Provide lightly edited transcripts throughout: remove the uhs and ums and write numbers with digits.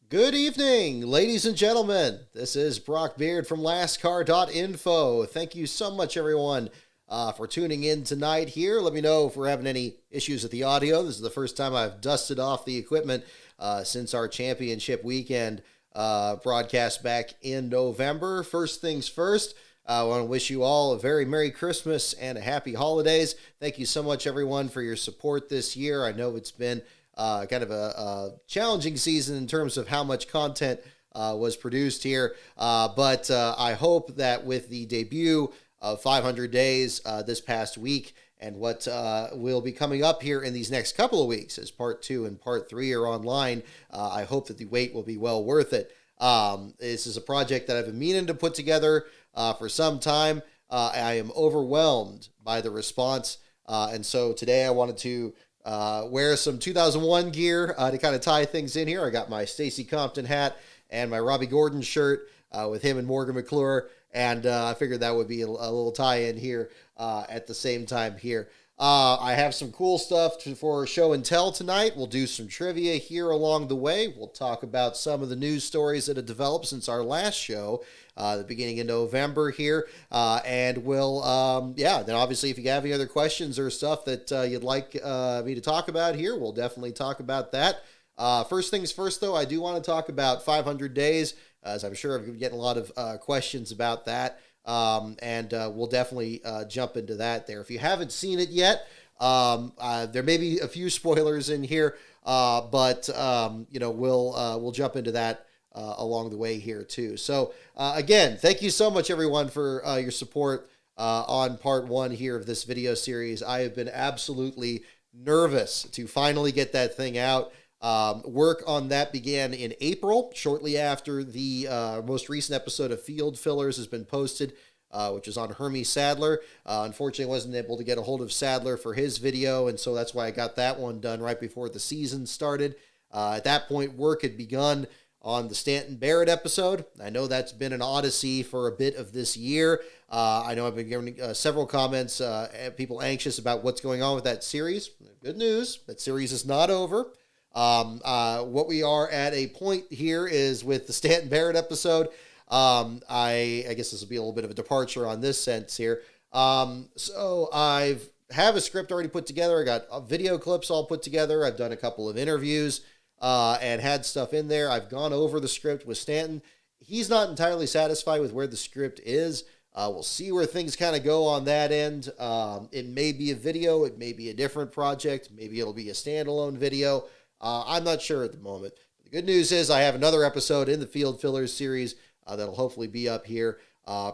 Good evening, ladies and gentlemen. This is Brock Beard from lastcar.info. Thank you so much, everyone, for tuning in tonight here. Let me know if we're having any issues with the audio. This is the first time I've dusted off the equipment since our championship weekend broadcast back in November. First things first, I want to wish you all a very Merry Christmas and a Happy Holidays. Thank you so much, everyone, for your support this year. I know it's been kind of a challenging season in terms of how much content was produced here. But I hope that with the debut of 500 Days this past week and what will be coming up here in these next couple of weeks as part 2 and part 3 are online, I hope that the wait will be well worth it. This is a project that I've been meaning to put together for some time. I am overwhelmed by the response. And so today I wanted to wear some 2001 gear to kind of tie things in here. I got my Stacey Compton hat and my Robbie Gordon shirt with him and Morgan McClure, and I figured that would be a little tie-in here at the same time here. I have some cool stuff for show and tell tonight. We'll do some trivia here along the way. We'll talk about some of the news stories that have developed since our last show, the beginning of November here. And we'll, then obviously if you have any other questions or stuff that you'd like me to talk about here, we'll definitely talk about that. First things first, though, I do want to talk about 500 Days, as I'm sure I've been getting a lot of questions about that. And we'll definitely jump into that there. If you haven't seen it yet, there may be a few spoilers in here, but we'll jump into that along the way here too. So again, thank you so much, everyone, for your support on part 1 here of this video series. I have been absolutely nervous to finally get that thing out. Work on that began in April, shortly after the most recent episode of Field Fillers has been posted, which is on Hermie Sadler. Unfortunately, I wasn't able to get a hold of Sadler for his video, and so that's why I got that one done right before the season started. At that point, work had begun on the Stanton Barrett episode. I know that's been an odyssey for a bit of this year. I know I've been getting several comments, people anxious about what's going on with that series. Good news, that series is not over. What we are at a point here is with the Stanton Barrett episode. I guess this will be a little bit of a departure on this sense here. So I have a script already put together. I got video clips all put together. I've done a couple of interviews, and had stuff in there. I've gone over the script with Stanton. He's not entirely satisfied with where the script is. We'll see where things kind of go on that end. It may be a video. It may be a different project. Maybe it'll be a standalone video. I'm not sure at the moment. The good news is I have another episode in the Field Fillers series that'll hopefully be up here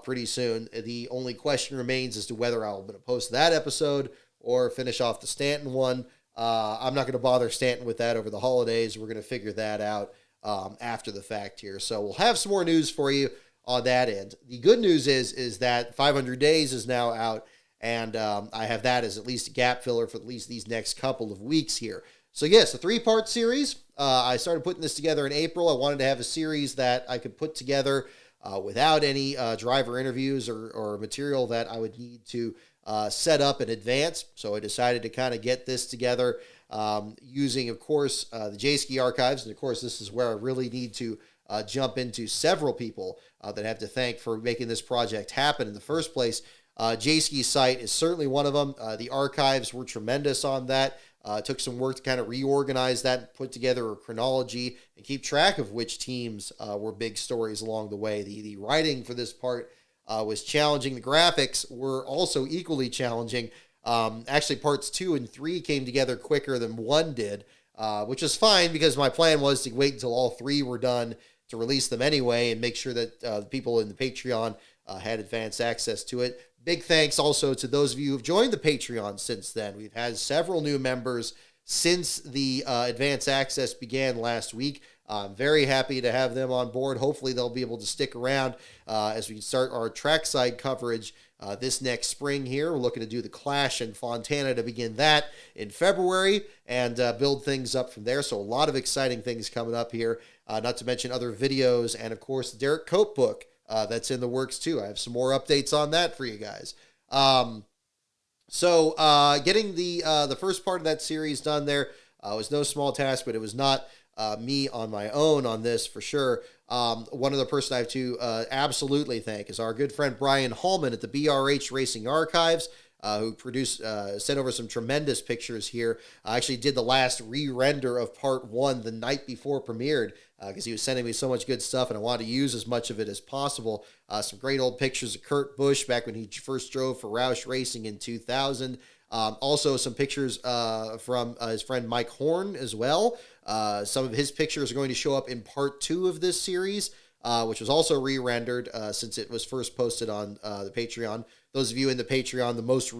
pretty soon. The only question remains as to whether I'll post that episode or finish off the Stanton one. I'm not going to bother Stanton with that over the holidays. We're going to figure that out after the fact here. So we'll have some more news for you on that end. The good news is that 500 Days is now out, and I have that as at least a gap filler for at least these next couple of weeks here. So yes, a 3-part series. I started putting this together in April. I wanted to have a series that I could put together without any driver interviews or material that I would need to set up in advance. So I decided to kind of get this together using, of course, the J-Ski archives. And of course, this is where I really need to jump into several people that I have to thank for making this project happen in the first place. J-Ski's site is certainly one of them. The archives were tremendous on that. It took some work to kind of reorganize that and put together a chronology and keep track of which teams were big stories along the way. The writing for this part was challenging. The graphics were also equally challenging. Actually, parts 2 and 3 came together quicker than 1 did, which is fine because my plan was to wait until all 3 were done to release them anyway and make sure that the people in the Patreon had advanced access to it. Big thanks also to those of you who have joined the Patreon since then. We've had several new members since the advanced access began last week. I'm very happy to have them on board. Hopefully they'll be able to stick around as we start our trackside coverage this next spring here. We're looking to do the Clash in Fontana to begin that in February and build things up from there. So a lot of exciting things coming up here, not to mention other videos and, of course, the Derek Cope book that's in the works too. I have some more updates on that for you guys. So getting the first part of that series done there was no small task, but it was not me on my own on this for sure. One other person I have to absolutely thank is our good friend Brian Hallman at the BRH Racing Archives, who sent over some tremendous pictures here. I actually did the last re-render of part 1 the night before premiered, because he was sending me so much good stuff, and I wanted to use as much of it as possible. Some great old pictures of Kurt Busch back when he first drove for Roush Racing in 2000. Also, some pictures from his friend Mike Horn as well. Some of his pictures are going to show up in part 2 of this series, which was also re-rendered since it was first posted on the Patreon. Those of you in the Patreon, the most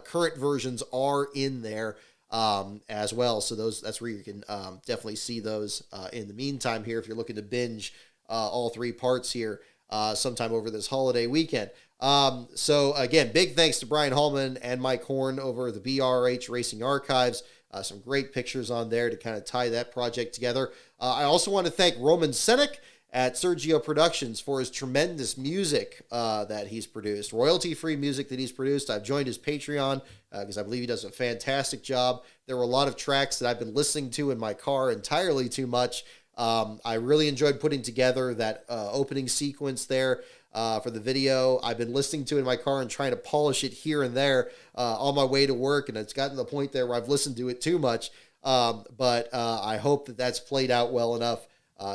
current versions are in there as well. So that's where you can definitely see those in the meantime here if you're looking to binge all 3 parts here sometime over this holiday weekend. So again, big thanks to Brian Hallman and Mike Horn over the BRH Racing Archives. Some great pictures on there to kind of tie that project together. I also want to thank Roman Senek at Sergio Productions for his tremendous music that he's produced, royalty-free music that he's produced. I've joined his Patreon because I believe he does a fantastic job. There were a lot of tracks that I've been listening to in my car entirely too much. I really enjoyed putting together that opening sequence there for the video. I've been listening to it in my car and trying to polish it here and there on my way to work, and it's gotten to the point there where I've listened to it too much. But I hope that that's played out well enough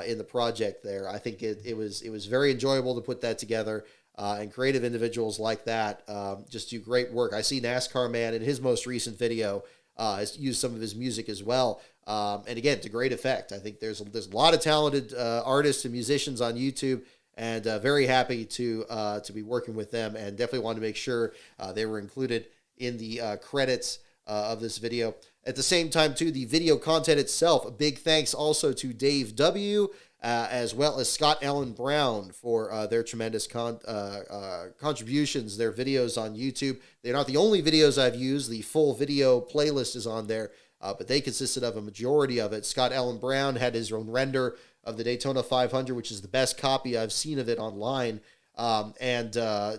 in the project there. I think it was very enjoyable to put that together, and creative individuals like that just do great work. I see NASCAR Man in his most recent video has used some of his music as well. And again, to great effect. I think there's a lot of talented artists and musicians on YouTube, and very happy to be working with them, and definitely wanted to make sure they were included in the credits of this video. At the same time, too, the video content itself, a big thanks also to Dave W., as well as Scott Allen Brown for their tremendous contributions, their videos on YouTube. They're not the only videos I've used. The full video playlist is on there, but they consisted of a majority of it. Scott Allen Brown had his own render of the Daytona 500, which is the best copy I've seen of it online. And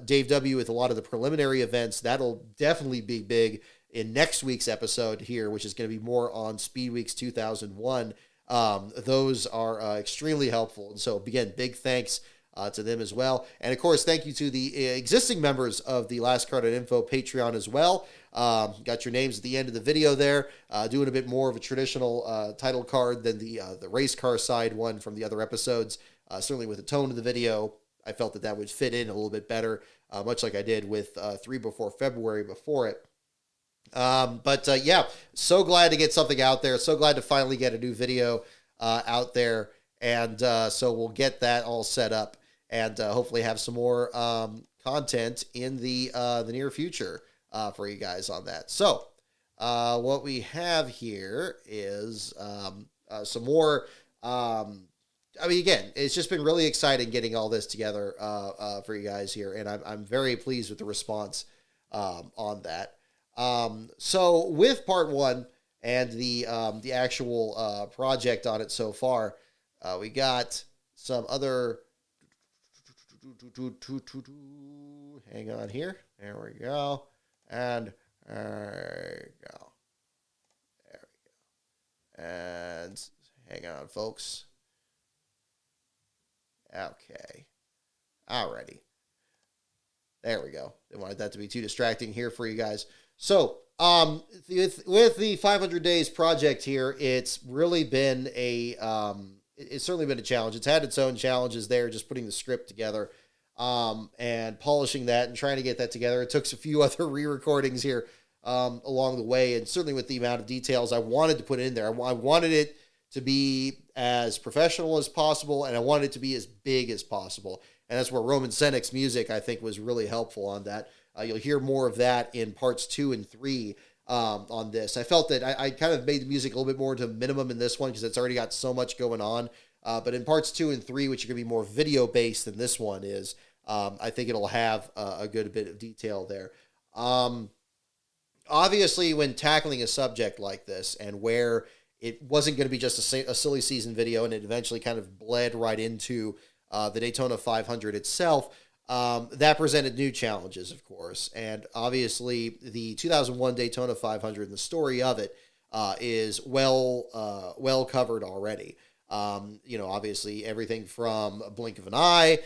Dave W. with a lot of the preliminary events. That'll definitely be big in next week's episode here, which is going to be more on Speed Weeks 2001. Those are extremely helpful. And so, again, big thanks to them as well. And, of course, thank you to the existing members of the Last Card Info Patreon as well. Got your names at the end of the video there. Doing a bit more of a traditional title card than the race car side one from the other episodes. Certainly with the tone of the video, I felt that would fit in a little bit better, much like I did with 3 Before February before it. Yeah, so glad to get something out there. So glad to finally get a new video out there. And so we'll get that all set up and hopefully have some more content in the near future for you guys on that. So what we have here is some more. I mean, again, it's just been really exciting getting all this together for you guys here. And I'm very pleased with the response on that. So with part 1 and the actual project on it so far, we got some other. Hang on here. There we go. And there we go. There we go. And hang on, folks. Okay. Alrighty. There we go. Didn't want that to be too distracting here for you guys. So, with the 500 Days project here, it's really been it's certainly been a challenge. It's had its own challenges there, just putting the script together, and polishing that and trying to get that together. It took a few other re-recordings here, along the way, and certainly with the amount of details I wanted to put in there. I wanted it to be as professional as possible, and I wanted it to be as big as possible. And that's where Roman Senek's music, I think, was really helpful on that. You'll hear more of that in parts 2 and 3 on this. I felt that I kind of made the music a little bit more to a minimum in this one because it's already got so much going on. But in parts 2 and 3, which are going to be more video-based than this one is, I think it'll have a good bit of detail there. Obviously, when tackling a subject like this and where it wasn't going to be just a silly season video and it eventually kind of bled right into the Daytona 500 itself, that presented new challenges, of course. And obviously, the 2001 Daytona 500 and the story of it is well covered already. Obviously everything from a blink of an eye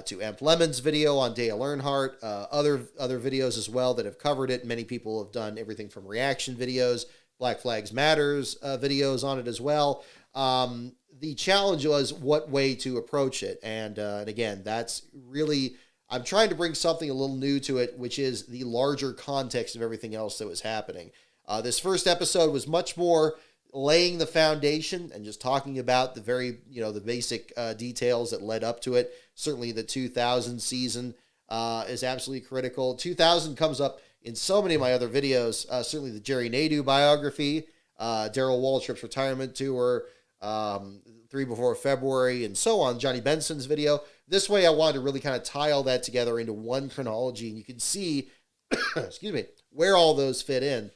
to Amp Lemon's video on Dale Earnhardt, other videos as well that have covered it. Many people have done everything from reaction videos, Black Flags Matters videos on it as well. The challenge was what way to approach it. And again, that's really, I'm trying to bring something a little new to it, which is the larger context of everything else that was happening. This first episode was much more laying the foundation and just talking about the the basic details that led up to it. Certainly the 2000 season is absolutely critical. 2000 comes up in so many of my other videos. Certainly the Jerry Nadeau biography, Darrell Waltrip's retirement tour, 3 Before February, and so on, Johnny Benson's video. This way I wanted to really kind of tie all that together into one chronology, and you can see, excuse me, where all those fit in.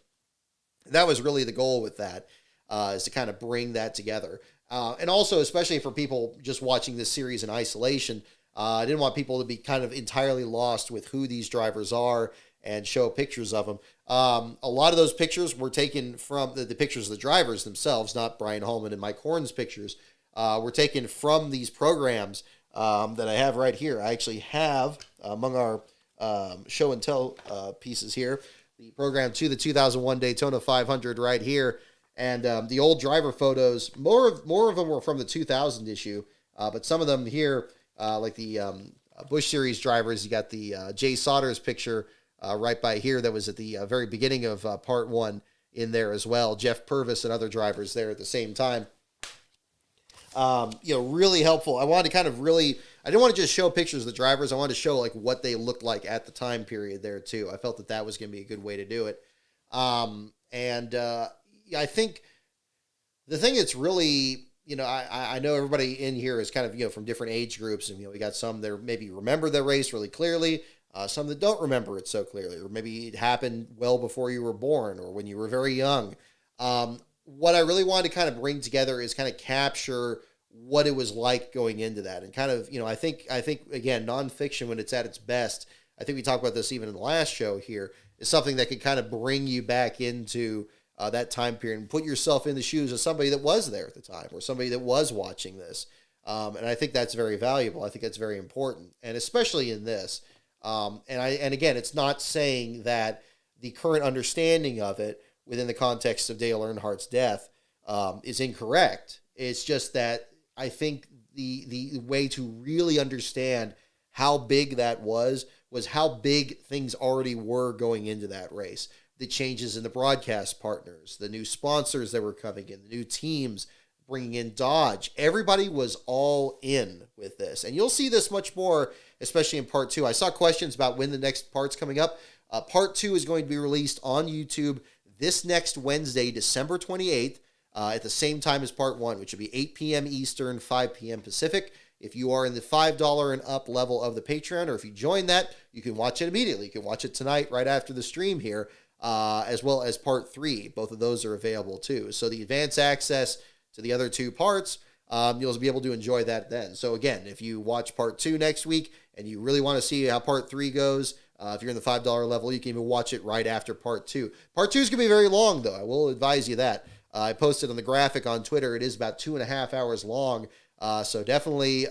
That was really the goal with that. Is to kind of bring that together. And also, especially for people just watching this series in isolation, I didn't want people to be kind of entirely lost with who these drivers are and show pictures of them. A lot of those pictures were taken from the pictures of the drivers themselves, not Brian Holman and Mike Horn's pictures, were taken from these programs that I have right here. I actually have, among our show and tell pieces here, the program to the 2001 Daytona 500 right here. And the old driver photos, more of them were from the 2000 issue, but some of them here, like the Busch Series drivers, you got the Jay Sodders picture right by here that was at the very beginning of part 1 in there as well. Jeff Purvis and other drivers there at the same time. Really helpful. I wanted to kind of I didn't want to just show pictures of the drivers. I wanted to show like what they looked like at the time period there too. I felt that was going to be a good way to do it. I think the thing that's really, I know everybody in here is kind of, from different age groups, and, we got some that maybe remember the race really clearly, some that don't remember it so clearly, or maybe it happened well before you were born or when you were very young. What I really wanted to kind of bring together is kind of capture what it was like going into that. And kind of, I think again, nonfiction when it's at its best, I think we talked about this even in the last show here, is something that could kind of bring you back into that time period and put yourself in the shoes of somebody that was there at the time or somebody that was watching this. And I think that's very valuable. I think that's very important. And especially in this. And again, it's not saying that the current understanding of it within the context of Dale Earnhardt's death is incorrect. It's just that I think the way to really understand how big that was how big things already were going into that race. The changes in the broadcast partners, the new sponsors that were coming in, the new teams bringing in Dodge. Everybody was all in with this. And you'll see this much more, especially in part 2. I saw questions about when the next part's coming up. Part 2 is going to be released on YouTube this next Wednesday, December 28th, at the same time as part 1, which will be 8 p.m. Eastern, 5 p.m. Pacific. If you are in the $5 and up level of the Patreon, or if you join that, you can watch it immediately. You can watch it tonight right after the stream here. As well as part 3. Both of those are available too. So the advanced access to the other 2 parts, you'll be able to enjoy that then. So again, if you watch part 2 next week and you really want to see how part 3 goes, if you're in the $5 level, you can even watch it right after part 2. Part 2 is going to be very long though. I will advise you that. I posted on the graphic on Twitter. It is about 2.5 hours long. So definitely,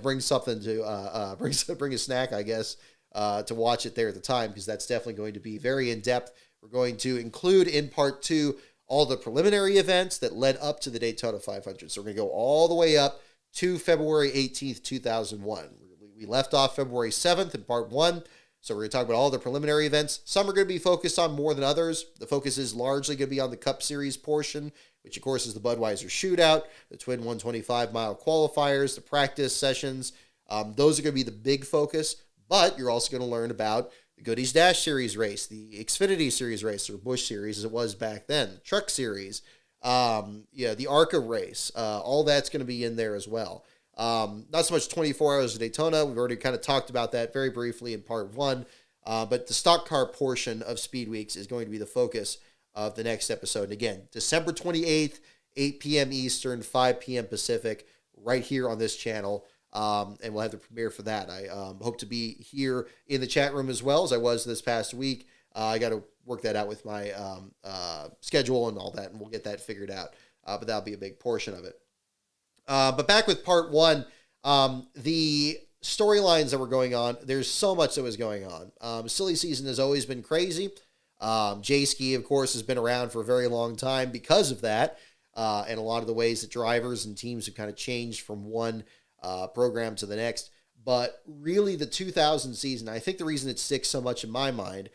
bring something to, bring a snack, I guess, to watch it there at the time, because that's definitely going to be very in-depth. We're going to include in part 2 all the preliminary events that led up to the Daytona 500. So we're going to go all the way up to February 18th, 2001. We left off February 7th in part 1. So we're going to talk about all the preliminary events. Some are going to be focused on more than others. The focus is largely going to be on the Cup Series portion, which of course is the Budweiser Shootout, the Twin 125-mile qualifiers, the practice sessions. Those are going to be the big focus. But you're also going to learn about the Goodies Dash Series race, the Xfinity Series race, or Busch Series as it was back then, Truck Series, the ARCA race. All that's going to be in there as well. Not so much 24 Hours of Daytona. We've already kind of talked about that very briefly in part 1. But the stock car portion of Speed Weeks is going to be the focus of the next episode. And again, December 28th, 8 p.m. Eastern, 5 p.m. Pacific, right here on this channel. And we'll have the premiere for that. I hope to be here in the chat room as well as I was this past week I got to work that out with my schedule and all that, and we'll get that figured out. But that'll be a big portion of it. But back with part one, the storylines that were going on, there's so much that was going on. Silly season has always been crazy. J-Ski, of course, has been around for a very long time because of that. And a lot of the ways that drivers and teams have kind of changed from one program to the next. But really the 2000 season, I think the reason it sticks so much in my mind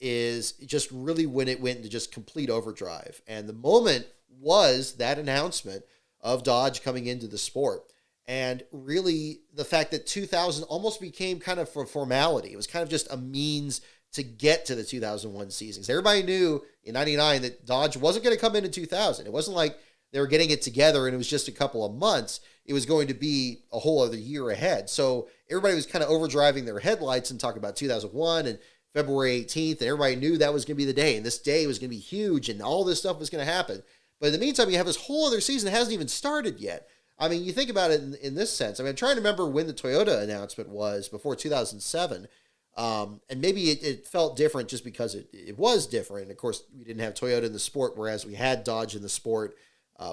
is just really when it went into just complete overdrive. And the moment was that announcement of Dodge coming into the sport. And really the fact that 2000 almost became kind of for formality. It was kind of just a means to get to the 2001 season. So everybody knew in 99 that Dodge wasn't going to come in 2000. It wasn't like they were getting it together and it was just a couple of months. It was going to be a whole other year ahead. So everybody was kind of overdriving their headlights and talking about 2001 and February 18th. And everybody knew that was going to be the day. And this day was going to be huge and all this stuff was going to happen. But in the meantime, you have this whole other season that hasn't even started yet. I mean, you think about it in this sense. I mean, I'm trying to remember when the Toyota announcement was before 2007. And maybe it felt different just because it was different. And of course, we didn't have Toyota in the sport, whereas we had Dodge in the sport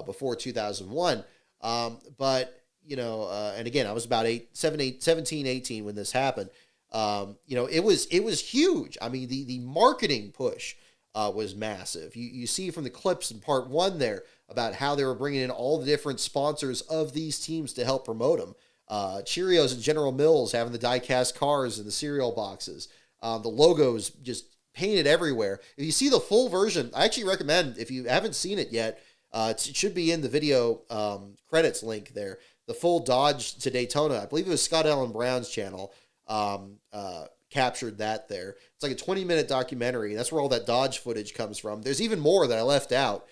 before 2001. But, and again, I was about 17, 18 when this happened. It was huge. I mean, the marketing push was massive. You see from the clips in part one there about how they were bringing in all the different sponsors of these teams to help promote them. Cheerios and General Mills having the die-cast cars and the cereal boxes. The logos just painted everywhere. If you see the full version, I actually recommend, if you haven't seen it yet, it should be in the video credits link there. The full Dodge to Daytona, I believe it was Scott Allen Brown's channel, captured that there. It's like a 20-minute documentary. That's where all that Dodge footage comes from. There's even more that I left out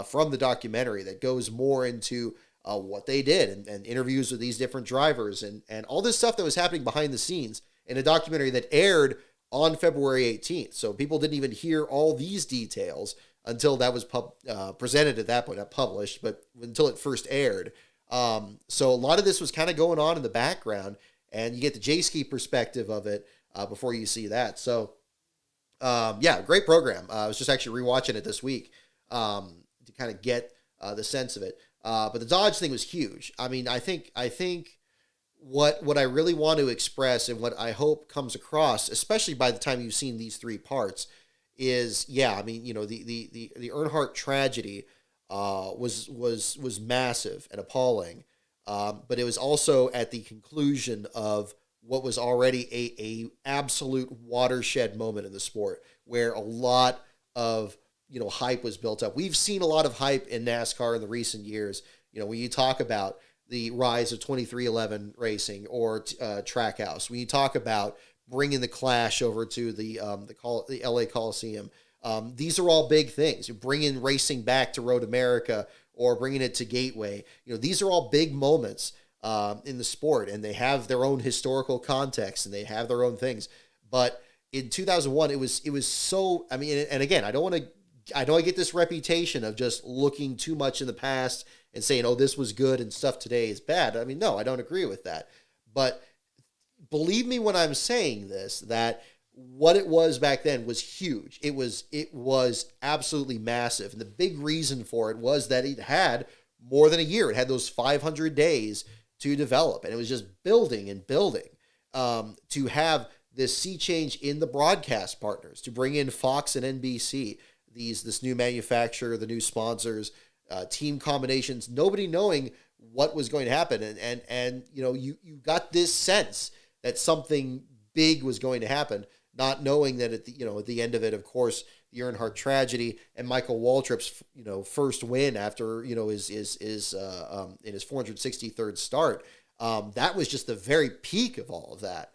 from the documentary that goes more into what they did and interviews with these different drivers and all this stuff that was happening behind the scenes in a documentary that aired on February 18th. So people didn't even hear all these details until that was presented at that point, not published, but until it first aired. So a lot of this was kind of going on in the background, and you get the J-Ski perspective of it before you see that. So, great program. I was just actually rewatching it this week to kind of get the sense of it. But the Dodge thing was huge. I mean, I think what I really want to express and what I hope comes across, especially by the time you've seen these three parts, is the Earnhardt tragedy was massive and appalling, but it was also at the conclusion of what was already a absolute watershed moment in the sport, where a lot of hype was built up. We've seen a lot of hype in NASCAR in the recent years. When you talk about the rise of 2311 racing or Trackhouse, when you talk about bringing the Clash over to the LA Coliseum, these are all big things. You bring in racing back to Road America or bringing it to Gateway. These are all big moments in the sport, and they have their own historical context and they have their own things. But in 2001, it was so. I mean, and again, I know I get this reputation of just looking too much in the past and saying, oh, this was good and stuff today is bad. I mean, no, I don't agree with that. But believe me when I'm saying this, that what it was back then was huge. It was absolutely massive. And the big reason for it was that it had more than a year. It had those 500 days to develop. And it was just building and building to have this sea change in the broadcast partners, to bring in Fox and NBC, this new manufacturer, the new sponsors, team combinations, nobody knowing what was going to happen. And you got this sense that something big was going to happen, not knowing that at the end of it, of course, the Earnhardt tragedy and Michael Waltrip's, first win after, his in his 463rd start. That was just the very peak of all of that.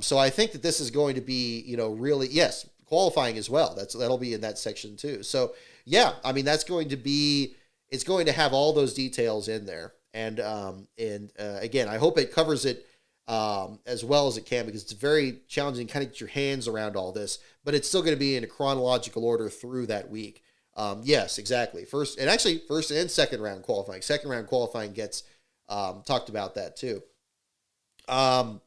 So I think that this is going to be, really, yes, qualifying as well. That'll be in that section too. So yeah, I mean, it's going to have all those details in there. And again, I hope it covers it as well as it can, because it's very challenging to kind of get your hands around all this, but it's still going to be in a chronological order through that week. Yes, exactly. First and second round qualifying. Second round qualifying gets talked about that too. But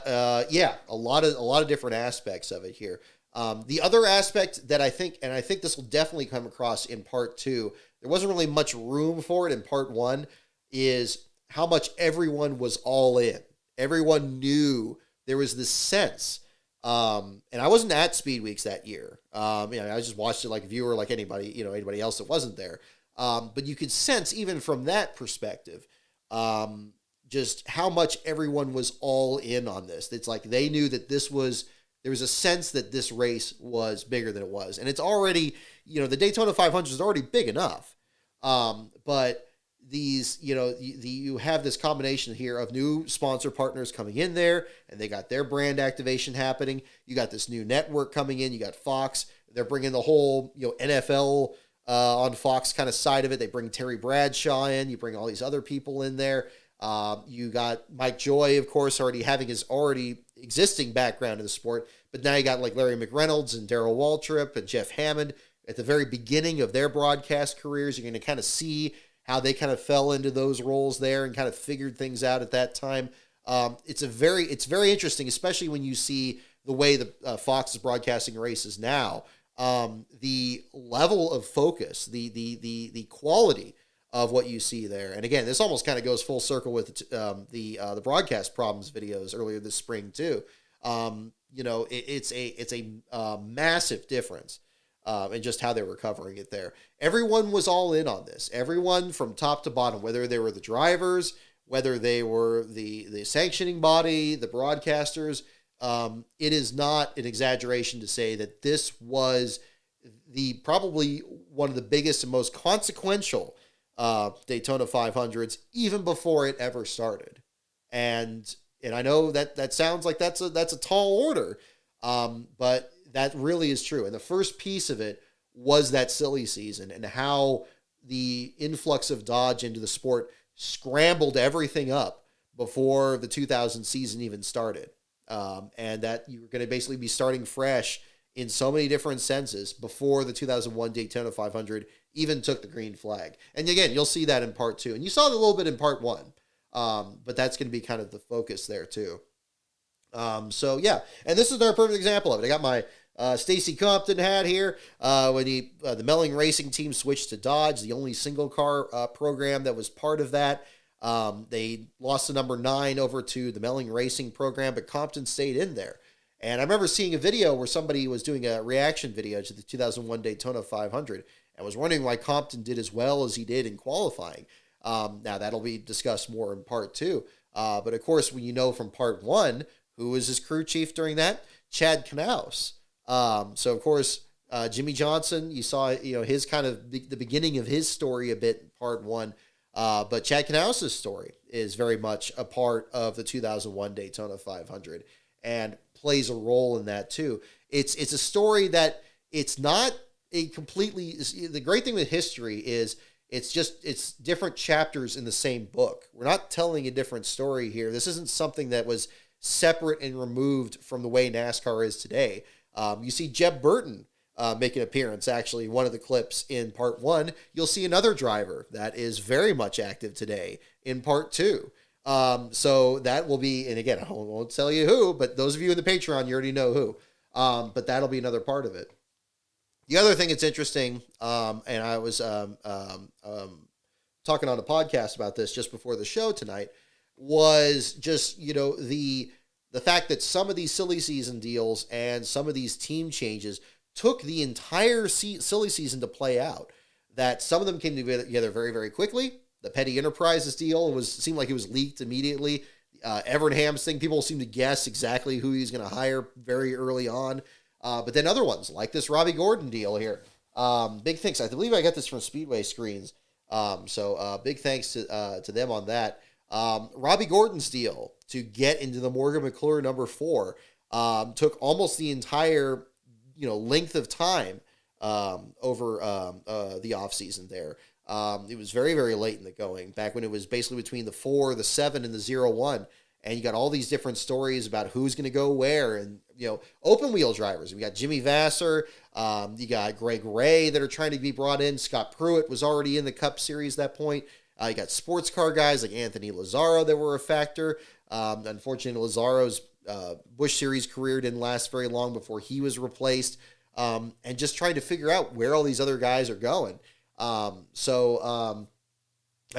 a lot of different aspects of it here. The other aspect that I think, and I think this will definitely come across in part 2, there wasn't really much room for it in part 1, is how much everyone was all in. Everyone knew there was this sense. And I wasn't at Speed Weeks that year. I just watched it like a viewer, like anybody else that wasn't there. But you could sense, even from that perspective, just how much everyone was all in on this. It's like they knew that there was a sense that this race was bigger than it was. And it's already, the Daytona 500 is already big enough. But these, you have this combination here of new sponsor partners coming in there, and they got their brand activation happening. You got this new network coming in. You got Fox. They're bringing the whole, NFL on Fox kind of side of it. They bring Terry Bradshaw in. You bring all these other people in there. You got Mike Joy, of course, already having his existing background in the sport, but now you got like Larry McReynolds and Darrell Waltrip and Jeff Hammond at the very beginning of their broadcast careers. You're going to kind of see how they kind of fell into those roles there and kind of figured things out at that time. It's very interesting, especially when you see the way the Fox is broadcasting races now. The level of focus, the quality of what you see there. And again, this almost kind of goes full circle with the broadcast problems videos earlier this spring too. It's a massive difference in just how they were covering it there. Everyone was all in on this. Everyone from top to bottom, whether they were the drivers, whether they were the sanctioning body, the broadcasters. It is not an exaggeration to say that this was probably one of the biggest and most consequential Daytona 500s, even before it ever started. And I know that sounds like that's a tall order, but that really is true. And the first piece of it was that silly season and how the influx of Dodge into the sport scrambled everything up before the 2000 season even started. And that you were going to basically be starting fresh in so many different senses before the 2001 Daytona 500 even took the green flag. And again, you'll see that in part 2. And you saw it a little bit in part 1. But that's going to be kind of the focus there too. So yeah, and this is another perfect example of it. I got my Stacey Compton hat here when the Melling Racing team switched to Dodge, the only single car program that was part of that. They lost the number 9 over to the Melling Racing program, but Compton stayed in there. And I remember seeing a video where somebody was doing a reaction video to the 2001 Daytona 500 and was wondering why Compton did as well as he did in qualifying. Now, that'll be discussed more in part 2. But of course, when you know from part 1, who was his crew chief during that? Chad Knaus. So, of course, Jimmy Johnson, you saw his kind of the beginning of his story a bit in part 1. But Chad Knaus's story is very much a part of the 2001 Daytona 500 and plays a role in that too. It's a story that it's not a completely, the great thing with history is it's different chapters in the same book. We're not telling a different story here. This isn't something that was separate and removed from the way NASCAR is today. You see Jeb Burton make an appearance, actually, one of the clips in part 1. You'll see another driver that is very much active today in part 2. So that will be, and again, I won't tell you who, but those of you in the Patreon, you already know who. But that'll be another part of it. The other thing that's interesting, and I was talking on a podcast about this just before the show tonight, was just, the fact that some of these silly season deals and some of these team changes took the entire silly season to play out. That some of them came together very, very quickly. The Petty Enterprises deal seemed like it was leaked immediately. Everett Ham's thing, people seemed to guess exactly who he's going to hire very early on. But then other ones, like this Robbie Gordon deal here. Big thanks. I believe I got this from Speedway Screens. So big thanks to them on that. Robbie Gordon's deal to get into the Morgan McClure number 4 took almost the entire length of time over the offseason there. It was very, very late in the going, back when it was basically between the 4, the 7, and the 0-1. And you got all these different stories about who's going to go where, and open wheel drivers. We got Jimmy Vasser, you got Greg Ray that are trying to be brought in. Scott Pruitt was already in the Cup Series at that point. You got sports car guys like Anthony Lazzaro that were a factor. Unfortunately, Lazzaro's Busch Series career didn't last very long before he was replaced, and just trying to figure out where all these other guys are going. I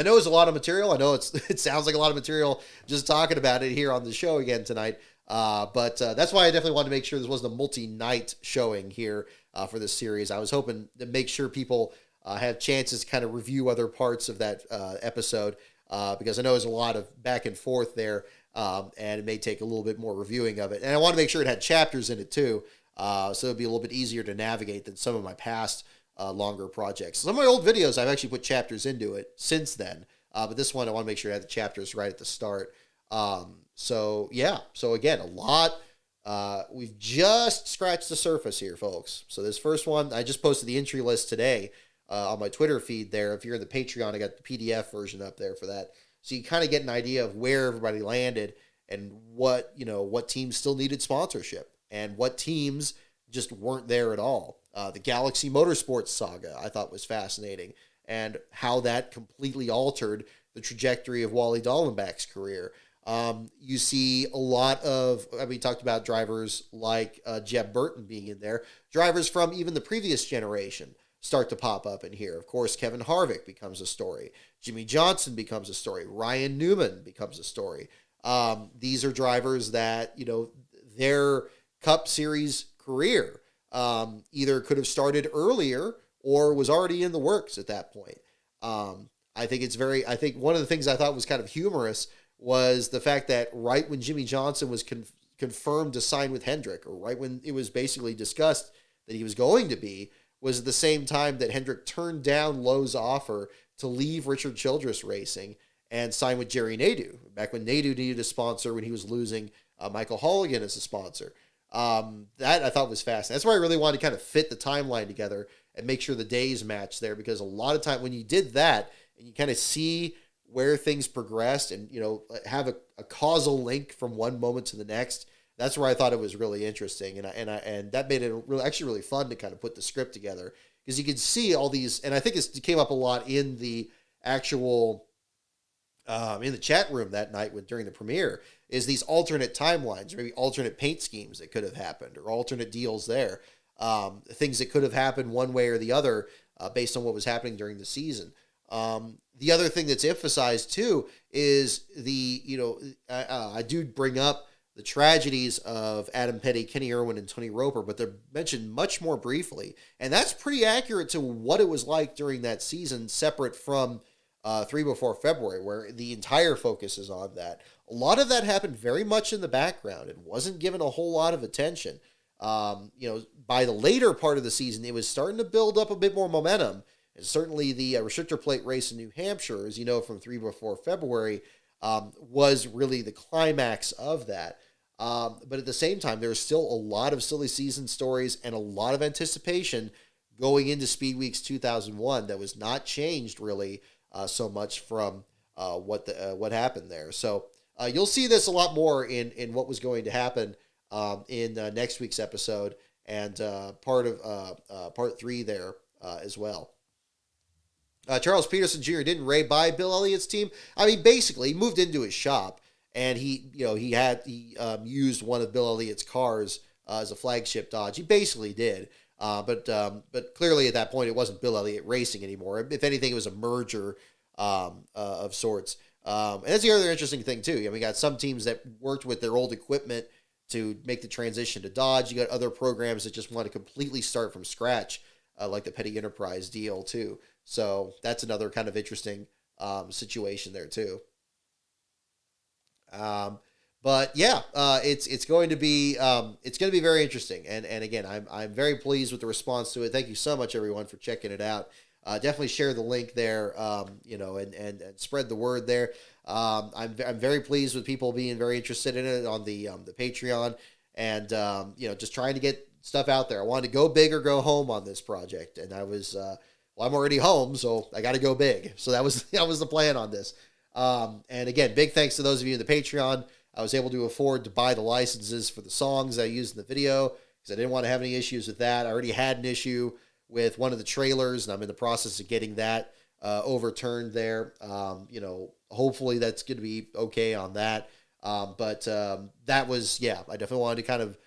know it's a lot of material. I know it sounds like a lot of material just talking about it here on the show again tonight. But that's why I definitely wanted to make sure this wasn't a multi-night showing here for this series. I was hoping to make sure people have chances to kind of review other parts of that episode because I know there's a lot of back and forth there, and it may take a little bit more reviewing of it. And I want to make sure it had chapters in it too, so it'd be a little bit easier to navigate than some of my past longer projects. Some of my old videos, I've actually put chapters into it since then, but this one I want to make sure I had the chapters right at the start. So again, a lot. We've just scratched the surface here, folks. So this first one, I just posted the entry list today on my Twitter feed there. If you're in the Patreon, I got the PDF version up there for that. So you kind of get an idea of where everybody landed and what teams still needed sponsorship and what teams just weren't there at all. The Galaxy Motorsports saga I thought was fascinating, and how that completely altered the trajectory of Wally Dallenbach's career. You see a lot of, we talked about drivers like Jeb Burton being in there. Drivers from even the previous generation start to pop up in here. Of course, Kevin Harvick becomes a story. Jimmie Johnson becomes a story. Ryan Newman becomes a story. These are drivers that, their Cup Series career either could have started earlier or was already in the works at that point. I think one of the things I thought was kind of humorous was the fact that right when Jimmie Johnson was confirmed to sign with Hendrick, or right when it was basically discussed that he was going to be, was at the same time that Hendrick turned down Lowe's offer to leave Richard Childress Racing and sign with Jerry Nadeau, back when Nadeau needed a sponsor when he was losing Michael Holligan as a sponsor. That I thought was fascinating. That's why I really wanted to kind of fit the timeline together and make sure the days match there, because a lot of time when you did that and you kind of see where things progressed and, have a causal link from one moment to the next, that's where I thought it was really interesting. And that made it really fun to kind of put the script together, because you could see all these, and I think it came up a lot in the actual, in the chat room that night during the premiere, is these alternate timelines, maybe alternate paint schemes that could have happened, or alternate deals there, things that could have happened one way or the other based on what was happening during the season. The other thing that's emphasized too is I do bring up the tragedies of Adam Petty, Kenny Irwin, and Tony Roper, but they're mentioned much more briefly. And that's pretty accurate to what it was like during that season, separate from 3 before February, where the entire focus is on that. A lot of that happened very much in the background and wasn't given a whole lot of attention. By the later part of the season, it was starting to build up a bit more momentum. And certainly the restrictor plate race in New Hampshire, as you know, from 3 before February, was really the climax of that. But at the same time, there's still a lot of silly season stories and a lot of anticipation going into Speed Weeks 2001 that was not changed really so much from what happened there. So you'll see this a lot more in what was going to happen in next week's episode and part 3 there as well. Charles Peterson Jr. didn't buy Bill Elliott's team. I mean, basically, he moved into his shop, and he used one of Bill Elliott's cars as a flagship Dodge. He basically did, but clearly at that point it wasn't Bill Elliott Racing anymore. If anything, it was a merger of sorts. And that's the other interesting thing too. We got some teams that worked with their old equipment to make the transition to Dodge. You got other programs that just want to completely start from scratch, like the Petty Enterprise deal too. So that's another kind of interesting situation there too. But yeah, it's going to be very interesting. And again, I'm very pleased with the response to it. Thank you so much, everyone, for checking it out. Definitely share the link there, and spread the word there. I'm very pleased with people being very interested in it on the Patreon, and just trying to get stuff out there. I wanted to go big or go home on this project, and I was I'm already home, so I got to go big. So that was the plan on this. And again, big thanks to those of you in the Patreon. I was able to afford to buy the licenses for the songs I used in the video because I didn't want to have any issues with that. I already had an issue with one of the trailers, and I'm in the process of getting that overturned there. Hopefully that's going to be okay on that. That was, yeah, I definitely wanted to kind of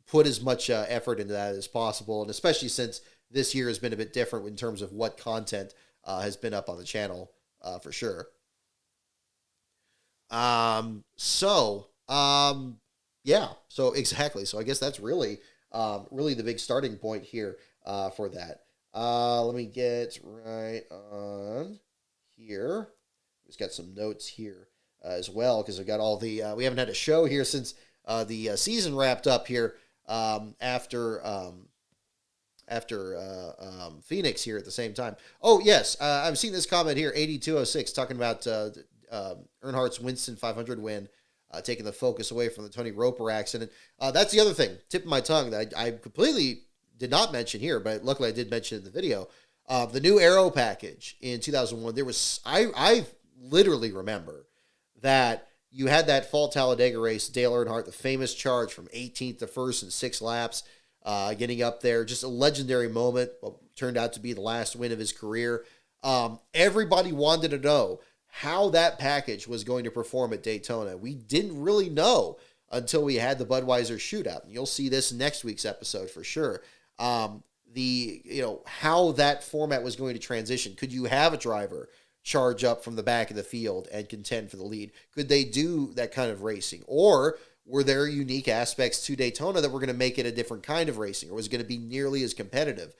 put as much effort into that as possible, and especially since this year has been a bit different in terms of what content has been up on the channel for sure. Yeah, so exactly. So I guess that's really, really the big starting point here for that. Let me get right on here. We've got some notes here as well because we've got all the. We haven't had a show here since the season wrapped up here after Phoenix here at the same time. Oh yes, I've seen this comment here, 8206, talking about Earnhardt's Winston 500 win. Taking the focus away from the Tony Roper accident. That's the other thing, tip of my tongue, that I completely did not mention here, but luckily I did mention it in the video. The new Aero package in 2001, there was, I literally remember that you had that fall Talladega race, Dale Earnhardt, the famous charge from 18th to 1st in 6 laps, getting up there, just a legendary moment, what turned out to be the last win of his career. Everybody wanted to know how that package was going to perform at Daytona. We didn't really know until we had the Budweiser shootout. And you'll see this in next week's episode for sure. How that format was going to transition. Could you have a driver charge up from the back of the field and contend for the lead? Could they do that kind of racing? Or were there unique aspects to Daytona that were going to make it a different kind of racing? Or was it going to be nearly as competitive?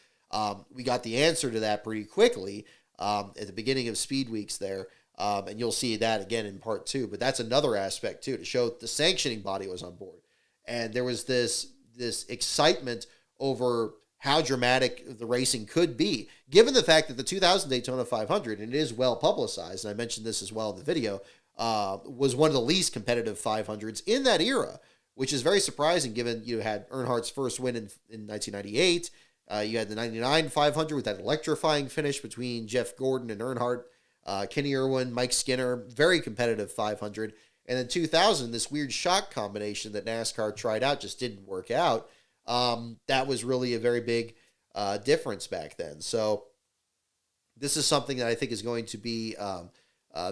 We got the answer to that pretty quickly at the beginning of Speed Weeks there. And you'll see that again in part 2. But that's another aspect, too, to show the sanctioning body was on board. And there was this excitement over how dramatic the racing could be, given the fact that the 2000 Daytona 500, and it is well publicized, and I mentioned this as well in the video, was one of the least competitive 500s in that era, which is very surprising given you had Earnhardt's first win in 1998. You had the 99 500 with that electrifying finish between Jeff Gordon and Earnhardt. Kenny Irwin, Mike Skinner, very competitive 500. And in 2000, this weird shock combination that NASCAR tried out just didn't work out. That was really a very big difference back then. So this is something that I think is going to be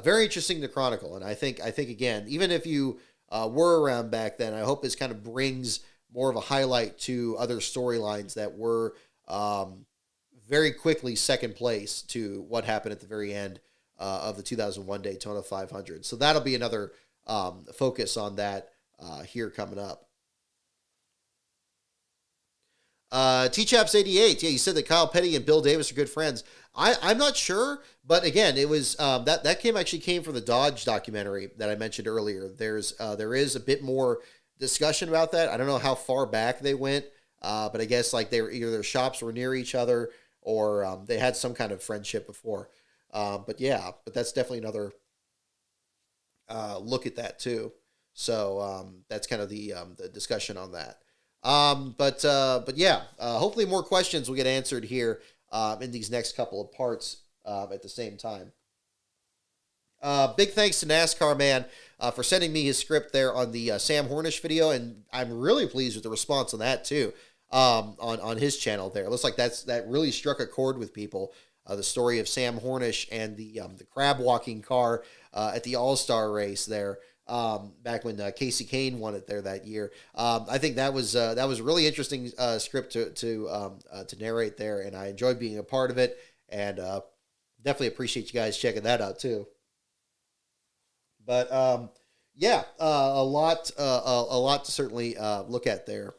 very interesting to chronicle. And I think again, even if you were around back then, I hope this kind of brings more of a highlight to other storylines that were very quickly second place to what happened at the very end of the 2001 Daytona 500. So that'll be another focus on that here coming up. T-Chaps 88, yeah, you said that Kyle Petty and Bill Davis are good friends. I'm not sure, but again, it was that came from the Dodge documentary that I mentioned earlier. There is a bit more discussion about that. I don't know how far back they went, but I guess like they were either their shops were near each other or they had some kind of friendship before. But that's definitely another look at that too. So that's kind of the discussion on that. Hopefully more questions will get answered here in these next couple of parts at the same time. Big thanks to NASCAR Man for sending me his script there on the Sam Hornish video, and I'm really pleased with the response on that too on his channel there. It looks like that really struck a chord with people. The story of Sam Hornish and the crab walking car at the All-Star race there back when Casey Kane won it there that year. I think that was a really interesting script to narrate there, and I enjoyed being a part of it, and definitely appreciate you guys checking that out too. But a lot to certainly look at there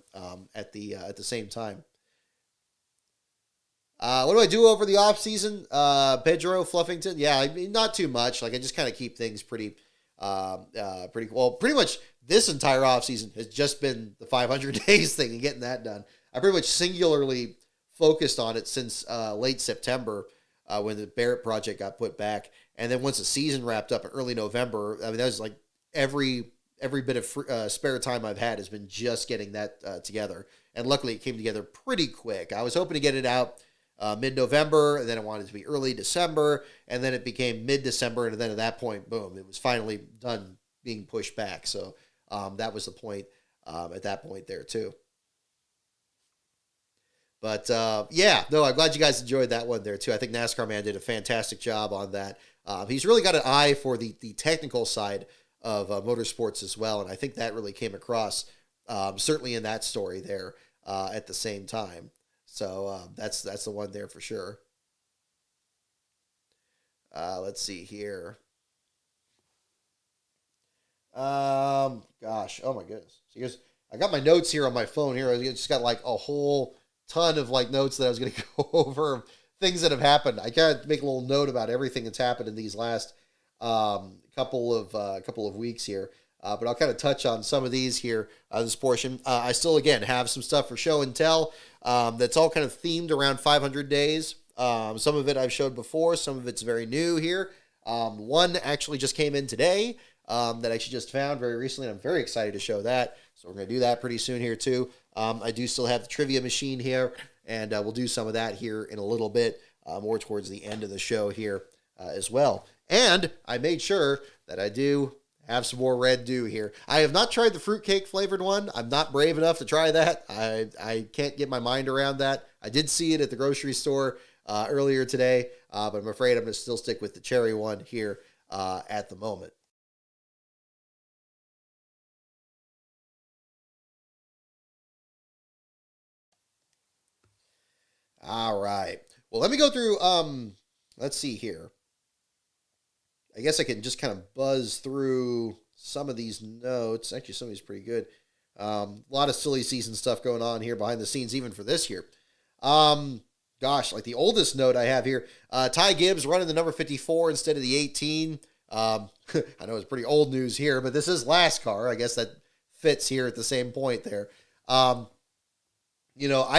at the same time. What do I do over the off season? Pedro Fluffington. Yeah, I mean, not too much. Like I just kind of keep things pretty well. Pretty much this entire off season has just been the 500 days thing and getting that done. I pretty much singularly focused on it since late September when the Barrett project got put back, and then once the season wrapped up in early November, I mean that was like every bit of spare time I've had has been just getting that together, and luckily it came together pretty quick. I was hoping to get it out mid-November, and then I wanted it to be early December, and then it became mid-December, and then at that point, boom, it was finally done being pushed back. So that was the point at that point there too. But I'm glad you guys enjoyed that one there too. I think NASCAR Man did a fantastic job on that. He's really got an eye for the technical side of motorsports as well. And I think that really came across, certainly in that story there at the same time. So that's the one there for sure. Let's see here. Gosh, oh my goodness. So here's, I got my notes here on my phone here. I just got like a whole ton of like notes that I was going to go over, things that have happened. I gotta make a little note about everything that's happened in these last couple of weeks here. But I'll kind of touch on some of these here, this portion. I still, again, have some stuff for show and tell that's all kind of themed around 500 days. Some of it I've showed before. Some of it's very new here. One actually just came in today that I actually just found very recently. I'm very excited to show that. So we're going to do that pretty soon here too. I do still have the trivia machine here, and we'll do some of that here in a little bit, more towards the end of the show here as well. And I made sure that I do have some more Red Dew here. I have not tried the fruitcake flavored one. I'm not brave enough to try that. I can't get my mind around that. I did see it at the grocery store earlier today, but I'm afraid I'm going to still stick with the cherry one here at the moment. All right. Well, let me go through, let's see here. I guess I can just kind of buzz through some of these notes. Actually, some of these are pretty good. A lot of silly season stuff going on here behind the scenes, even for this year. Gosh, like the oldest note I have here, Ty Gibbs running the number 54 instead of the 18. I know it's pretty old news here, but this is last car. I guess that fits here at the same point there. I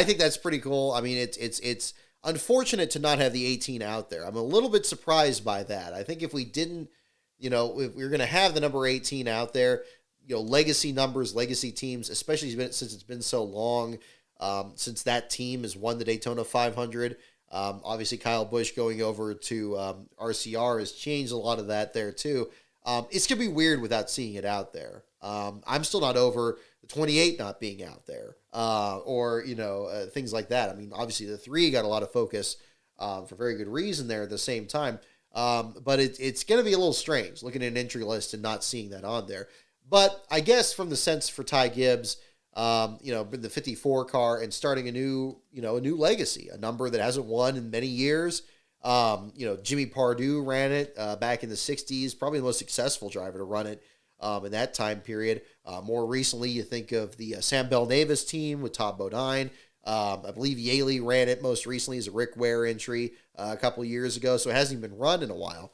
think that's pretty cool. I mean, it's unfortunate to not have the 18 out there. I'm a little bit surprised by that. I think if we didn't, if we were going to have the number 18 out there, legacy numbers, legacy teams, especially since it's been so long since that team has won the Daytona 500. Obviously, Kyle Busch going over to RCR has changed a lot of that there too. It's going to be weird without seeing it out there. I'm still not over the 28 not being out there, or things like that. I mean, obviously the 3 got a lot of focus for very good reason there at the same time. But it's going to be a little strange looking at an entry list and not seeing that on there. But I guess from the sense for Ty Gibbs, the 54 car and starting a new legacy, a number that hasn't won in many years. Jimmy Pardue ran it back in the 60s, probably the most successful driver to run it in that time period. More recently, you think of the Sam Bell-Navis team with Todd Bodine. I believe Yaley ran it most recently as a Rick Ware entry a couple of years ago, so it hasn't even been run in a while.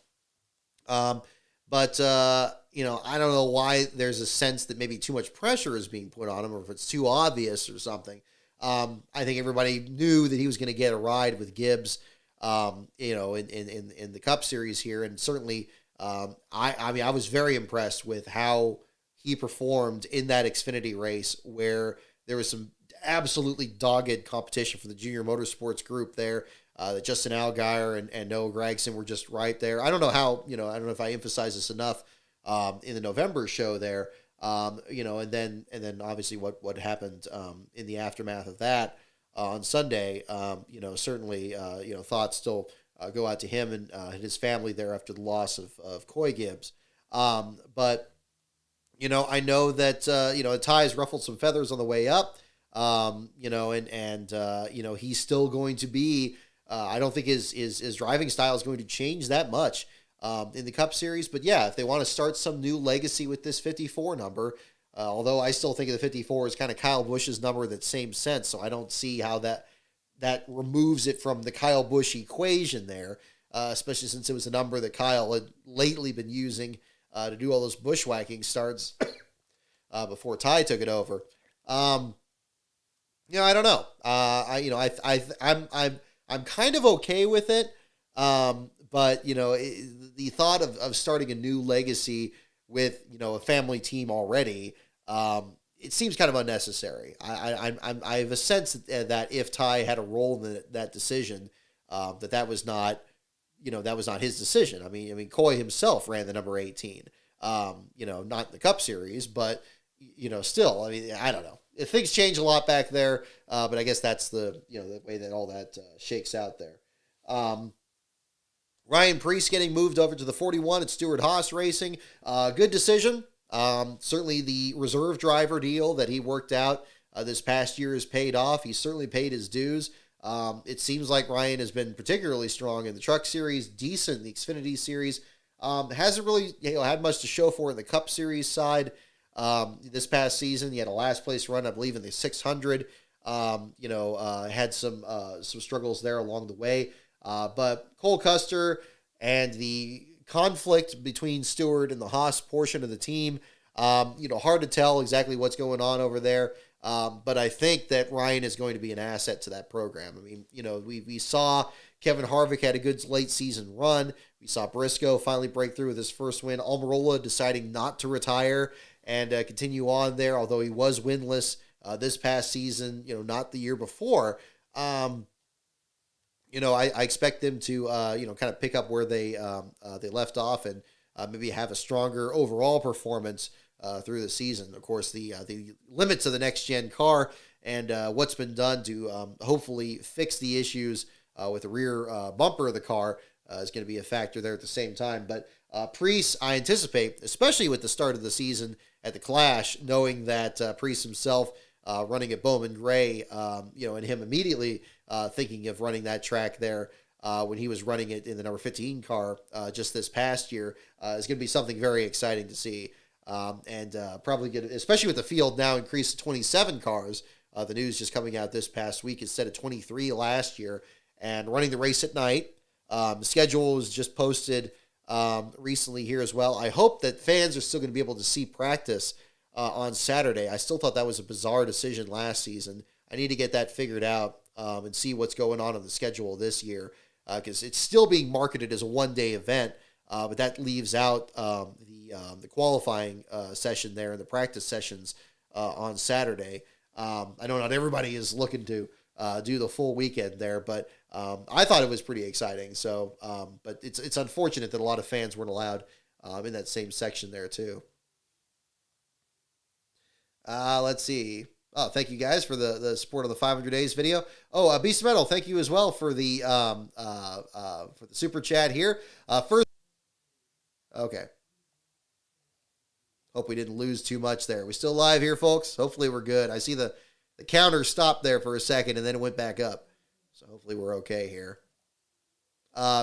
But I don't know why there's a sense that maybe too much pressure is being put on him, or if it's too obvious or something. I think everybody knew that he was going to get a ride with Gibbs, in the Cup Series here, and certainly, I was very impressed with how he performed in that Xfinity race, where there was some absolutely dogged competition for the junior motorsports group there. That Justin Allgaier and Noah Gragson were just right there. I don't know how, I don't know if I emphasize this enough in the November show there, and then obviously what happened in the aftermath of that on Sunday. Certainly, thoughts still go out to him and his family there after the loss of Coy Gibbs. But I know that Ty's ruffled some feathers on the way up. He's still going to be. I don't think his driving style is going to change that much in the Cup Series. But yeah, if they want to start some new legacy with this 54 number, although I still think of the 54 as kind of Kyle Busch's number in that same sense, so I don't see how that removes it from the Kyle Busch equation there, especially since it was a number that Kyle had lately been using to do all those bushwhacking starts before Ty took it over. I don't know. I'm kind of okay with it. But the thought of starting a new legacy with, a family team already, it seems kind of unnecessary. I have a sense that if Ty had a role in that decision, that was not his decision. I mean, Coy himself ran the number 18, not in the Cup Series, but, still, I mean, I don't know. Things change a lot back there, but I guess that's the way that all that shakes out there. Ryan Preece getting moved over to the 41 at Stewart-Haas Racing. Good decision. Certainly the reserve driver deal that he worked out this past year has paid off. He's certainly paid his dues. It seems like Ryan has been particularly strong in the Truck Series, decent in the Xfinity Series. Hasn't really had much to show for in the Cup Series side. This past season, he had a last place run, I believe, in the 600. Had some struggles there along the way. But Cole Custer and the conflict between Stewart and the Haas portion of the team, hard to tell exactly what's going on over there. But I think that Ryan is going to be an asset to that program. I mean, we saw Kevin Harvick had a good late season run. We saw Briscoe finally break through with his first win. Almirola deciding not to retire and continue on there, although he was winless this past season, not the year before. I expect them to, kind of pick up where they left off and maybe have a stronger overall performance through the season. Of course, the limits of the next gen car and what's been done to hopefully fix the issues with the rear bumper of the car is going to be a factor there at the same time. But Preece, I anticipate, especially with the start of the season at the Clash, knowing that Preece himself running at Bowman Gray, and him immediately thinking of running that track there when he was running it in the number 15 car just this past year, is going to be something very exciting to see. Probably good, especially with the field now increased to 27 cars. The news just coming out this past week instead of 23 last year, and running the race at night. The schedule was just posted recently here as well. I hope that fans are still going to be able to see practice on Saturday. I still thought that was a bizarre decision last season. I need to get that figured out and see what's going on the schedule this year, because it's still being marketed as a one-day event, but that leaves out the qualifying session there and the practice sessions on Saturday. I know not everybody is looking to do the full weekend there, but I thought it was pretty exciting. So, but it's unfortunate that a lot of fans weren't allowed in that same section there too. Let's see. Oh, thank you guys for the support of the 500 days video. Oh, Beast Metal, thank you as well for the super chat here. First, okay. Hope we didn't lose too much there. We still live here, folks. Hopefully we're good. I see the counter stopped there for a second and then it went back up. So hopefully we're okay here.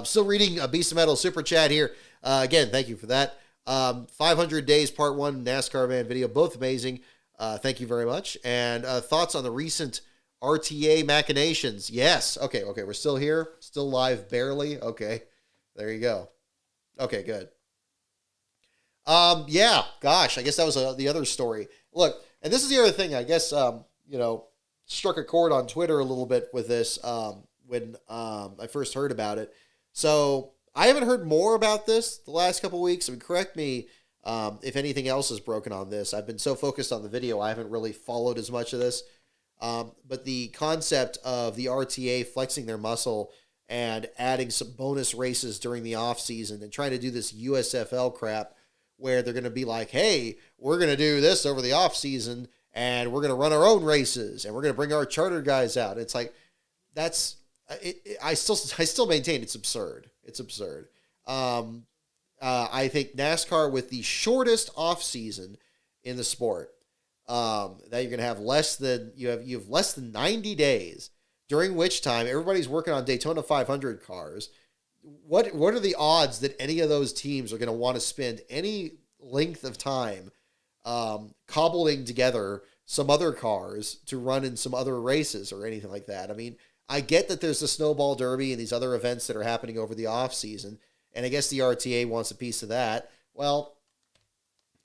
Still reading a Beast Metal super chat here. Again, thank you for that. 500 days part 1 NASCAR van video, both amazing. Thank you very much. And thoughts on the recent RTA machinations? Yes. Okay. We're still here. Still live, barely. Okay. There you go. Okay, good. Yeah, gosh, I guess that was the other story. Look, and this is the other thing, I guess, struck a chord on Twitter a little bit with this when I first heard about it. So I haven't heard more about this the last couple of weeks. I mean, correct me if anything else is broken on this. I've been so focused on the video, I haven't really followed as much of this. But the concept of the RTA flexing their muscle and adding some bonus races during the off season and trying to do this USFL crap where they're going to be like, hey, we're going to do this over the off season and we're going to run our own races and we're going to bring our charter guys out. It's like, that's, I still maintain it's absurd. It's absurd. I think NASCAR with the shortest off season in the sport, that you're going to have you have less than 90 days, during which time everybody's working on Daytona 500 cars. What are the odds that any of those teams are going to want to spend any length of time cobbling together some other cars to run in some other races or anything like that? I mean, I get that there's the Snowball Derby and these other events that are happening over the off season, and I guess the RTA wants a piece of that. Well,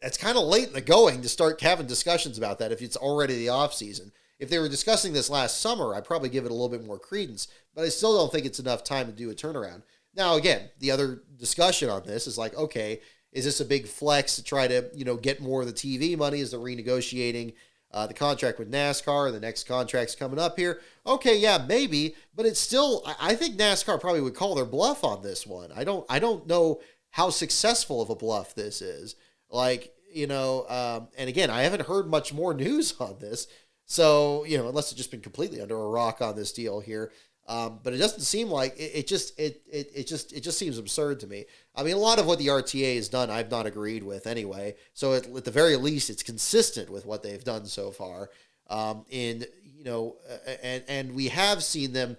it's kind of late in the going to start having discussions about that if it's already the off season. If they were discussing this last summer, I'd probably give it a little bit more credence, but I still don't think it's enough time to do a turnaround. Now, again, the other discussion on this is like, okay, is this a big flex to try to, get more of the TV money as they're renegotiating the contract with NASCAR? The next contract's coming up here. Okay, yeah, maybe, but it's still, I think NASCAR probably would call their bluff on this one. I don't know how successful of a bluff this is. Like, and again, I haven't heard much more news on this. So, unless it's just been completely under a rock on this deal here. But it doesn't seem like it just seems absurd to me. I mean, a lot of what the RTA has done, I've not agreed with anyway. So at the very least, it's consistent with what they've done so far. And we have seen them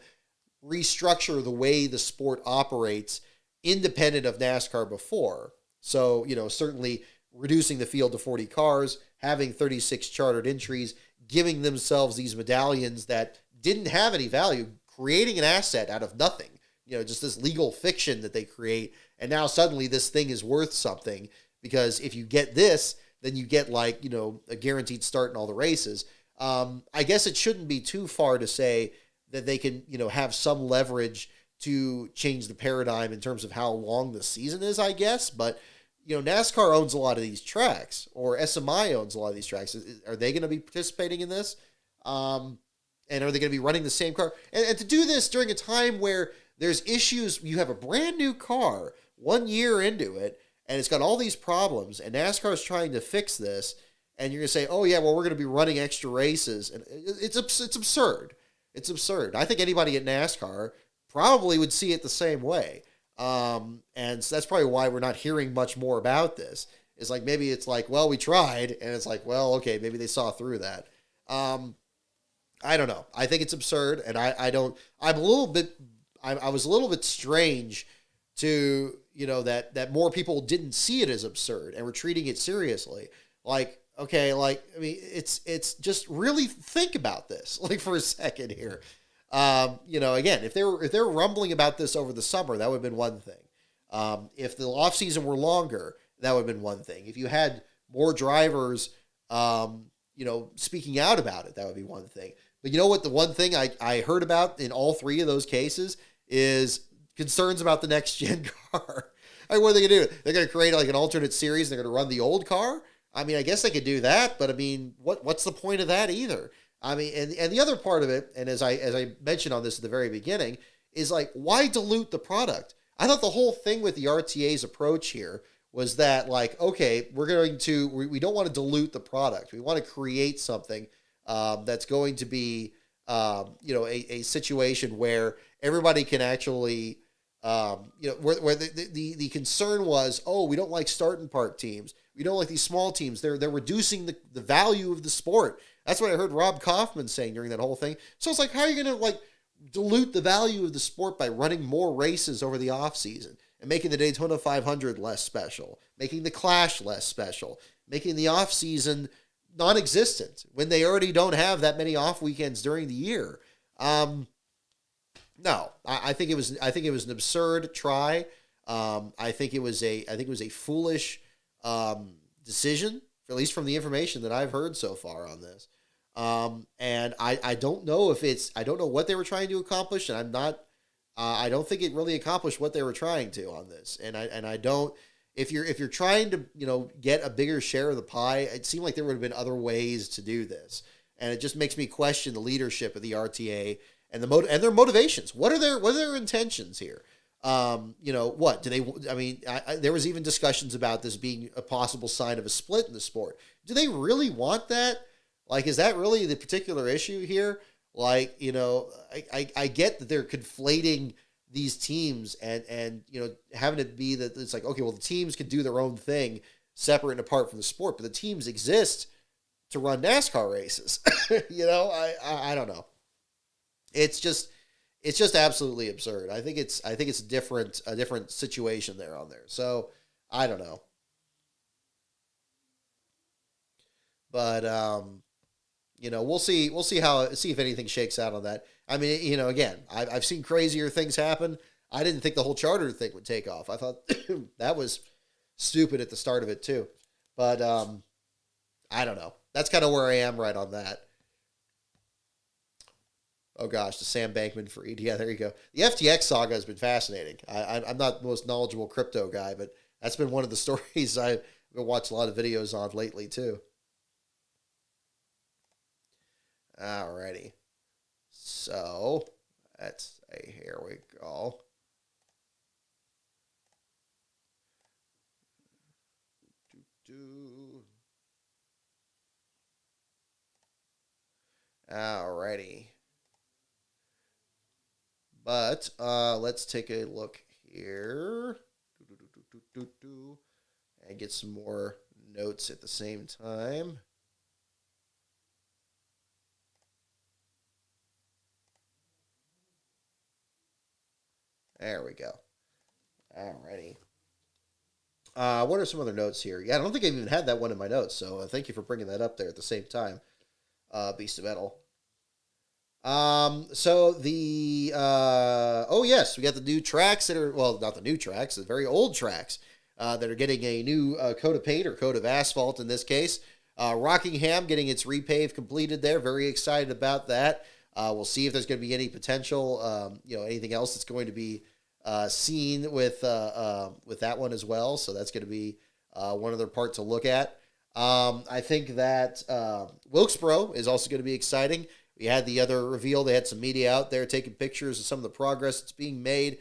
restructure the way the sport operates independent of NASCAR before. So, certainly reducing the field to 40 cars, having 36 chartered entries, giving themselves these medallions that didn't have any value, creating an asset out of nothing, just this legal fiction that they create. And now suddenly this thing is worth something because if you get this, then you get a guaranteed start in all the races. I guess it shouldn't be too far to say that they can, have some leverage to change the paradigm in terms of how long the season is, I guess. But, NASCAR owns a lot of these tracks, or SMI owns a lot of these tracks. Are they going to be participating in this? And are they going to be running the same car? And to do this during a time where there's issues, you have a brand new car 1 year into it, and it's got all these problems, and NASCAR is trying to fix this, and you're going to say, oh yeah, well, we're going to be running extra races. And it's absurd. It's absurd. I think anybody at NASCAR probably would see it the same way. And so that's probably why we're not hearing much more about this. It's like, maybe it's like, well, we tried, and it's like, well, okay, maybe they saw through that. I don't know. I think it's absurd, and I was a little bit strange to, that more people didn't see it as absurd and were treating it seriously. Like, okay, it's just really think about this, for a second here. Again, if they were rumbling about this over the summer, that would have been one thing. If the off season were longer, that would have been one thing. If you had more drivers, speaking out about it, that would be one thing. But you know what? The one thing I heard about in all three of those cases is concerns about the next gen car. What are they going to do? They're going to create an alternate series. They're going to run the old car. I mean, I guess they could do that, but I mean, what's the point of that either? I mean, and the other part of it, and as I mentioned on this at the very beginning, is why dilute the product? I thought the whole thing with the RTA's approach here was that okay, we don't want to dilute the product. We want to create something that's going to be, a situation where everybody can actually, where the concern was, oh, we don't like start and park teams. We don't like these small teams. They're reducing the value of the sport. That's what I heard Rob Kaufman saying during that whole thing. So it's how are you going to dilute the value of the sport by running more races over the off season and making the Daytona 500 less special, making the Clash less special, making the off season non-existent when they already don't have that many off weekends during the year. No, I think it was an absurd try. I think it was a foolish decision, at least from the information that I've heard so far on this. And I don't know I don't know what they were trying to accomplish, and I don't think it really accomplished what they were trying to on this. And I don't, if you're trying to, get a bigger share of the pie, it seemed like there would have been other ways to do this. And it just makes me question the leadership of the RTA and their motivations. What are their intentions here? What do they? I mean, there was even discussions about this being a possible sign of a split in the sport. Do they really want that? Is that really the particular issue here? I get that they're conflating these teams and having it be that it's okay, well, the teams can do their own thing separate and apart from the sport, but the teams exist to run NASCAR races. I don't know. It's just absolutely absurd. I think it's a different situation there on there. So I don't know. But we'll see if anything shakes out on that. I mean, again, I've seen crazier things happen. I didn't think the whole charter thing would take off. I thought that was stupid at the start of it too. But I don't know. That's kind of where I am right on that. Oh gosh, the Sam Bankman-Fried. Yeah, there you go. The FTX saga has been fascinating. I'm not the most knowledgeable crypto guy, but that's been one of the stories I've been watching a lot of videos on lately too. Alrighty. So, let's say, here we go. Alrighty. But let's take a look here and get some more notes at the same time. There we go. Alrighty. What are some other notes here? Yeah, I don't think I even had that one in my notes, so thank you for bringing that up there at the same time, Beast of Metal. So the, oh yes, we got the new tracks that are, well, not the new tracks, the very old tracks, that are getting a new coat of paint or coat of asphalt in this case. Rockingham getting its repave completed there. Very excited about that. We'll see if there's going to be any potential, anything else that's going to be seen with that one as well. So that's going to be one other part to look at. I think that Wilkesboro is also going to be exciting. We had the other reveal. They had some media out there taking pictures of some of the progress that's being made,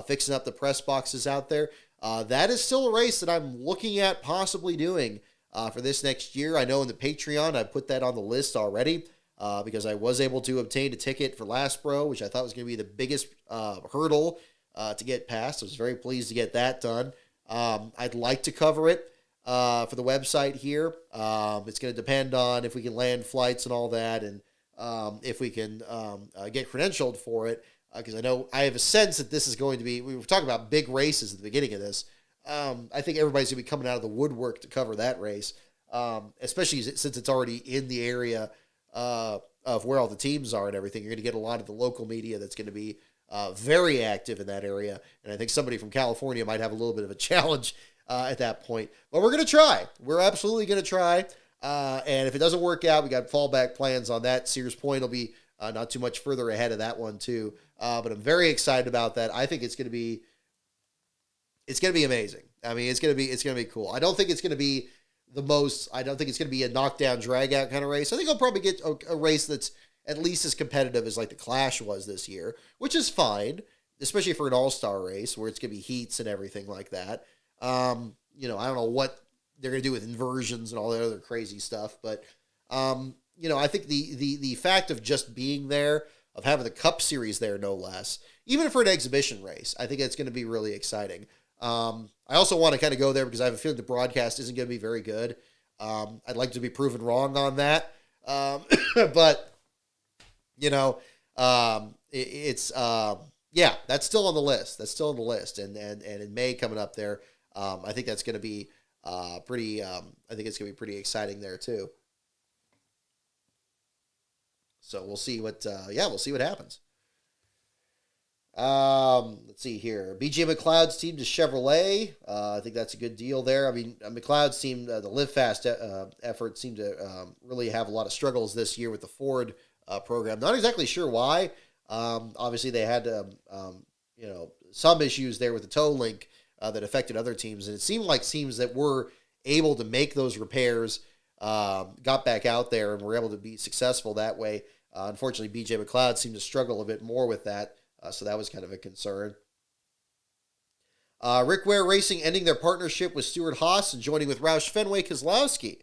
fixing up the press boxes out there. That is still a race that I'm looking at possibly doing for this next year. I know in the Patreon, I put that on the list already because I was able to obtain a ticket for Lastbro, which I thought was going to be the biggest hurdle to get past. I was very pleased to get that done. I'd like to cover it for the website here. It's going to depend on if we can land flights and all that, and if we can get credentialed for it, because I know I have a sense that this is going to be, we were talking about big races at the beginning of this. I think everybody's going to be coming out of the woodwork to cover that race, especially since it's already in the area of where all the teams are and everything. You're going to get a lot of the local media that's going to be very active in that area, and I think somebody from California might have a little bit of a challenge at that point. But we're going to try. We're absolutely going to try. And if it doesn't work out, we got fallback plans on that. Sears Point will be not too much further ahead of that one too. But I'm very excited about that. I think it's going to be amazing. I mean, it's going to be cool. I don't think it's going to be I don't think it's going to be a knockdown drag out kind of race. I think I'll probably get a race that's at least as competitive as like the Clash was this year, which is fine, especially for an all-star race where it's going to be heats and everything like that. I don't know what they're going to do with inversions and all that other crazy stuff. But, I think the fact of just being there, of having the Cup Series there, no less, even for an exhibition race, I think it's going to be really exciting. I also want to kind of go there because I have a feeling the broadcast isn't going to be very good. I'd like to be proven wrong on that. But, that's still on the list. That's still on the list. And in May coming up there, I think that's going to be I think it's going to be pretty exciting there too. So we'll see what happens. Let's see here. BJ McLeod's team to Chevrolet. I think that's a good deal there. I mean, McLeod's team, the Live Fast effort seemed to really have a lot of struggles this year with the Ford program. Not exactly sure why. Obviously they had some issues there with the tow link that affected other teams, and it seemed like teams that were able to make those repairs got back out there and were able to be successful that way. Unfortunately, BJ McLeod seemed to struggle a bit more with that, so that was kind of a concern. Rick Ware Racing ending their partnership with Stewart-Haas and joining with Roush Fenway Keselowski.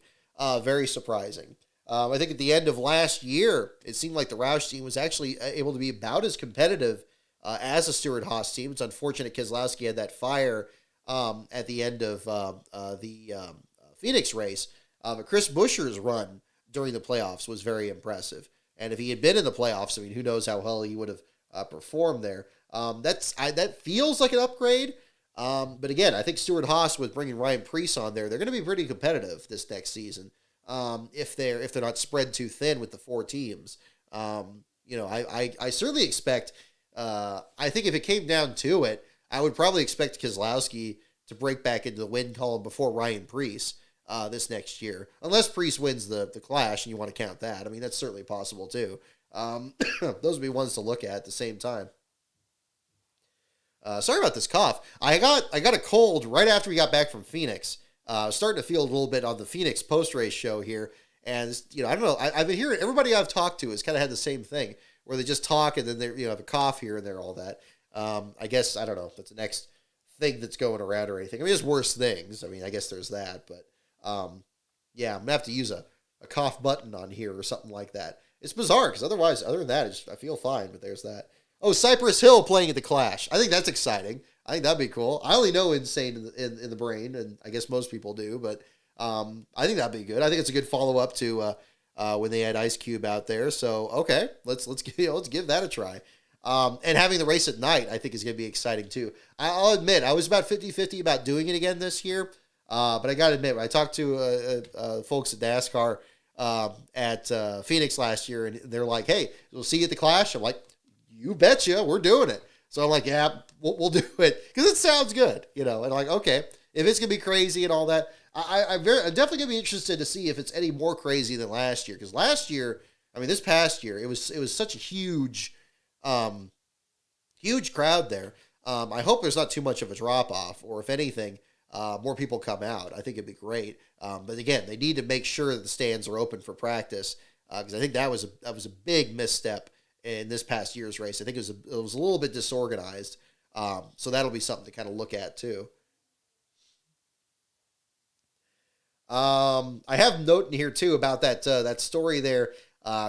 Very surprising. I think at the end of last year, it seemed like the Roush team was actually able to be about as competitive as a Stewart-Haas team. It's unfortunate Keselowski had that fire at the end of the Phoenix race. But Chris Buescher's run during the playoffs was very impressive. And if he had been in the playoffs, I mean, who knows how well he would have performed there. That feels like an upgrade. But again, I think Stewart-Haas, with bringing Ryan Preece on there, they're going to be pretty competitive this next season. If they're not spread too thin with the four teams. I certainly expect, I think if it came down to it, I would probably expect Keselowski to break back into the win column before Ryan Preece this next year. Unless Preece wins the Clash and you want to count that. I mean, that's certainly possible too. Those would be ones to look at the same time. Sorry about this cough. I got a cold right after we got back from Phoenix. Starting to feel a little bit on the Phoenix post-race show here. And, I don't know. I've been hearing, everybody I've talked to has kind of had the same thing, where they just talk and then they have a cough here and there, all that. I guess, I don't know if that's the next thing that's going around or anything. I mean, there's worse things. I mean, I guess there's that. But, I'm going to have to use a cough button on here or something like that. It's bizarre because otherwise, other than that, I feel fine. But there's that. Oh, Cypress Hill playing at the Clash. I think that's exciting. I think that'd be cool. I only know Insane in the Brain, and I guess most people do, but I think that'd be good. I think it's a good follow up to when they had Ice Cube out there. So okay, let's give that a try. And having the race at night, I think, is going to be exciting too. I'll admit, I was about 50-50 about doing it again this year, but I got to admit, when I talked to folks at NASCAR at Phoenix last year, and they're like, "Hey, we'll see you at the Clash." I'm like, "You betcha, we're doing it." So I'm like, "Yeah, we'll do it," because it sounds good, And like, okay, if it's gonna be crazy and all that, I'm definitely gonna be interested to see if it's any more crazy than last year. Because last year, I mean, this past year, it was such a huge crowd there. I hope there's not too much of a drop off, or if anything, more people come out. I think it'd be great. But again, they need to make sure that the stands are open for practice, because I think that was a big misstep in this past year's race. I think it was a little bit disorganized. So that'll be something to kind of look at too. I have a note in here too about that story there.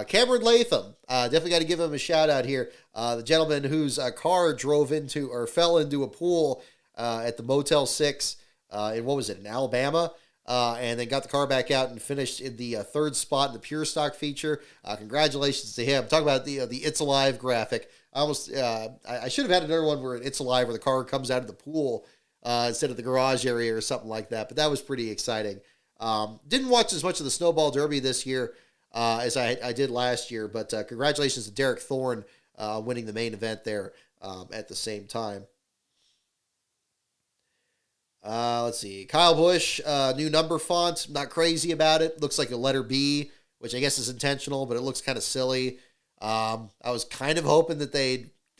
Cameron Latham, definitely got to give him a shout out here. The gentleman whose car drove into or fell into a pool at the Motel 6 in, what was it, in Alabama, and then got the car back out and finished in the third spot in the Pure Stock feature. Congratulations to him. Talk about the It's Alive graphic. I should have had another one where It's Alive where the car comes out of the pool instead of the garage area or something like that, but that was pretty exciting. Didn't watch as much of the Snowball Derby this year as I did last year, but congratulations to Derek Thorne winning the main event there at the same time. Let's see. Kyle Busch, new number font. Not crazy about it. Looks like a letter B, which I guess is intentional, but it looks kind of silly. I was kind of hoping that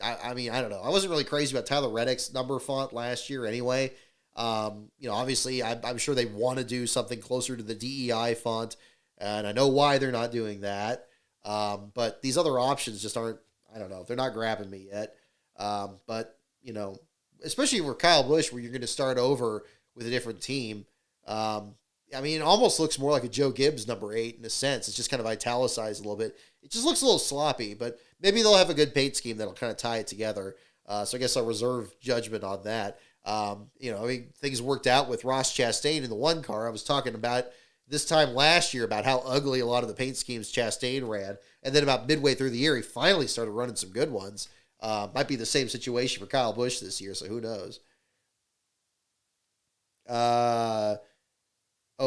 I mean, I don't know. I wasn't really crazy about Tyler Reddick's number font last year anyway. Obviously, I'm sure they want to do something closer to the DEI font, and I know why they're not doing that. But these other options just aren't, I don't know, they're not grabbing me yet. But, especially for Kyle Busch, where you're going to start over with a different team. I mean, it almost looks more like a Joe Gibbs number 8 in a sense. It's just kind of italicized a little bit. It just looks a little sloppy, but maybe they'll have a good paint scheme that'll kind of tie it together. So I guess I'll reserve judgment on that. I mean, things worked out with Ross Chastain in the one car. I was talking about this time last year about how ugly a lot of the paint schemes Chastain ran. And then about midway through the year, he finally started running some good ones. Might be the same situation for Kyle Busch this year, so who knows?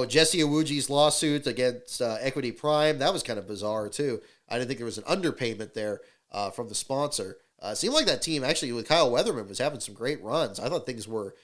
Jesse Iwuji's lawsuit against Equity Prime, that was kind of bizarre too. I didn't think there was an underpayment there from the sponsor. It seemed like that team, actually, with Kyle Weatherman, was having some great runs. I thought things were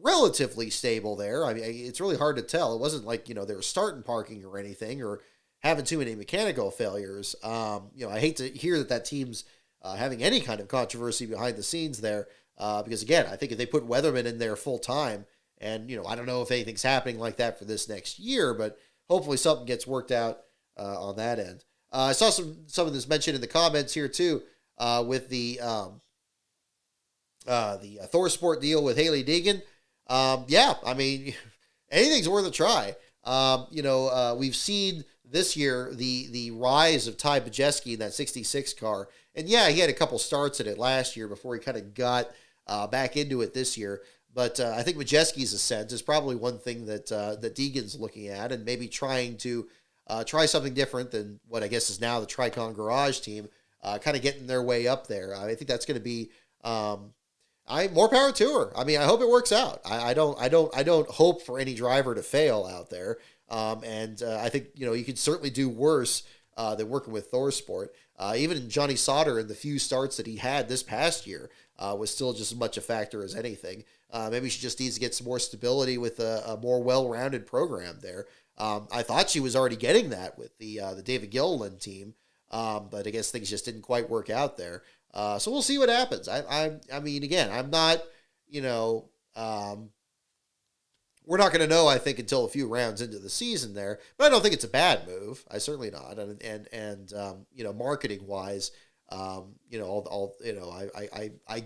relatively stable there. I mean, it's really hard to tell. It wasn't like, they were starting parking or anything or having too many mechanical failures. I hate to hear that team's having any kind of controversy behind the scenes there because, again, I think if they put Weatherman in there full time, and, I don't know if anything's happening like that for this next year, but hopefully something gets worked out on that end. I saw some of this mentioned in the comments here too with the Thor Sport deal with Hailie Deegan. Yeah, I mean, anything's worth a try. We've seen this year the rise of Ty Majeski in that 66 car. And yeah, he had a couple starts in it last year before he kind of got back into it this year. But I think Majeski's ascent is probably one thing that Deegan's looking at, and maybe trying to try something different than what I guess is now the Tricon Garage team, kind of getting their way up there. I think that's going to be more power to her. I mean, I hope it works out. I don't hope for any driver to fail out there. I think you could certainly do worse than working with Thor Sport. Even Johnny Sauter in the few starts that he had this past year was still just as much a factor as anything. Maybe she just needs to get some more stability with a more well-rounded program there. I thought she was already getting that with the David Gilliland team, but I guess things just didn't quite work out there. So we'll see what happens. I mean, again, I'm not, we're not going to know, I think, until a few rounds into the season there, but I don't think it's a bad move. I certainly not. And marketing wise, I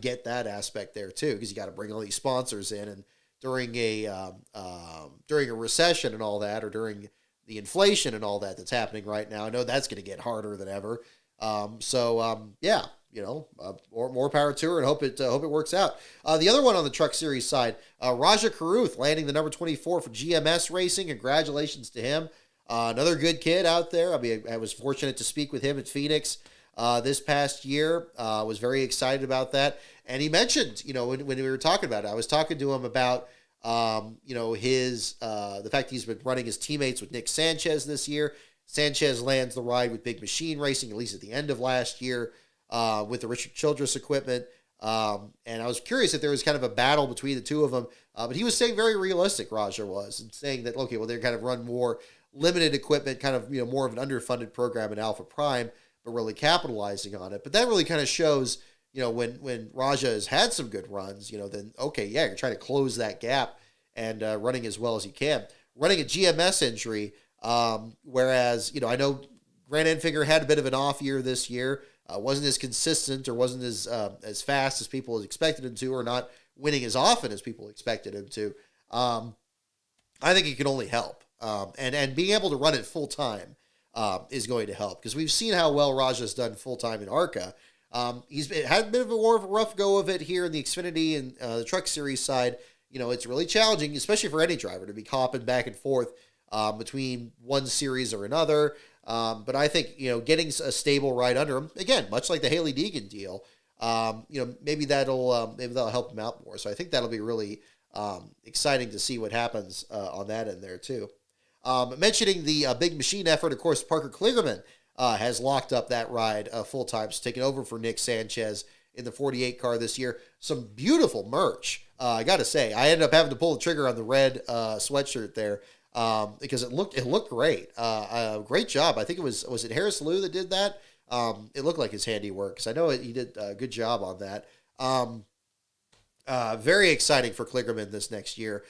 get that aspect there too, because you got to bring all these sponsors in, and during a recession and all that, or during the inflation and all that that's happening right now, I know that's going to get harder than ever. Yeah, more power to her, and hope it works out. The other one on the Truck Series side, Raja Karuth landing the number 24 for GMS Racing. Congratulations to him. Another good kid out there. I mean, I was fortunate to speak with him at Phoenix this past year. Was very excited about that. And he mentioned, when we were talking about it, I was talking to him about, his the fact he's been running his teammates with Nick Sanchez this year. Sanchez lands the ride with Big Machine Racing, at least at the end of last year, with the Richard Childress equipment. And I was curious if there was kind of a battle between the two of them. But he was saying very realistic, Raja was, and saying that, okay, well, they're kind of run more limited equipment, kind of, more of an underfunded program in Alpha Prime, but really capitalizing on it. But that really kind of shows, when Raja has had some good runs, then, okay, yeah, you're trying to close that gap and running as well as you can. Running a GMS injury, whereas, I know Grant Enfinger had a bit of an off year this year, wasn't as consistent or wasn't as fast as people expected him to, or not winning as often as people expected him to. I think it can only help. And being able to run it full time is going to help, because we've seen how well Raja's done full time in ARCA. He's had a bit of a rough go of it here in the Xfinity and the Truck Series side. It's really challenging, especially for any driver, to be hopping back and forth between one series or another. But I think, getting a stable ride under him, again, much like the Haley Deegan deal, maybe that'll help him out more. So I think that'll be really exciting to see what happens on that end there too. Mentioning the Big Machine effort, of course, Parker Kligerman has locked up that ride full time, so taking over for Nick Sanchez in the 48 car this year. Some beautiful merch. I got to say, I ended up having to pull the trigger on the red sweatshirt there because it looked great. Great job. I think was it Harris Lou that did that? It looked like his handiwork, because I know he did a good job on that. Very exciting for Kligerman this next year.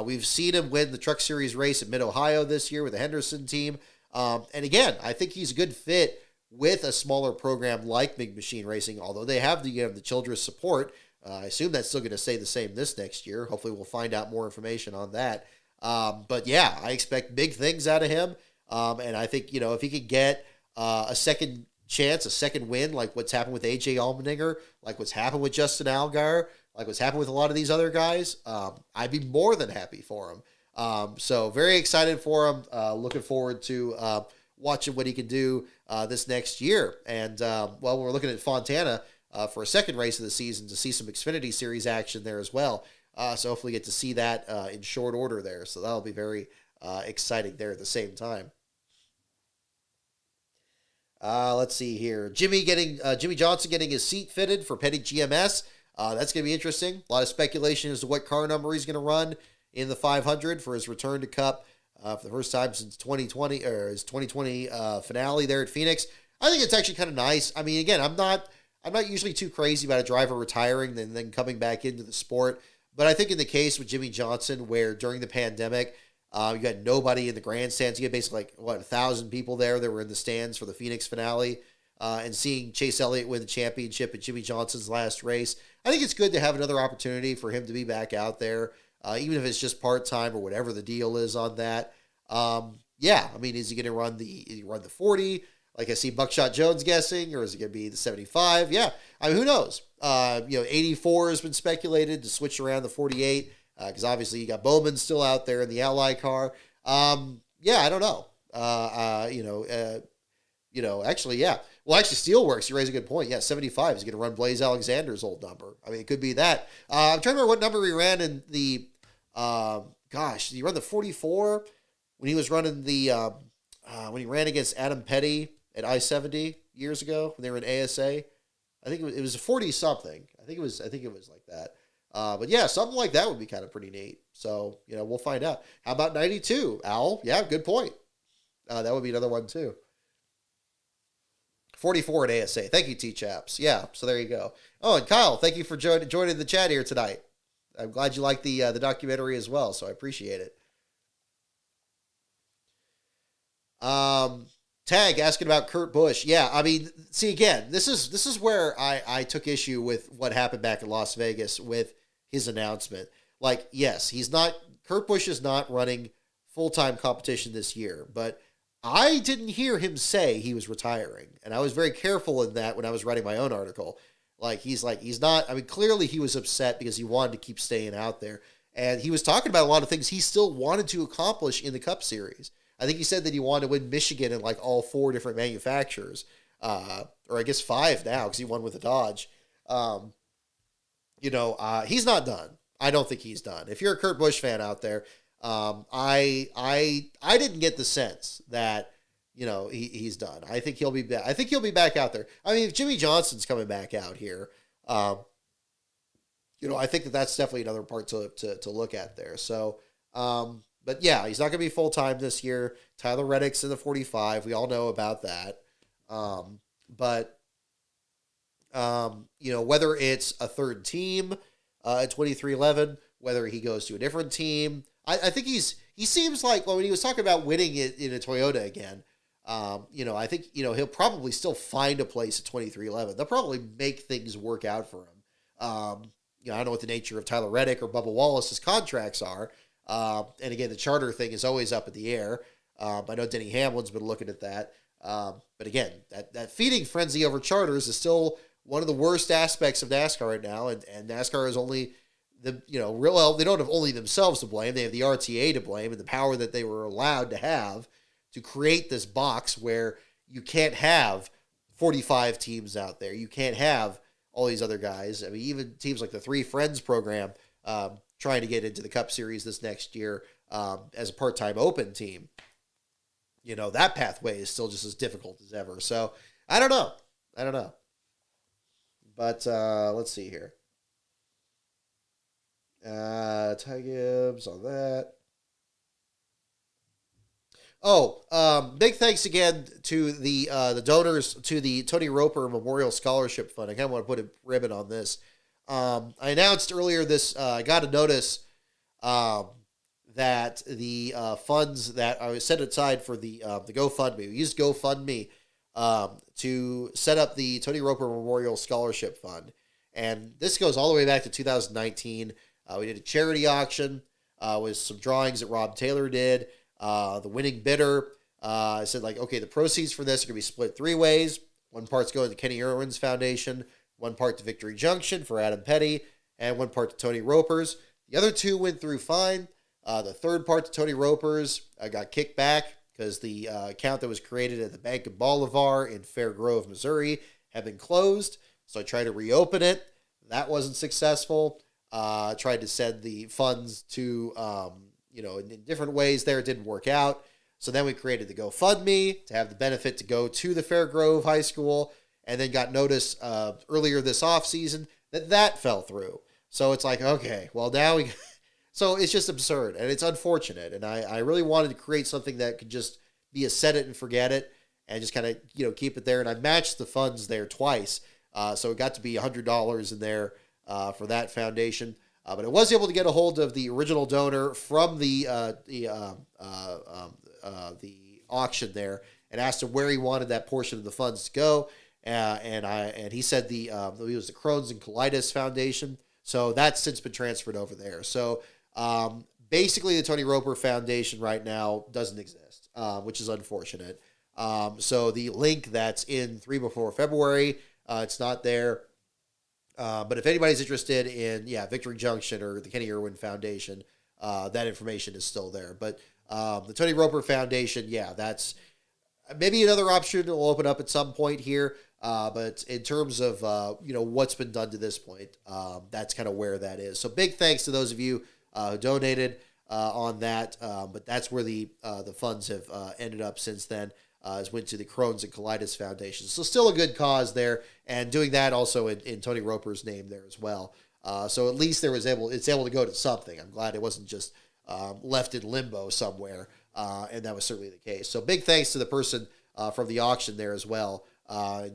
We've seen him win the Truck Series race at Mid-Ohio this year with the Henderson team. And again, I think he's a good fit with a smaller program like Big Machine Racing, although they have the Childress support. I assume that's still going to stay the same this next year. Hopefully we'll find out more information on that. But yeah, I expect big things out of him. And I think, if he could get a second chance, a second win, like what's happened with AJ Allmendinger, like what's happened with Justin Allgaier, like what's happened with a lot of these other guys, I'd be more than happy for him. So very excited for him. Looking forward to watching what he can do this next year. And, we're looking at Fontana for a second race of the season to see some Xfinity Series action there as well. So hopefully get to see that in short order there. So that'll be very exciting there at the same time. Let's see here. Jimmy Johnson getting his seat fitted for Petty GMS. That's going to be interesting. A lot of speculation as to what car number he's going to run in the 500 for his return to Cup for the first time since 2020, or his 2020 finale there at Phoenix. I think it's actually kind of nice. I mean, again, I'm not usually too crazy about a driver retiring and then coming back into the sport. But I think in the case with Jimmy Johnson, where during the pandemic, you got nobody in the grandstands. You had basically 1,000 people there that were in the stands for the Phoenix finale, and seeing Chase Elliott win the championship at Jimmy Johnson's last race. I think it's good to have another opportunity for him to be back out there, even if it's just part-time or whatever the deal is on that. Yeah, I mean, is he going to run the 40? Like I see Buckshot Jones guessing, or is it going to be the 75? Yeah, I mean, who knows? 84 has been speculated to switch around the 48, because obviously you got Bowman still out there in the Ally car. Yeah, I don't know. Actually, yeah. Well, actually, Steelworks, you raise a good point. Yeah, 75 is going to run Blaze Alexander's old number. I mean, it could be that. I'm trying to remember what number he ran in the, did he run the 44 when he was running the, when he ran against Adam Petty at I-70 years ago when they were in ASA? I think it was a 40-something. I think it was like that. But yeah, something like that would be kind of pretty neat. So, we'll find out. How about 92, Owl? Yeah, good point. That would be another one too. 44 at ASA. Thank you, T-Chaps. Yeah, so there you go. Oh, and Kyle, thank you for joining the chat here tonight. I'm glad you liked the documentary as well, so I appreciate it. Tag asking about Kurt Busch. Yeah, I mean, see, again, this is where I took issue with what happened back in Las Vegas with his announcement. Like, yes, Kurt Busch is not running full-time competition this year, but I didn't hear him say he was retiring, and I was very careful in that when I was writing my own article. He's not. I mean, clearly he was upset because he wanted to keep staying out there, and he was talking about a lot of things he still wanted to accomplish in the Cup Series. I think he said that he wanted to win Michigan in like all 4 different manufacturers, or I guess 5 now because he won with the Dodge. He's not done. I don't think he's done. If you're a Kurt Busch fan out there, I didn't get the sense that he's done. I think he'll be back. I think he'll be back out there. I mean, if Jimmy Johnson's coming back out here, I think that's definitely another part to look at there. So, but yeah, he's not going to be full time this year. Tyler Reddick's in the 45. We all know about that. Whether it's a third team at 2311, whether he goes to a different team, I think he seems like, when he was talking about winning it in a Toyota again, I think, he'll probably still find a place at 2311. They'll probably make things work out for him. I don't know what the nature of Tyler Reddick or Bubba Wallace's contracts are. And again, the charter thing is always up in the air. I know Denny Hamlin's been looking at that. But again, that feeding frenzy over charters is still one of the worst aspects of NASCAR right now. And NASCAR is only they don't have only themselves to blame. They have the RTA to blame and the power that they were allowed to have to create this box where you can't have 45 teams out there. You can't have all these other guys. I mean, even teams like the Three Friends program, trying to get into the Cup Series this next year as a part-time open team. That pathway is still just as difficult as ever. So I don't know. But let's see here. Ty Gibbs on that. Big thanks again to the donors to the Tony Roper Memorial Scholarship Fund. I kind of want to put a ribbon on this. I announced earlier I got a notice that the funds that I set aside for the GoFundMe, we used GoFundMe to set up the Tony Roper Memorial Scholarship Fund. And this goes all the way back to 2019. We did a charity auction with some drawings that Rob Taylor did. The winning bidder said, okay, the proceeds for this are going to be split 3 ways. One part's going to Kenny Irwin's Foundation, one part to Victory Junction for Adam Petty, and one part to Tony Roper's. The other 2 went through fine. The third part to Tony Roper's got kicked back because the account that was created at the Bank of Bolivar in Fair Grove, Missouri, had been closed. So I tried to reopen it. That wasn't successful. Tried to send the funds to, in different ways there. It didn't work out. So then we created the GoFundMe to have the benefit to go to the Fair Grove High School, and then got notice earlier this offseason that fell through. So it's like, okay, well now so it's just absurd and it's unfortunate. And I really wanted to create something that could just be a set it and forget it and just kind of, keep it there. And I matched the funds there twice. So it got to be $100 in there for that foundation. But I was able to get a hold of the original donor from the auction there and asked him where he wanted that portion of the funds to go. And he said it was the Crohn's and Colitis Foundation. So that's since been transferred over there. So basically the Tony Roper Foundation right now doesn't exist, which is unfortunate. So the link that's in 3 before February, it's not there. But if anybody's interested in, Victory Junction or the Kenny Irwin Foundation, that information is still there. But the Tony Roper Foundation, that's maybe another option will open up at some point here. But in terms of, what's been done to this point, that's kind of where that is. So big thanks to those of you who donated on that. But that's where the funds have ended up since then. Went to the Crohn's and Colitis Foundation. So still a good cause there, and doing that also in Tony Roper's name there as well. So at least it's able to go to something. I'm glad it wasn't just left in limbo somewhere, and that was certainly the case. So big thanks to the person from the auction there as well.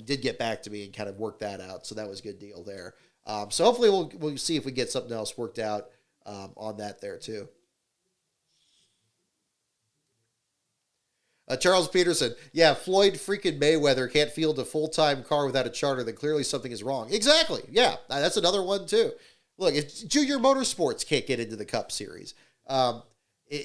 Did get back to me and kind of work that out, so that was a good deal there. So hopefully we'll see if we get something else worked out on that there too. Charles Peterson, Floyd freaking Mayweather can't field a full-time car without a charter, then clearly something is wrong. Exactly, that's another one too. Look, if Junior Motorsports can't get into the Cup Series,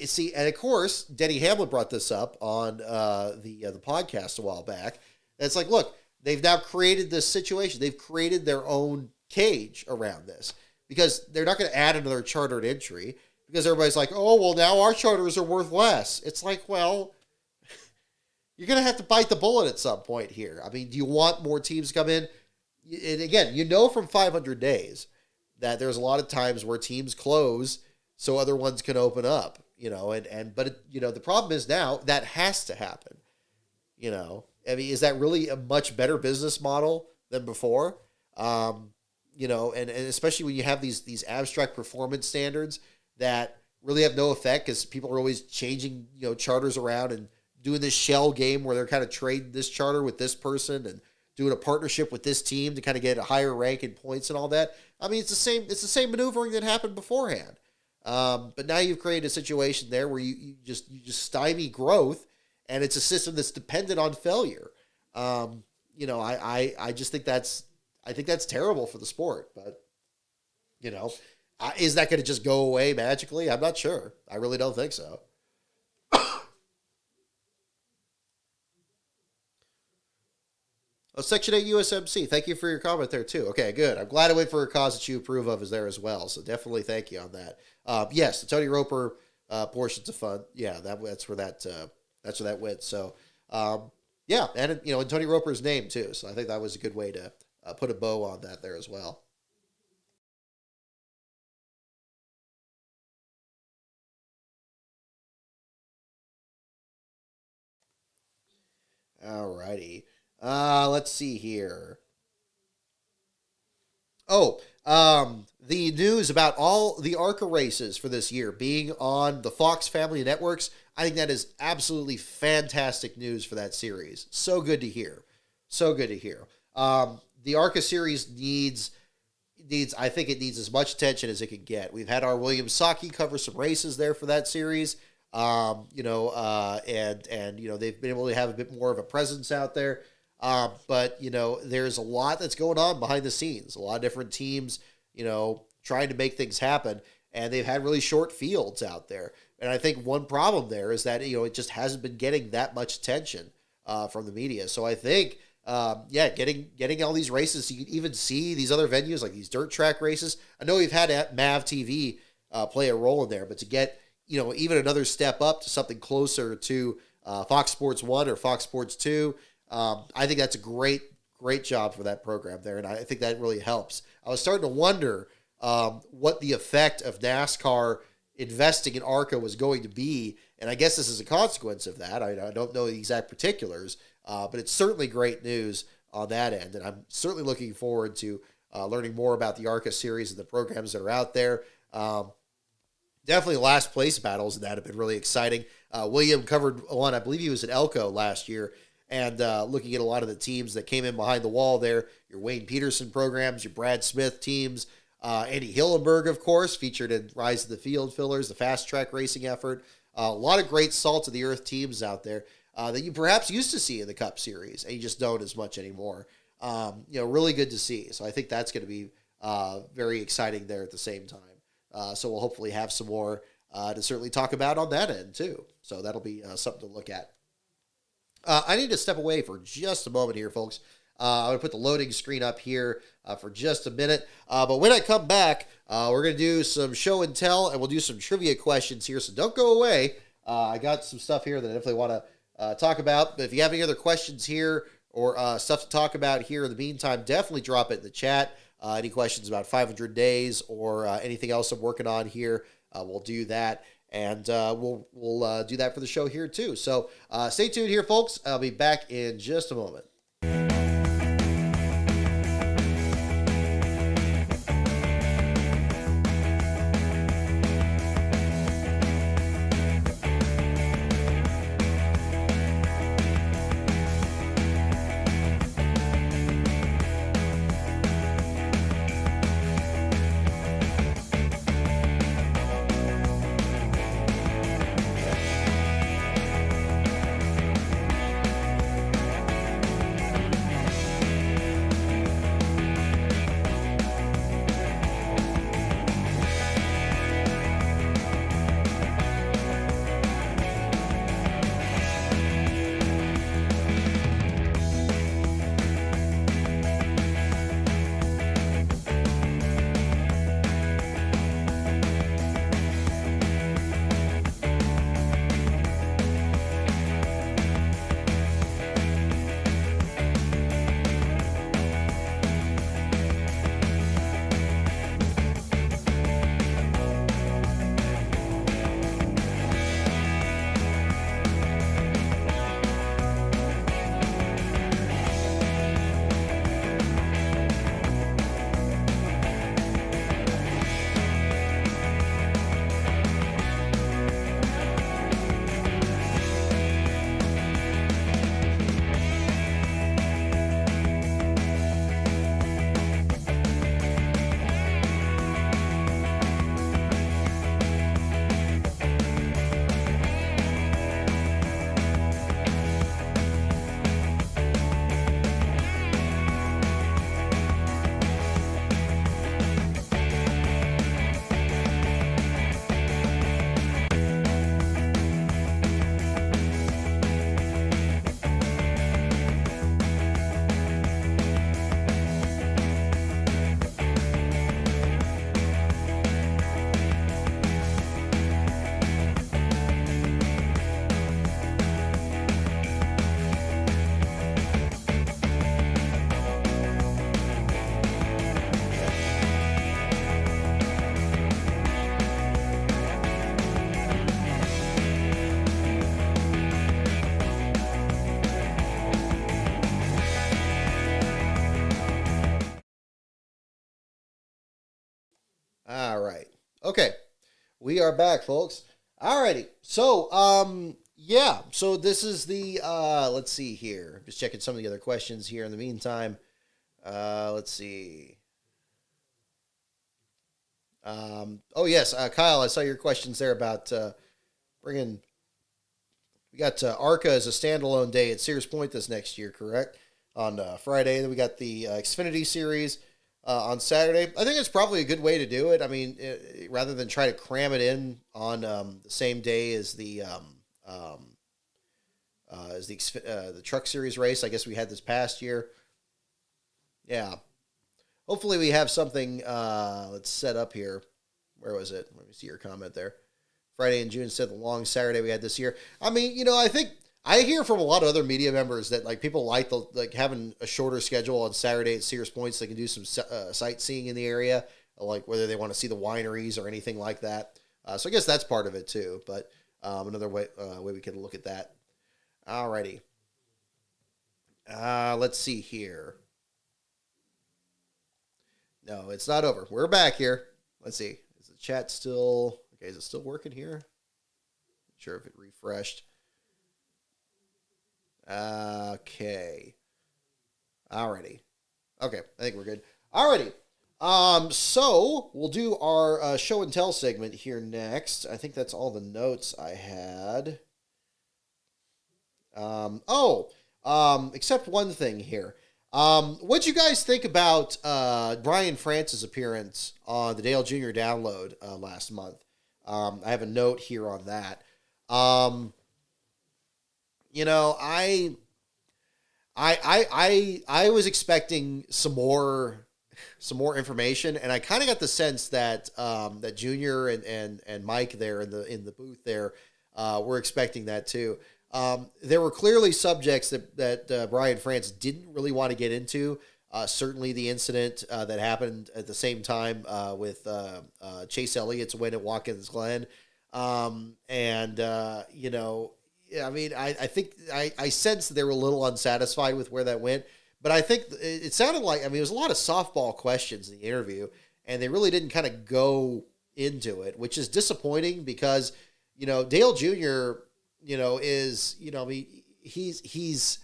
See, and of course, Denny Hamlin brought this up on the podcast a while back. And it's like, look, they've now created this situation. They've created their own cage around this because they're not going to add another chartered entry because everybody's like, oh, well, now our charters are worth less. It's like, well, you're going to have to bite the bullet at some point here. I mean, do you want more teams to come in? And again, you know from 500 days that there's a lot of times where teams close so other ones can open up, but the problem is now that has to happen, I mean, is that really a much better business model than before? And especially when you have these abstract performance standards that really have no effect because people are always changing, charters around and doing this shell game where they're kind of trading this charter with this person and doing a partnership with this team to kind of get a higher rank and points and all that. I mean, it's the same maneuvering that happened beforehand. But now you've created a situation there where you just stymie growth, and it's a system that's dependent on failure. I just think that's terrible for the sport. But is that going to just go away magically? I'm not sure. I really don't think so. Oh, Section 8 USMC, thank you for your comment there, too. Okay, good. I'm glad I went for a cause that you approve of is there as well, so definitely thank you on that. Yes, the Tony Roper portions of fun. Yeah, that's where that went. So, yeah, and, in Tony Roper's name, too, so I think that was a good way to put a bow on that there as well. All righty. Let's see here. Oh, the news about all the ARCA races for this year being on the Fox family networks. I think that is absolutely fantastic news for that series. So good to hear. So good to hear. The ARCA series needs, I think it needs as much attention as it can get. We've had our William Saki cover some races there for that series. They've been able to have a bit more of a presence out there. But there's a lot that's going on behind the scenes, a lot of different teams, trying to make things happen, and they've had really short fields out there. And I think one problem there is that, it just hasn't been getting that much attention, from the media. So I think, getting all these races, you can even see these other venues like these dirt track races. I know we've had MAV TV, play a role in there, but to get, even another step up to something closer to, Fox Sports 1 or Fox Sports 2, I think that's a great job for that program there, and I think that really helps. I was starting to wonder what the effect of NASCAR investing in ARCA was going to be, and I guess this is a consequence of that. I don't know the exact particulars, but it's certainly great news on that end, and I'm certainly looking forward to learning more about the ARCA series and the programs that are out there. Definitely last place battles and that have been really exciting. William covered one, I believe he was at Elko last year, and looking at a lot of the teams that came in behind the wall there, your Wayne Peterson programs, your Brad Smith teams, Andy Hillenberg, of course, featured in Rise of the Field Fillers, the fast track racing effort. A lot of great salt of the earth teams out there that you perhaps used to see in the Cup Series, and you just don't as much anymore. Really good to see. So I think that's going to be very exciting there at the same time. So we'll hopefully have some more to certainly talk about on that end, too. So that'll be something to look at. I need to step away for just a moment here, folks. I'm going to put the loading screen up here for just a minute. But when I come back, we're going to do some show and tell, and we'll do some trivia questions here. So don't go away. I got some stuff here that I definitely want to talk about. But if you have any other questions here or stuff to talk about here in the meantime, definitely drop it in the chat. Any questions about 500 days or anything else I'm working on here, we'll do that. And we'll do that for the show here, too. So stay tuned here, folks. I'll be back in just a moment. All right. Okay. We are back, folks. Alrighty. So, yeah. So this is the, let's see here. Just checking some of the other questions here in the meantime. Let's see. Oh, yes. Kyle, I saw your questions there about bringing, we got ARCA as a standalone day at Sears Point this next year, correct? On Friday. Then we got the Xfinity Series on Saturday. I think it's probably a good way to do it. I mean, rather than try to cram it in on the same day as the Truck Series race, I guess we had this past year. Yeah. Hopefully we have something, let's set up here. Where was it? Let me see your comment there. Friday in June instead of the long Saturday we had this year. I mean, I think I hear from a lot of other media members that like people like having a shorter schedule on Saturday at Sears Point so they can do some sightseeing in the area, like whether they want to see the wineries or anything like that. So I guess that's part of it too. But another way we can look at that. Alrighty. Let's see here. No, it's not over. We're back here. Let's see. Is the chat still okay? Is it still working here? Not sure if it refreshed. Okay. Alrighty. Okay, I think we're good. Alrighty. So we'll do our show and tell segment here next. I think that's all the notes I had. Except one thing here. What'd you guys think about Brian France's appearance on the Dale Jr. download last month? I have a note here on that. I was expecting some more information, and I kind of got the sense that that Junior and Mike there in the booth there were expecting that too. There were clearly subjects that Brian France didn't really want to get into. Certainly the incident that happened at the same time with Chase Elliott's win at Watkins Glen. I mean, I think I sensed they were a little unsatisfied with where that went, but I think it sounded like, I mean, there was a lot of softball questions in the interview, and they really didn't kind of go into it, which is disappointing because, Dale Jr., I mean, he's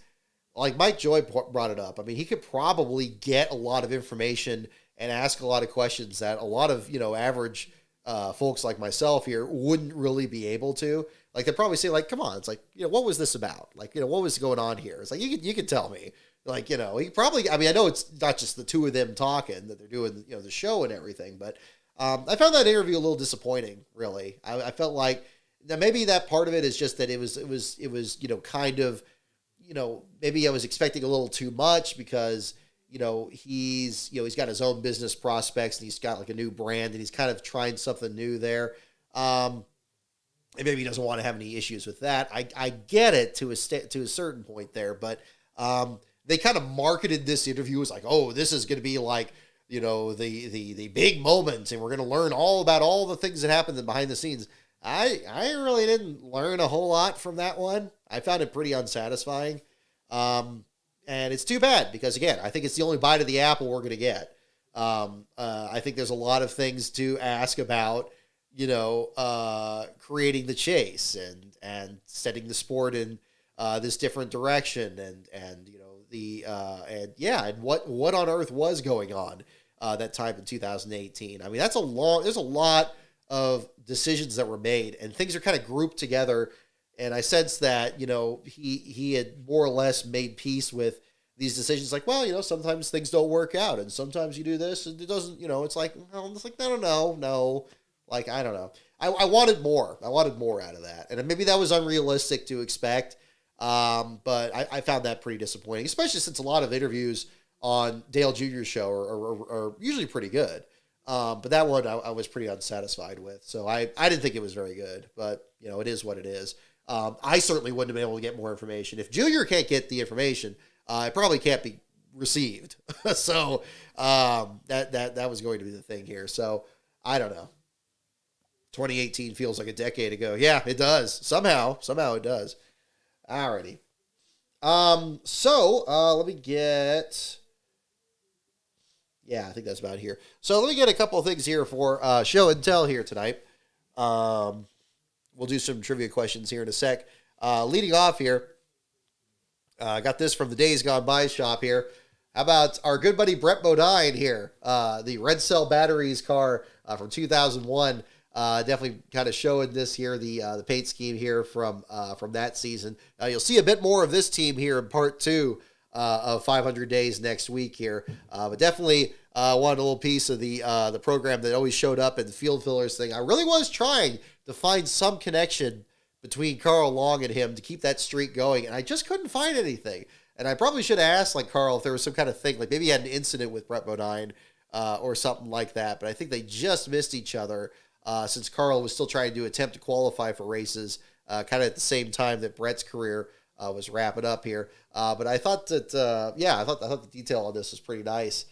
like Mike Joy brought it up. I mean, he could probably get a lot of information and ask a lot of questions that a lot of, average folks like myself here wouldn't really be able to. Like, they'd probably say, like, come on, it's like, what was this about? Like, what was going on here? It's like, you could tell me. Like, he probably, I mean, I know it's not just the two of them talking, that they're doing, the show and everything, but I found that interview a little disappointing, really. I felt like, now maybe that part of it is just that it was, kind of, maybe I was expecting a little too much because, he's got his own business prospects and he's got like a new brand and he's kind of trying something new there. And maybe he doesn't want to have any issues with that. I get it to a certain point there, but they kind of marketed this interview as like, oh, this is going to be like, the big moments and we're going to learn all about all the things that happened behind the scenes. I really didn't learn a whole lot from that one. I found it pretty unsatisfying. And it's too bad because, again, I think it's the only bite of the apple we're going to get. I think there's a lot of things to ask about, creating the chase and setting the sport in this different direction and what on earth was going on that time in 2018. I mean, there's a lot of decisions that were made and things are kind of grouped together. And I sense that, he had more or less made peace with these decisions. Like, well, sometimes things don't work out and sometimes you do this and it doesn't, it's like, no. Like, I don't know. I wanted more. I wanted more out of that. And maybe that was unrealistic to expect. But I found that pretty disappointing, especially since a lot of interviews on Dale Jr.'s show are usually pretty good. But that one I was pretty unsatisfied with. So I didn't think it was very good, but it is what it is. I certainly wouldn't have been able to get more information. If Junior can't get the information, it probably can't be received. So that was going to be the thing here. So I don't know. 2018 feels like a decade ago. Yeah, it does. Somehow it does. Alrighty. Let me get... Yeah, I think that's about here. So let me get a couple of things here for show and tell here tonight. We'll do some trivia questions here in a sec. Leading off here, I got this from the Days Gone By shop here. How about our good buddy Brett Bodine here? The Red Cell Batteries car from 2001. Definitely kind of showing this here, the paint scheme here from that season. You'll see a bit more of this team here in part 2 of 500 Days next week here. But definitely wanted a little piece of the program that always showed up in the field fillers thing. I really was trying to find some connection between Carl Long and him to keep that streak going, and I just couldn't find anything. And I probably should have asked, like, Carl if there was some kind of thing, like maybe he had an incident with Brett Bodine or something like that. But I think they just missed each other since Carl was still trying to attempt to qualify for races kind of at the same time that Brett's career was wrapping up here. But I thought that, I thought the detail on this was pretty nice.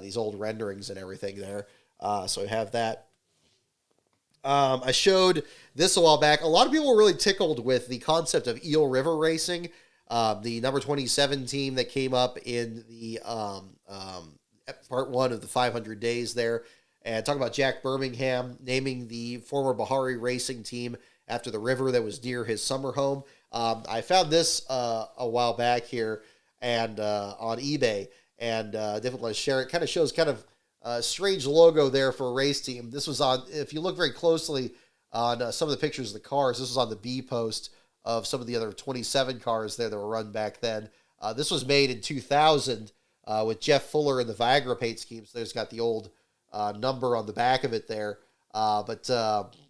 These old renderings and everything there. So I have that. I showed this a while back. A lot of people were really tickled with the concept of Eel River Racing, the number 27 team that came up in the part 1 of the 500 Days there. And talking about Jack Birmingham naming the former Bahari Racing team after the river that was near his summer home. I found this a while back here and on eBay, and definitely want to share it. Kind of shows kind of a strange logo there for a race team. This was on, if you look very closely on some of the pictures of the cars, this was on the B post of some of the other 27 cars there that were run back then. This was made in 2000 with Jeff Fuller in the Viagra paint scheme. So there's got the old number on the back of it there. But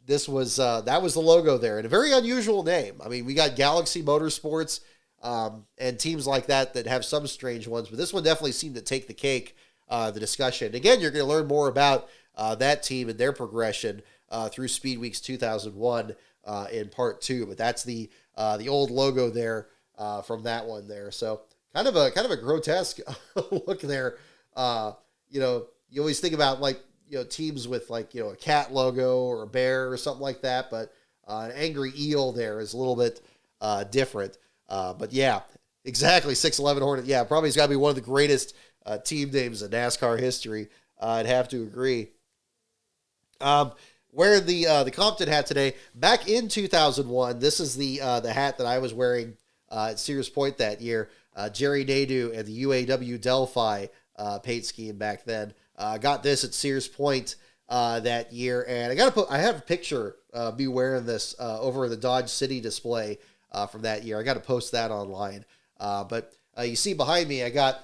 this was, that was the logo there, and a very unusual name. I mean, we got Galaxy Motorsports and teams like that that have some strange ones, but this one definitely seemed to take the cake, the discussion. Again, you're going to learn more about that team and their progression through Speed Weeks 2001 in part 2, but that's the old logo there from that one there. So kind of a grotesque look there. You always think about, like, teams with, like, a cat logo or a bear or something like that, but an angry eel there is a little bit different. But yeah, exactly, 611 Hornet. Yeah, probably has got to be one of the greatest team names in NASCAR history. I'd have to agree. Wearing the Compton hat today. Back in 2001, this is the hat that I was wearing at Sears Point that year. Jerry Nadeau and the UAW Delphi paint scheme back then. Got this at Sears Point that year, and I have a picture of me wearing this over the Dodge City display from that year. I got to post that online. But you see behind me, I got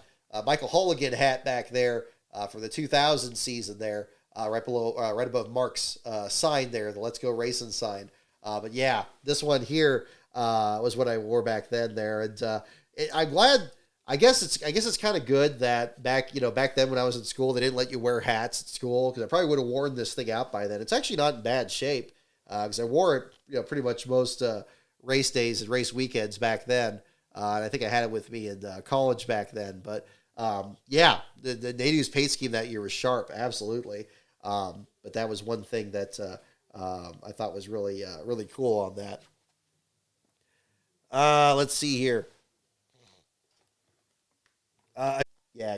Michael Holligan hat back there for the 2000 season there, right above Mark's sign there, the Let's Go Racing sign. But yeah, this one here was what I wore back then there, and I'm glad. I guess it's kind of good that back then when I was in school, they didn't let you wear hats at school, because I probably would have worn this thing out by then. It's actually not in bad shape because I wore it pretty much most race days and race weekends back then. And I think I had it with me in college back then. But yeah, the Natives paint scheme that year was sharp, absolutely. But that was one thing that I thought was really cool on that. Let's see here.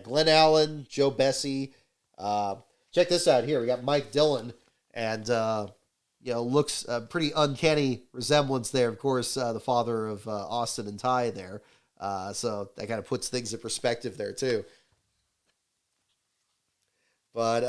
Glenn Allen, Joe Bessie. Check this out here. We got Mike Dillon, and looks a pretty uncanny resemblance there. Of course, the father of Austin and Ty there. So that kind of puts things in perspective there too. But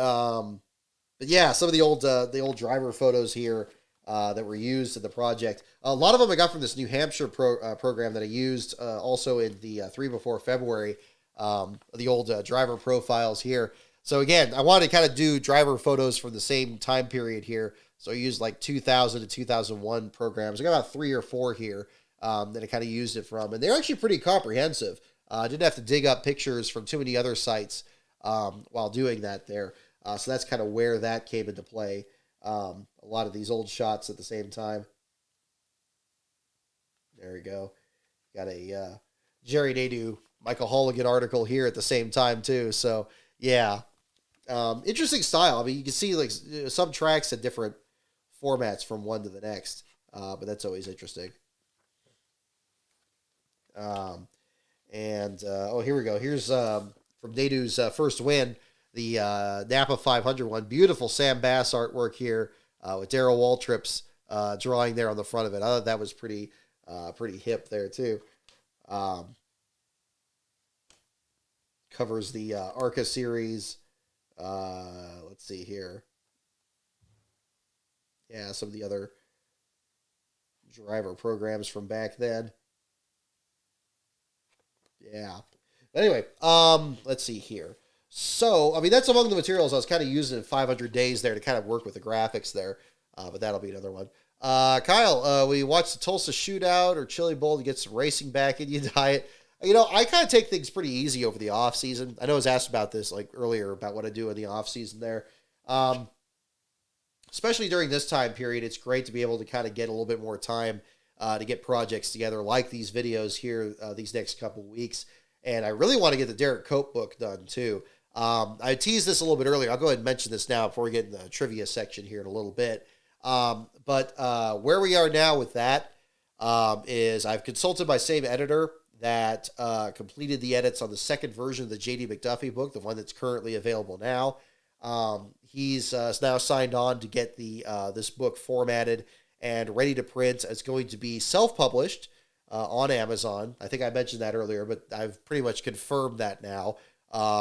yeah, some of the old driver photos here that were used in the project. A lot of them I got from this New Hampshire program that I used also in the 3 before February. The old driver profiles here. So again, I wanted to kind of do driver photos from the same time period here. So I used like 2000 to 2001 programs. I got about 3 or 4 here that I kind of used it from. And they're actually pretty comprehensive. I didn't have to dig up pictures from too many other sites while doing that there. So that's kind of where that came into play. A lot of these old shots at the same time. There we go. Got a Jerry Nadeau, Michael Holligan article here at the same time too. So yeah, interesting style. I mean, you can see like some tracks at different formats from one to the next, but that's always interesting. Here we go. Here's from Nadeau's first win. the Napa 500 one. Beautiful Sam Bass artwork here with Darrell Waltrip's drawing there on the front of it. I thought that was pretty hip there too. Covers the ARCA series. Let's see here. Yeah, some of the other driver programs from back then. Yeah. Anyway, let's see here. So, I mean, that's among the materials I was kind of using in 500 days there to kind of work with the graphics there. But that'll be another one. Kyle, we watched the Tulsa Shootout or Chili Bowl to get some racing back in your diet. You know, I kind of take things pretty easy over the off season. I know I was asked about this like earlier about what I do in the off season there. Especially during this time period, it's great to be able to kind of get a little bit more time to get projects together like these videos here these next couple weeks. And I really want to get the Derek Cope book done too. I teased this a little bit earlier. I'll go ahead and mention this now before we get in the trivia section here in a little bit. But where we are now with that is I've consulted my same editor that completed the edits on the second version of the J.D. McDuffie book, the one that's currently available now. He's now signed on to get the this book formatted and ready to print. It's going to be self-published on Amazon. I think I mentioned that earlier, but I've pretty much confirmed that now.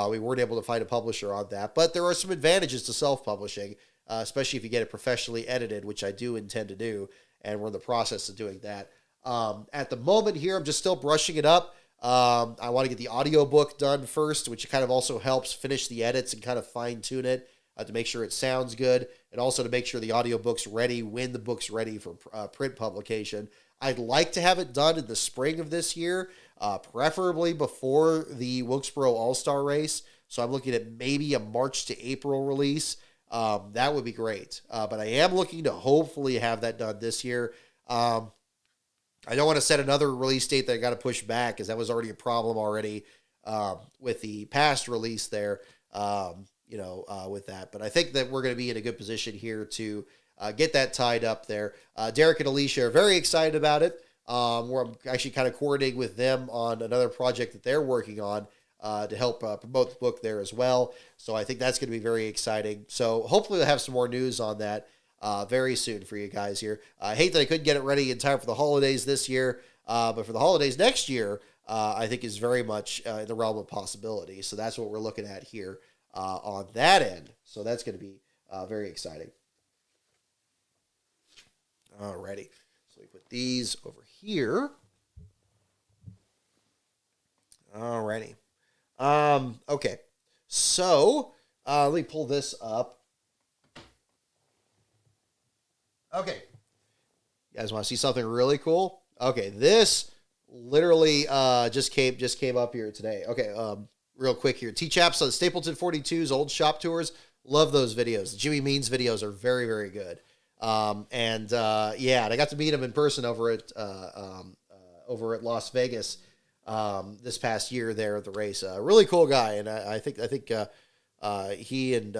We weren't able to find a publisher on that, but there are some advantages to self-publishing, especially if you get it professionally edited, which I do intend to do, and we're in the process of doing that. At the moment here, I'm just still brushing it up. I want to get the audiobook done first, which kind of also helps finish the edits and kind of fine-tune it to make sure it sounds good, and also to make sure the audiobook's ready when the book's ready for print publication. I'd like to have it done in the spring of this year, preferably before the Wilkesboro All-Star race. So I'm looking at maybe a March to April release. That would be great. But I am looking to hopefully have that done this year. I don't want to set another release date that I got to push back, because that was already a problem already with the past release there, with that. But I think that we're going to be in a good position here to get that tied up there. Derek and Alicia are very excited about it. Where I'm actually kind of coordinating with them on another project that they're working on to help promote the book there as well. So I think that's going to be very exciting. So hopefully we'll have some more news on that very soon for you guys here. I hate that I couldn't get it ready in time for the holidays this year, but for the holidays next year, I think is very much in the realm of possibility. So that's what we're looking at here on that end. So that's going to be very exciting. Alrighty. So we put these over here. Alrighty. Okay. So let me pull this up. Okay. You guys want to see something really cool? Okay, this literally just came up here today. Okay, real quick here. T-Chaps on Stapleton 42's old shop tours. Love those videos. The Jimmy Means videos are very, very good. And I got to meet him in person over at Las Vegas this past year there at the race. Really cool guy, and I think he and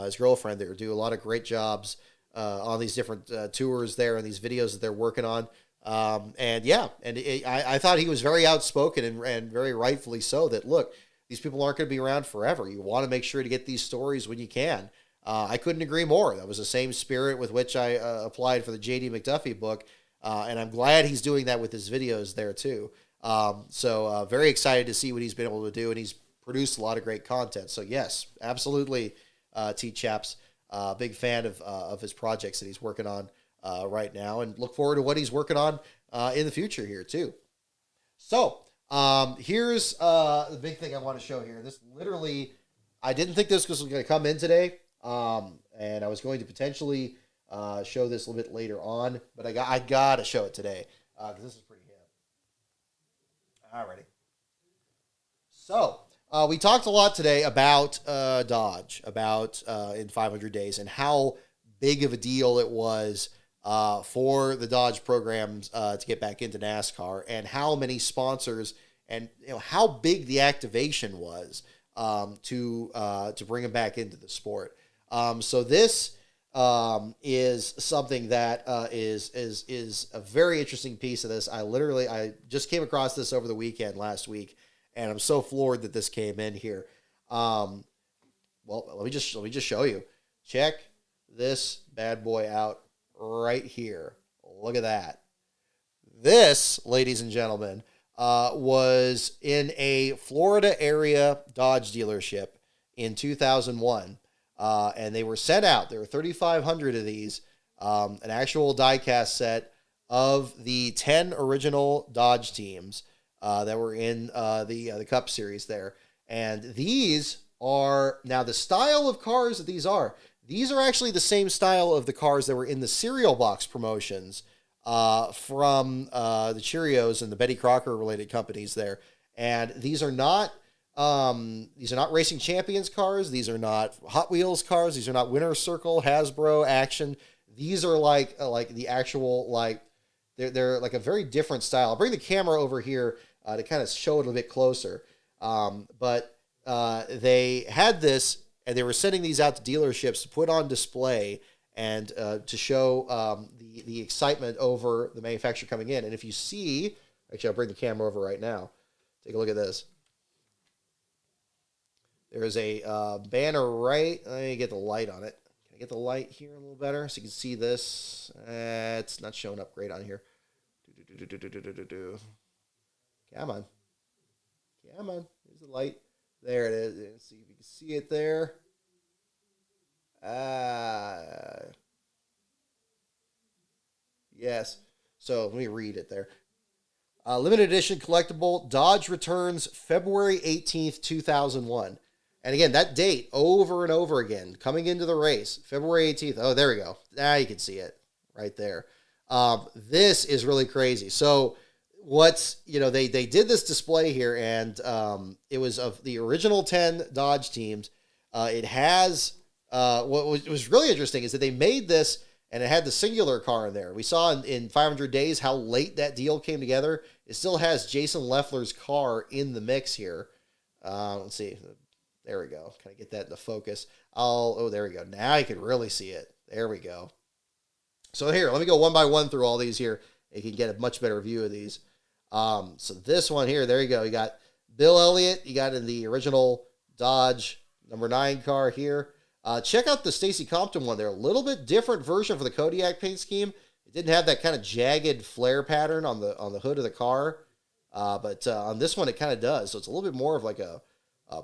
his girlfriend there do a lot of great jobs on these different tours there and these videos that they're working on. I thought he was very outspoken and very rightfully so. That look, these people aren't going to be around forever. You want to make sure to get these stories when you can. I couldn't agree more. That was the same spirit with which I applied for the J.D. McDuffie book, and I'm glad he's doing that with his videos there too. Very excited to see what he's been able to do, and he's produced a lot of great content. So yes, absolutely, T-Chaps, big fan of his projects that he's working on right now, and look forward to what he's working on in the future here too. So here's the big thing I want to show here. This literally, I didn't think this was going to come in today. And I was going to potentially show this a little bit later on, but I got to show it today because this is pretty hip. Alrighty. So we talked a lot today about Dodge, about in 500 days, and how big of a deal it was for the Dodge programs to get back into NASCAR, and how many sponsors and how big the activation was to bring them back into the sport. So this is something that is a very interesting piece of this. I just came across this over the weekend last week, and I'm so floored that this came in here. well, let me just show you. Check this bad boy out right here. Look at that. This, ladies and gentlemen, was in a Florida area Dodge dealership in 2001. And they were sent out. There were 3,500 of these, an actual diecast set of the 10 original Dodge teams that were in the Cup Series there. And these are, now the style of cars that these are actually the same style of the cars that were in the cereal box promotions from the Cheerios and the Betty Crocker related companies there. And these are not Racing Champions cars. These are not Hot Wheels cars. These are not Winner's Circle, Hasbro, Action. These are like the actual, like, they're like a very different style. I'll bring the camera over here to kind of show it a bit closer. But they had this, and they were sending these out to dealerships to put on display and to show the excitement over the manufacturer coming in. And if you see, actually, I'll bring the camera over right now. Take a look at this. There's a banner right. Let me get the light on it. Can I get the light here a little better so you can see this? It's not showing up great on here. Come on. Come on. There's the light. There it is. Let's see if you can see it there. Yes. So let me read it there. Limited edition collectible, Dodge returns February 18th, 2001. And again, that date over and over again, coming into the race, February 18th. Oh, there we go. Now you can see it right there. This is really crazy. So they did this display here, and it was of the original 10 Dodge teams. It has, what was really interesting is that they made this, and it had the singular car in there. We saw in 500 Days how late that deal came together. It still has Jason Leffler's car in the mix here. Let's see. There we go. Can I get that into focus? Oh, there we go. Now you can really see it. There we go. So here, let me go one by one through all these here. You can get a much better view of these. So this one here, there you go. You got Bill Elliott. You got in the original Dodge number 9 car here. Check out the Stacy Compton one. They're a little bit different version for the Kodiak paint scheme. It didn't have that kind of jagged flare pattern on the hood of the car. But on this one, it kind of does. So it's a little bit more of like a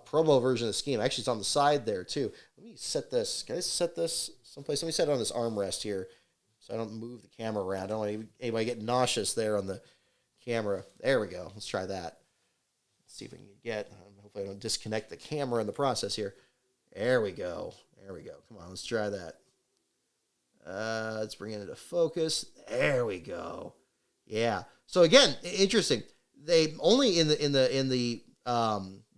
promo version of the scheme. Actually, it's on the side there too. Let me set this. Can I set this someplace? Let me set it on this armrest here so I don't move the camera around. I don't want anybody get nauseous there on the camera. There we go. Let's try that. Let's see if we can get, hopefully I don't disconnect the camera in the process here. There we go. There we go. Come on, let's try that. Let's bring it into focus. There we go. Yeah. So again, interesting. They only in the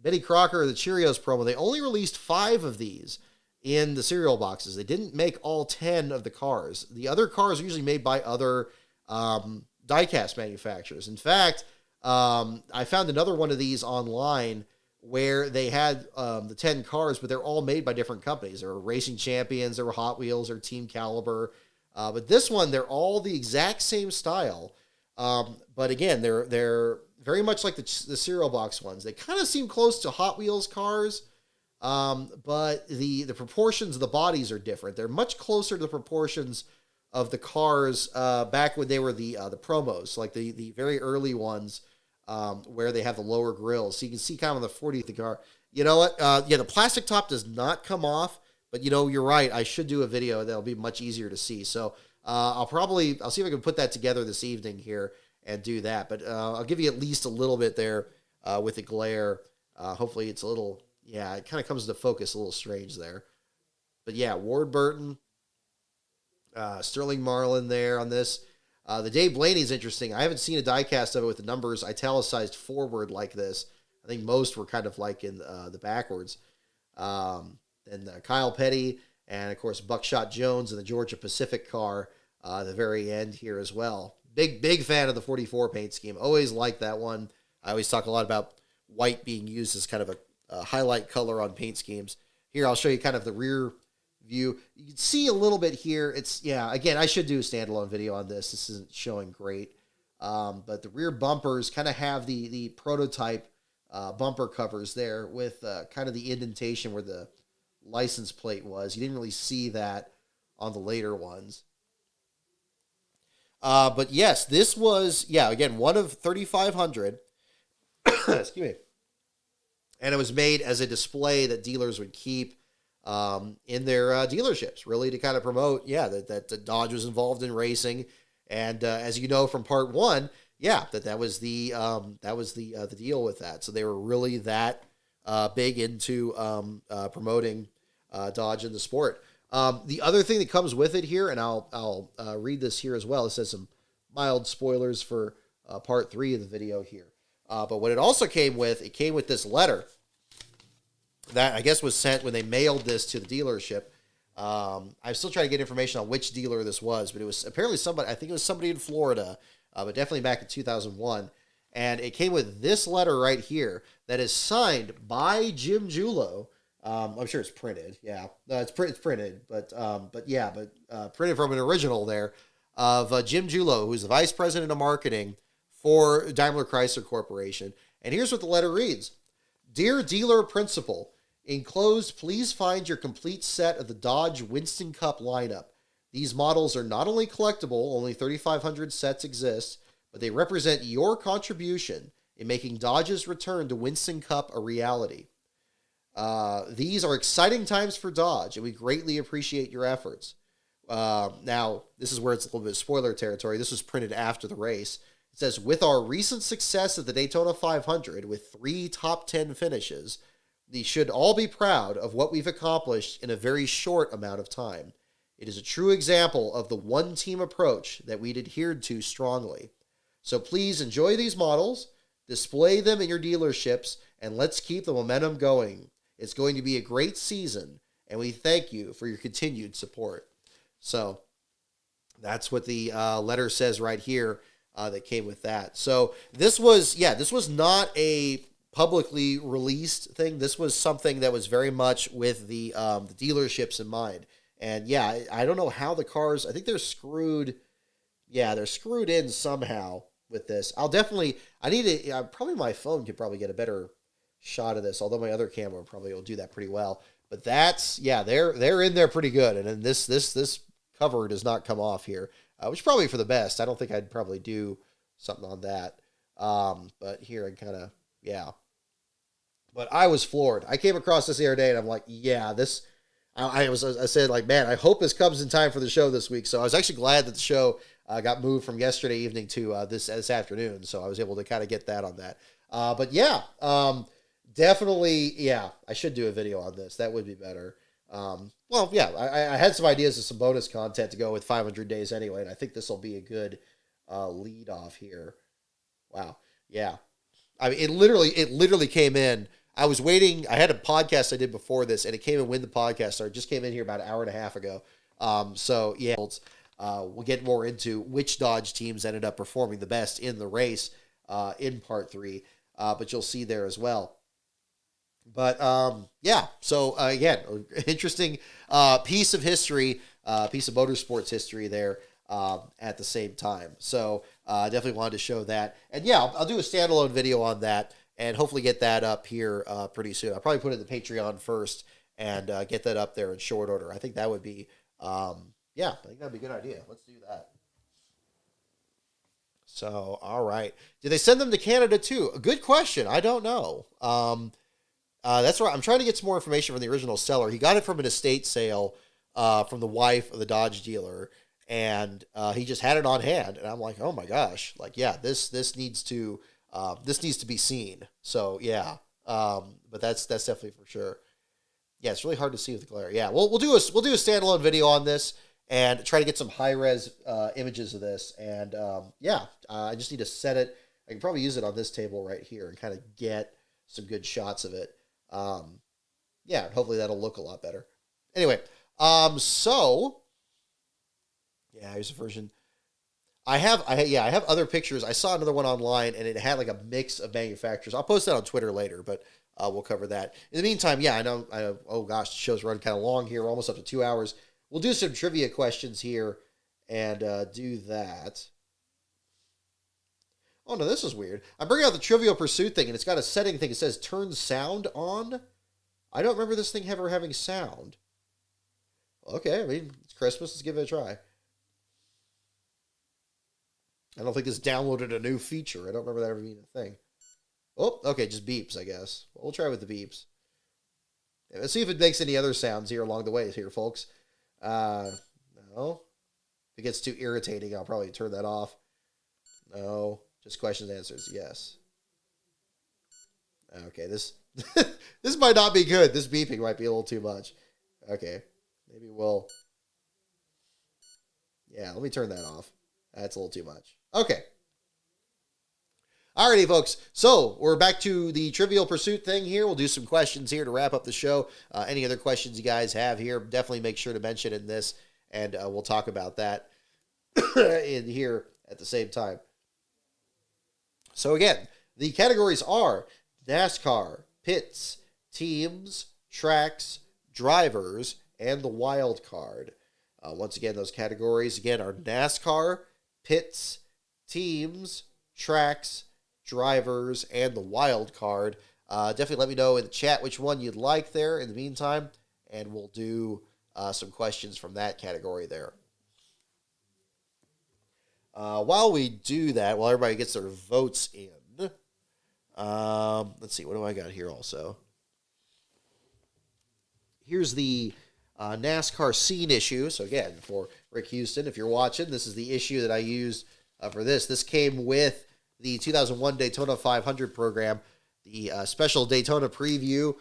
Betty Crocker or the Cheerios promo, they only released 5 of these in the cereal boxes. They didn't make all 10 of the cars. The other cars are usually made by other diecast manufacturers. In fact, I found another one of these online where they had the 10 cars, but they're all made by different companies. There were Racing Champions, there were Hot Wheels, or Team Caliber. But this one, they're all the exact same style. But again, they're very much like the cereal box ones. They kind of seem close to Hot Wheels cars, but the proportions of the bodies are different. They're much closer to the proportions of the cars back when they were the promos, like the very early ones where they have the lower grills. So you can see kind of on the 40th car. You know what? The plastic top does not come off, but you're right. I should do a video that'll be much easier to see. So I'll see if I can put that together this evening here and do that. But I'll give you at least a little bit there with the glare. Hopefully it's a little, it kind of comes into focus a little strange there. But yeah, Ward Burton, Sterling Marlin there on this. The Dave Blaney is interesting. I haven't seen a diecast of it with the numbers italicized forward like this. I think most were kind of like in the backwards. And Kyle Petty and, of course, Buckshot Jones in the Georgia Pacific car at the very end here as well. Big fan of the 44 paint scheme. Always liked that one. I always talk a lot about white being used as kind of a highlight color on paint schemes. Here, I'll show you kind of the rear view. You can see a little bit here. Again, I should do a standalone video on this. This isn't showing great. But the rear bumpers kind of have the prototype bumper covers there with kind of the indentation where the license plate was. You didn't really see that on the later ones. But yes, this was, again, one of 3,500. Excuse me. And it was made as a display that dealers would keep in their dealerships, really to kind of promote, that Dodge was involved in racing. And as you know from part one, that was the deal with that. So they were really that big into promoting Dodge in the sport. The other thing that comes with it here, and I'll read this here as well. It says some mild spoilers for part 3 of the video here. But what it also came with, this letter that I guess was sent when they mailed this to the dealership. I'm still trying to get information on which dealer this was, but it was apparently somebody, I think it was somebody in Florida, but definitely back in 2001. And it came with this letter right here that is signed by Jim Julo. I'm sure it's printed. Yeah, no, it's printed, but printed from an original there of Jim Julo, who's the vice president of marketing for Daimler Chrysler Corporation. And here's what the letter reads. Dear dealer principal, enclosed, please find your complete set of the Dodge Winston Cup lineup. These models are not only collectible, only 3,500 sets exist, but they represent your contribution in making Dodge's return to Winston Cup a reality. These are exciting times for Dodge, and we greatly appreciate your efforts. Now, this is where it's a little bit of spoiler territory. This was printed after the race. It says, with our recent success at the Daytona 500 with 3 top 10 finishes, we should all be proud of what we've accomplished in a very short amount of time. It is a true example of the one-team approach that we'd adhered to strongly. So please enjoy these models, display them in your dealerships, and let's keep the momentum going. It's going to be a great season, and we thank you for your continued support. So that's what the letter says right here that came with that. So this was not a publicly released thing. This was something that was very much with the dealerships in mind. And I don't know how the cars, I think they're screwed. Yeah, they're screwed in somehow with this. probably my phone could probably get a better shot of this, although my other camera probably will do that pretty well. But that's, they're in there pretty good. And then this cover does not come off here, which is probably for the best. I don't think I'd probably do something on that. But here I kind of, But I was floored. I came across this the other day, and I'm like, this. I said, like, man, I hope this comes in time for the show this week. So I was actually glad that the show got moved from yesterday evening to this afternoon. So I was able to kind of get that on that. Definitely, I should do a video on this. That would be better. I had some ideas of some bonus content to go with 500 days anyway, and I think this will be a good lead off here. Wow. Yeah. I mean, it literally came in. I was waiting. I had a podcast I did before this, and it came in when the podcast started. Just came in here about an hour and a half ago. We'll get more into which Dodge teams ended up performing the best in the race in part 3, but you'll see there as well. But so again, interesting piece of history, piece of motorsports history there at the same time. So definitely wanted to show that. And I'll do a standalone video on that and hopefully get that up here pretty soon. I'll probably put it in the Patreon first and get that up there in short order. I think that would be, I think that'd be a good idea. Let's do that. So, all right. Did they send them to Canada too? A good question. I don't know. That's right. I'm trying to get some more information from the original seller. He got it from an estate sale from the wife of the Dodge dealer, and he just had it on hand. And I'm like, oh my gosh, this needs to be seen. So but that's definitely for sure. Yeah, it's really hard to see with the glare. Yeah, we'll do a standalone video on this and try to get some high res images of this. And I just need to set it. I can probably use it on this table right here and kind of get some good shots of it. Hopefully that'll look a lot better. Anyway, here's a version. I have other pictures. I saw another one online, and it had like a mix of manufacturers. I'll post that on Twitter later, but we'll cover that. In the meantime, I know. The show's running kind of long here. We're almost up to 2 hours. We'll do some trivia questions here and do that. Oh, no, this is weird. I'm bringing out the Trivial Pursuit thing, and it's got a setting thing. It says turn sound on. I don't remember this thing ever having sound. Okay, I mean, it's Christmas. Let's give it a try. I don't think this downloaded a new feature. I don't remember that ever being a thing. Oh, okay, just beeps, I guess. We'll try with the beeps. Let's see if it makes any other sounds here along the way here, folks. No. If it gets too irritating, I'll probably turn that off. No. Just questions and answers. Yes. Okay, this this might not be good. This beeping might be a little too much. Okay. Maybe we'll... Yeah, let me turn that off. That's a little too much. Okay. Alrighty, folks. So we're back to the Trivial Pursuit thing here. We'll do some questions here to wrap up the show. Any other questions you guys have here, definitely make sure to mention in this, and we'll talk about that in here at the same time. So again, the categories are NASCAR, pits, teams, tracks, drivers, and the wild card. Once again, those categories again are NASCAR, pits, teams, tracks, drivers, and the wild card. Definitely let me know in the chat which one you'd like there in the meantime, and we'll do some questions from that category there. While we do that, while everybody gets their votes in, let's see, what do I got here also? Here's the NASCAR scene issue. So again, for Rick Houston, if you're watching, this is the issue that I used for this. This came with the 2001 Daytona 500 program, the special Daytona preview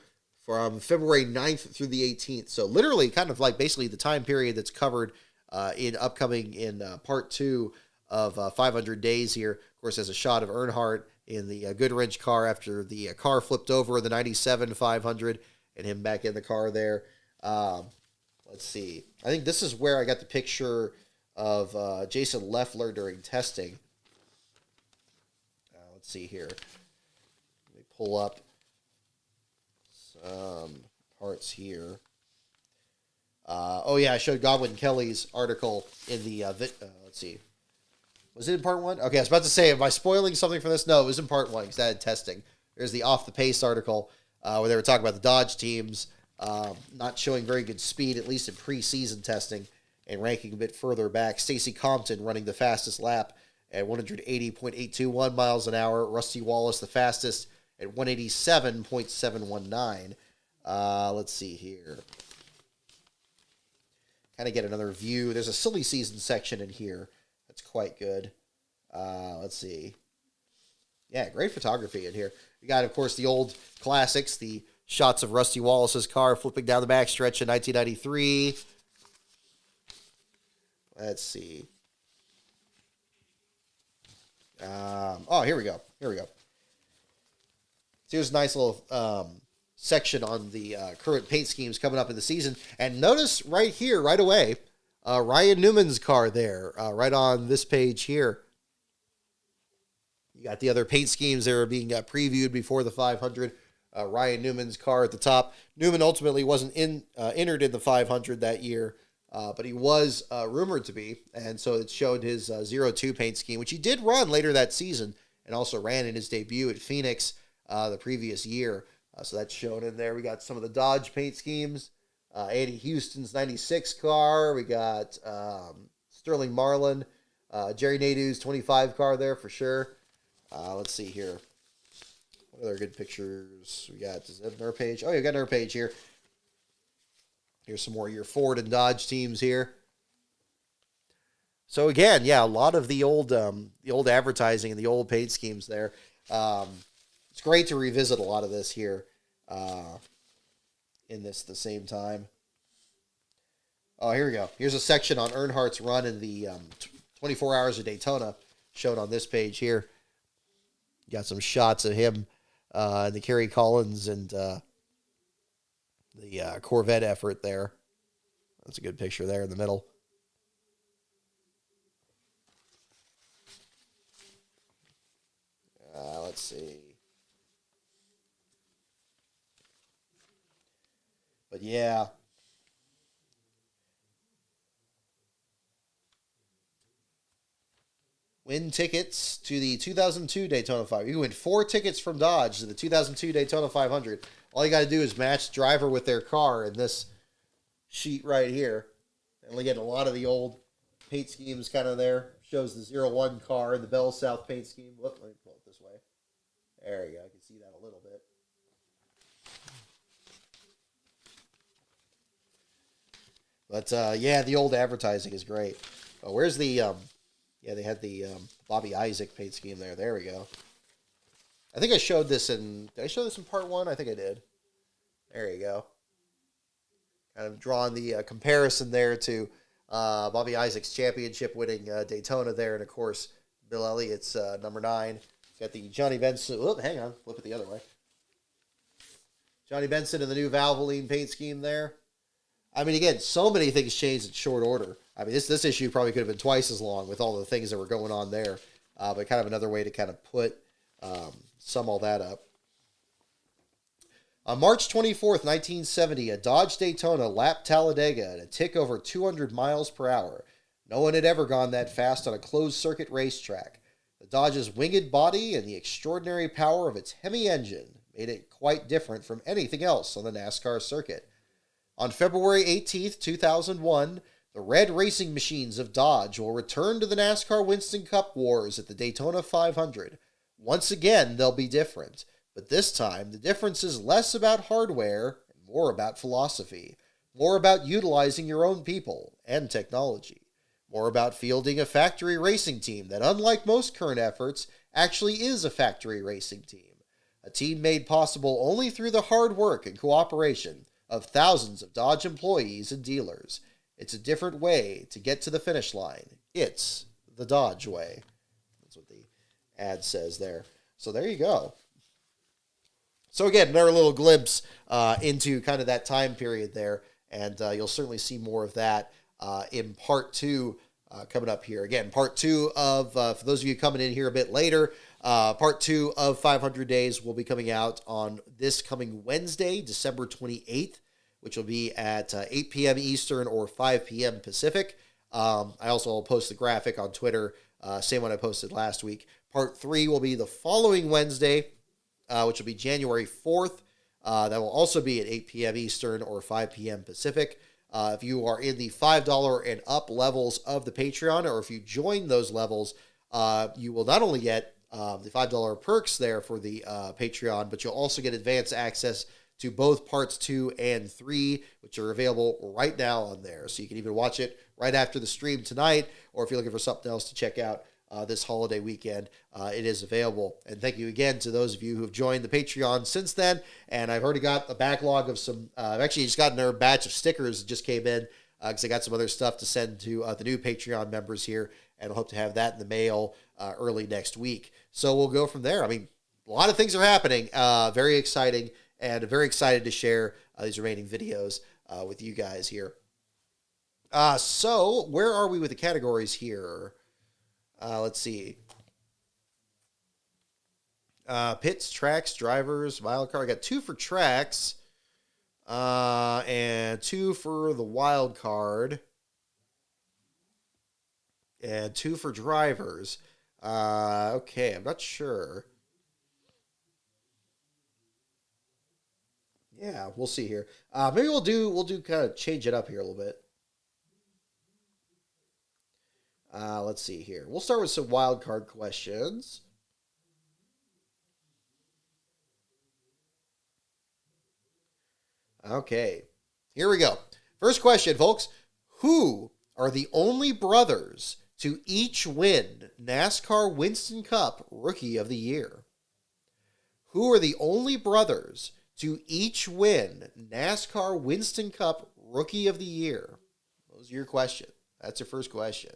from February 9th through the 18th. So literally kind of like basically the time period that's covered in part 2 of 500 days here. Of course, there's a shot of Earnhardt in the Goodwrench car after the car flipped over in the 97 500 and him back in the car there. Let's see. I think this is where I got the picture of Jason Leffler during testing. Let's see here. Let me pull up some parts here. Oh, yeah, I showed Godwin Kelly's article in the, let's see. Was it in part 1? Okay, I was about to say, am I spoiling something for this? No, it was in part 1 because I had testing. There's the Off the Pace article where they were talking about the Dodge teams not showing very good speed, at least in preseason testing, and ranking a bit further back. Stacey Compton running the fastest lap at 180.821 miles an hour. Rusty Wallace the fastest at 187.719. Let's see here. Kind of get another view. There's a silly season section in here. That's quite good. Let's see. Yeah, great photography in here. We got, of course, the old classics, the shots of Rusty Wallace's car flipping down the backstretch in 1993. Let's see. Oh, here we go. So here's a nice little section on the current paint schemes coming up in the season. And notice right here, right away, Ryan Newman's car there, right on this page here. You got the other paint schemes that are being previewed before the 500. Ryan Newman's car at the top. Newman ultimately wasn't entered in the 500 that year, but he was rumored to be, and so it showed his 02 paint scheme, which he did run later that season, and also ran in his debut at Phoenix the previous year. So that's shown in there. We got some of the Dodge paint schemes. Eddie Houston's 96 car. We got Sterling Marlin. Jerry Nadeau's 25 car there for sure. Let's see here. What other good pictures we got? Is that another page? Oh, you got another page here. Here's some more of your Ford and Dodge teams here. So again, yeah, a lot of the old advertising and the old paint schemes there. It's great to revisit a lot of this here in this at the same time. Oh, here we go. Here's a section on Earnhardt's run in the 24 Hours of Daytona, shown on this page here. You got some shots of him in the Kerry Collins and the Corvette effort there. That's a good picture there in the middle. Let's see. But yeah. win tickets to the 2002 Daytona 500. You can win 4 tickets from Dodge to the 2002 Daytona 500. All you got to do is match driver with their car in this sheet right here. And we get a lot of the old paint schemes kind of there. Shows the 01 car in the Bell South paint scheme. Let me pull it this way. There you go. I can see that a little bit. But, yeah, the old advertising is great. Oh, where's the, yeah, they had the Bobby Isaac paint scheme there. There we go. I think I showed this did I show this in part 1? I think I did. There you go. Kind of drawing the comparison there to Bobby Isaac's championship-winning Daytona there. And, of course, Bill Elliott's number 9. Got the Johnny Benson. Oh, hang on. Flip it the other way. Johnny Benson and the new Valvoline paint scheme there. I mean, again, so many things changed in short order. I mean, this issue probably could have been twice as long with all the things that were going on there. But kind of another way to kind of sum all that up. On March 24th, 1970, a Dodge Daytona lapped Talladega at a tick over 200 miles per hour. No one had ever gone that fast on a closed-circuit racetrack. The Dodge's winged body and the extraordinary power of its Hemi engine made it quite different from anything else on the NASCAR circuit. On February 18th, 2001, the red racing machines of Dodge will return to the NASCAR Winston Cup Wars at the Daytona 500. Once again, they'll be different, but this time the difference is less about hardware and more about philosophy, more about utilizing your own people and technology, more about fielding a factory racing team that, unlike most current efforts, actually is a factory racing team, a team made possible only through the hard work and cooperation of thousands of Dodge employees and dealers. It's a different way to get to the finish line. It's the Dodge way. That's what the ad says there. So there you go. So again, another little glimpse into kind of that time period there, and you'll certainly see more of that in part 2 coming up here. Again, part 2 of, for those of you coming in here a bit later, part 2 of 500 Days will be coming out on this coming Wednesday, December 28th, which will be at 8 p.m. Eastern or 5 p.m. Pacific. I also will post the graphic on Twitter, same one I posted last week. Part 3 will be the following Wednesday, which will be January 4th. That will also be at 8 p.m. Eastern or 5 p.m. Pacific. If you are in the $5 and up levels of the Patreon, or if you join those levels, you will not only get the $5 perks there for the Patreon, but you'll also get advanced access to both parts 2 and 3, which are available right now on there. So you can even watch it right after the stream tonight, or if you're looking for something else to check out this holiday weekend, it is available. And thank you again to those of you who have joined the Patreon since then. And I've already got a backlog of some, I've actually just gotten a batch of stickers that just came in, because I got some other stuff to send to the new Patreon members here, and I hope to have that in the mail early next week. So we'll go from there. I mean, a lot of things are happening. Very exciting, and very excited to share these remaining videos with you guys here. So where are we with the categories here? Let's see. Pits, tracks, drivers, wild card. I got 2 for tracks, and 2 for the wild card, and 2 for drivers. Okay, I'm not sure. Yeah, we'll see here. Maybe we'll do kind of change it up here a little bit. Let's see here. We'll start with some wild card questions. Okay, here we go. First question, folks. Who are the only brothers to each win NASCAR Winston Cup Rookie of the Year? Who are the only brothers to each win NASCAR Winston Cup Rookie of the Year? Those are your question. That's your first question.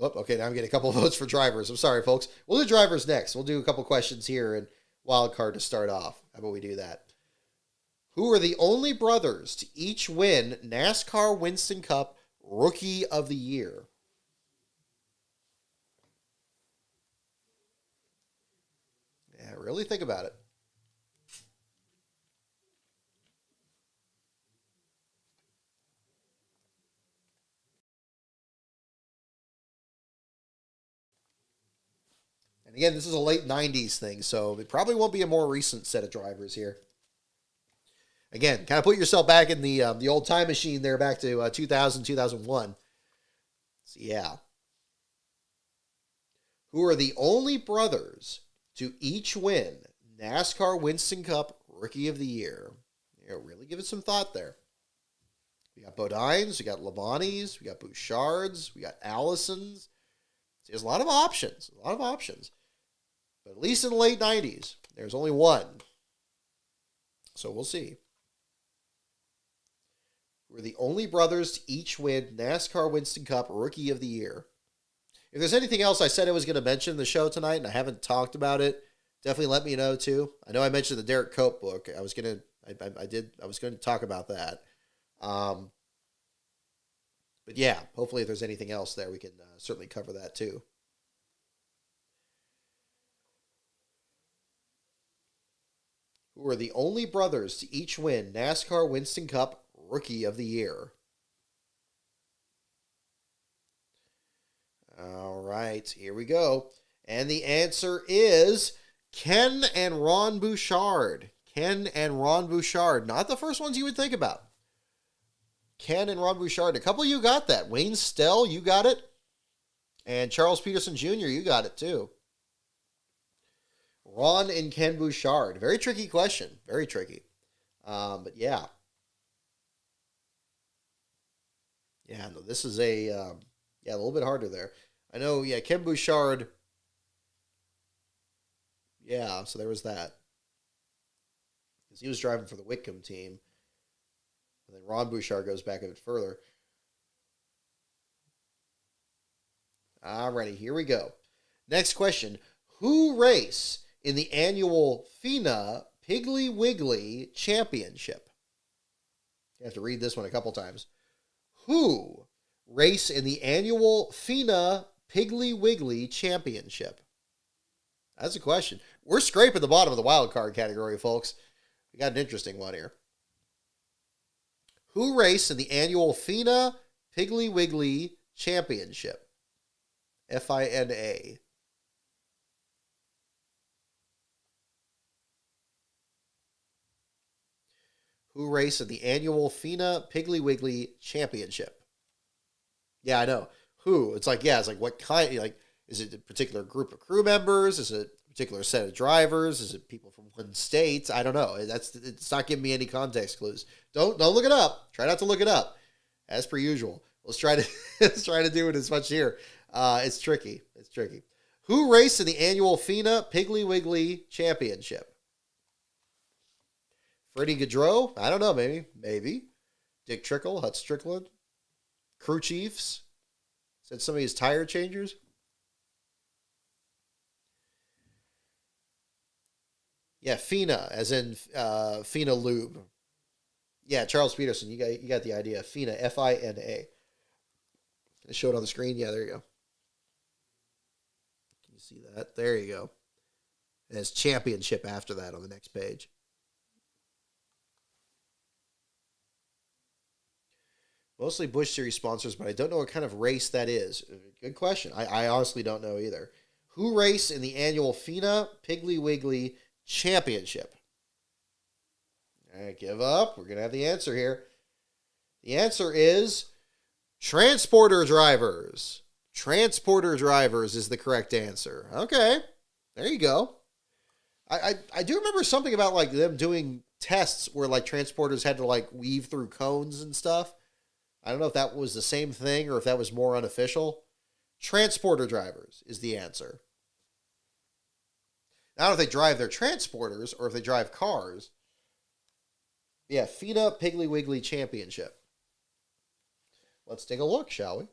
Oh, okay, now I'm getting a couple of votes for drivers. I'm sorry, folks. We'll do drivers next. We'll do a couple questions here and wild card to start off. How about we do that? Who are the only brothers to each win NASCAR Winston Cup Rookie of the Year? Yeah, really think about it. And again, this is a late 90s thing, so it probably won't be a more recent set of drivers here. Again, kind of put yourself back in the old time machine there, back to 2000, 2001. So, yeah. Who are the only brothers to each win NASCAR Winston Cup Rookie of the Year? You know, really give it some thought there. We got Bodines, we got Labontes, we got Bouchards, we got Allisons. So there's a lot of options, But at least in the late 90s, there's only one. So we'll see. We're the only brothers to each win NASCAR Winston Cup Rookie of the Year. If there's anything else I said I was going to mention in the show tonight and I haven't talked about it, definitely let me know too. I know I mentioned the Derek Cope book. I was going to talk about that. But yeah, hopefully if there's anything else there, we can certainly cover that too. Who are the only brothers to each win NASCAR Winston Cup Rookie of the Year? All right, here we go. And the answer is Ken and Ron Bouchard. Ken and Ron Bouchard. Not the first ones you would think about. Ken and Ron Bouchard. A couple of you got that. Wayne Stell, you got it. And Charles Peterson Jr., you got it too. Ron and Ken Bouchard. Very tricky question. Very tricky. But yeah. Yeah, no, this is a little bit harder there. I know, Ken Bouchard. Yeah, so there was that. Because he was driving for the Whitcomb team. And then Ron Bouchard goes back a bit further. Alrighty, here we go. Next question. Who race in the annual FINA Piggly Wiggly Championship? You have to read this one a couple times. Who race in the annual FINA Piggly Wiggly Championship? That's a question. We're scraping the bottom of the wild card category, folks. We got an interesting one here. Who race in the annual FINA Piggly Wiggly Championship? FINA. Who race in the annual FINA Piggly Wiggly Championship? Yeah, I know. Who? It's like what kind? Like, is it a particular group of crew members? Is it a particular set of drivers? Is it people from one state? I don't know. It's not giving me any context clues. Don't look it up. Try not to look it up, as per usual. Let's try to do it as much here. It's tricky. Who raced in the annual FINA Piggly Wiggly Championship? Freddie Gaudreau? I don't know, maybe. Dick Trickle, Hut Strickland. Crew chiefs? Said some of his tire changers? Yeah, FINA, as in FINA Lube. Yeah, Charles Peterson, you got the idea. FINA, FINA. I show it on the screen. Yeah, there you go. Can you see that? There you go. And it's championship after that on the next page. Mostly Busch Series sponsors, but I don't know what kind of race that is. Good question. I honestly don't know either. Who raced in the annual FINA Piggly Wiggly Championship? All right, give up. We're going to have the answer here. The answer is transporter drivers. Transporter drivers is the correct answer. Okay, there you go. I do remember something about like them doing tests where like transporters had to like weave through cones and stuff. I don't know if that was the same thing or if that was more unofficial. Transporter drivers is the answer. I don't know if they drive their transporters or if they drive cars. Yeah, FINA Piggly Wiggly Championship. Let's take a look, shall we?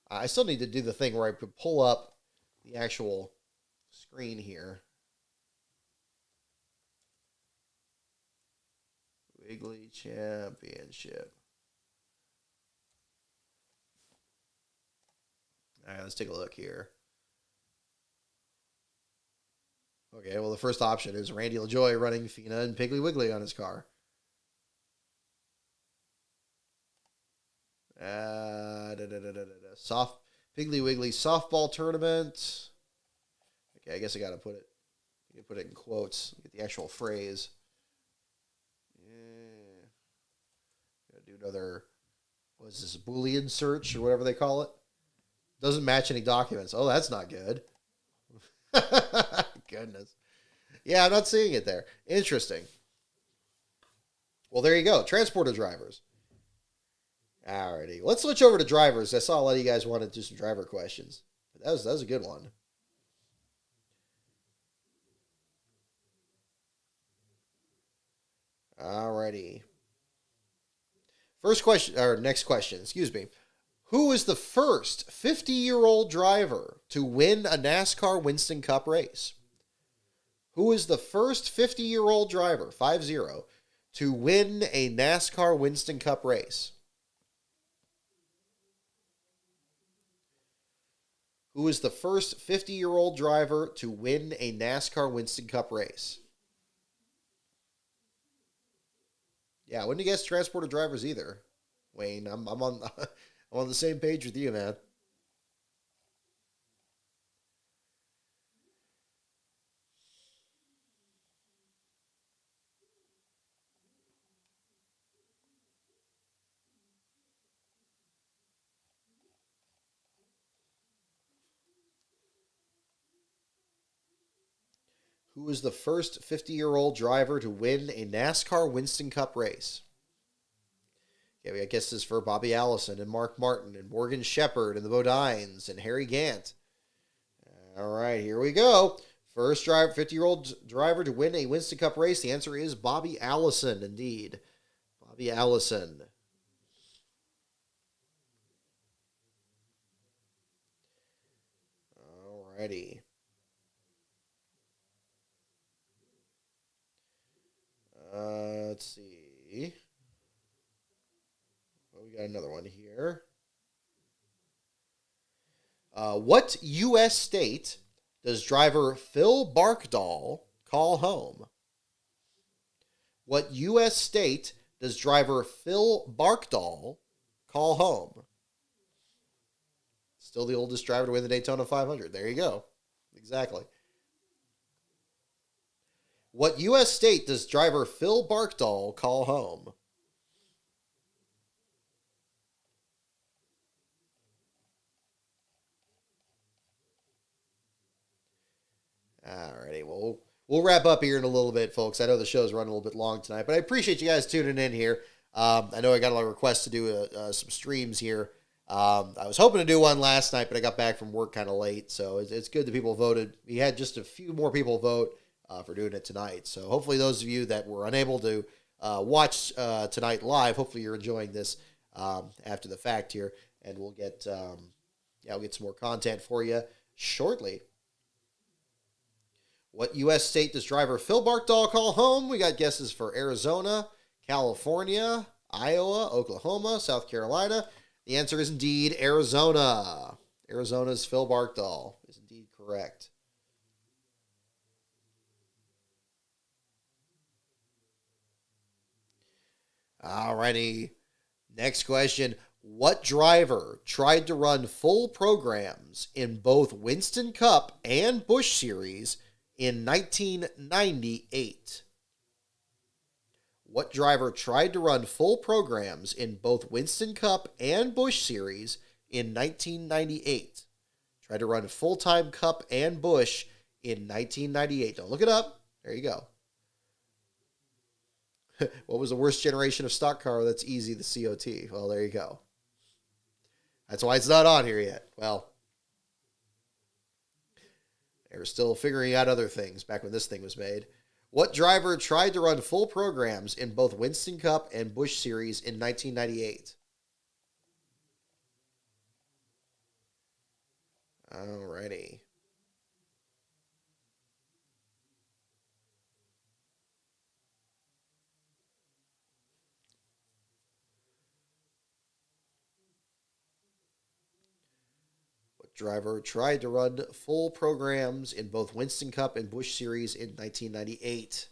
I still need to do the thing where I could pull up the actual screen here. Wiggly Championship. All right, let's take a look here. Okay, well, the first option is Randy LaJoie running FINA and Piggly Wiggly on his car. Piggly Wiggly softball tournament. Okay, I guess I got to put it. You put it in quotes. Get the actual phrase. Yeah. Gotta do another. What is this? Boolean search or whatever they call it. Doesn't match any documents. Oh, that's not good. Goodness. Yeah, I'm not seeing it there. Interesting. Well, there you go. Transporter drivers. Alrighty. Let's switch over to drivers. I saw a lot of you guys wanted to do some driver questions. But that was a good one. Alrighty. First question, or next question, excuse me. Who is the first 50-year-old driver to win a NASCAR Winston Cup race? Who is the first 50-year-old driver, 50, to win a NASCAR Winston Cup race? Who is the first 50-year-old driver to win a NASCAR Winston Cup race? Yeah, I wouldn't guess transporter drivers either. Wayne, I'm on I'm on the same page with you, man. Who was the first 50-year-old driver to win a NASCAR Winston Cup race? Yeah, I guess this is for Bobby Allison and Mark Martin and Morgan Shepherd and the Bodines and Harry Gant. All right, here we go. First driver, 50-year-old driver to win a Winston Cup race. The answer is Bobby Allison, indeed. Bobby Allison. All righty. Let's see. Well, we got another one here. What U.S. state does driver Phil Barkdahl call home? What U.S. state does driver Phil Barkdahl call home? Still the oldest driver to win the Daytona 500. There you go. Exactly. What U.S. state does driver Phil Barkdahl call home? Alrighty, well, we'll wrap up here in a little bit, folks. I know the show's running a little bit long tonight, but I appreciate you guys tuning in here. I know I got a lot of requests to do some streams here. I was hoping to do one last night, but I got back from work kind of late, so it's good that people voted. We had just a few more people vote for doing it tonight. So hopefully those of you that were unable to watch tonight live, hopefully you're enjoying this after the fact here, and we'll get we'll get some more content for you shortly. What U.S. state does driver Phil Barkdahl call home? We got guesses for Arizona, California, Iowa, Oklahoma, South Carolina. The answer is indeed Arizona. Arizona's Phil Barkdahl is indeed correct. Alrighty. Next question. What driver tried to run full programs in both Winston Cup and Busch Series in 1998? What driver tried to run full programs in both Winston Cup and Busch Series in 1998? Tried to run full-time Cup and Busch in 1998. Don't look it up. There you go. What was the worst generation of stock car that's easy, the COT? Well, there you go. That's why it's not on here yet. Well, they were still figuring out other things back when this thing was made. What driver tried to run full programs in both Winston Cup and Busch Series in 1998? Alrighty. Driver tried to run full programs in both Winston Cup and Busch Series in 1998.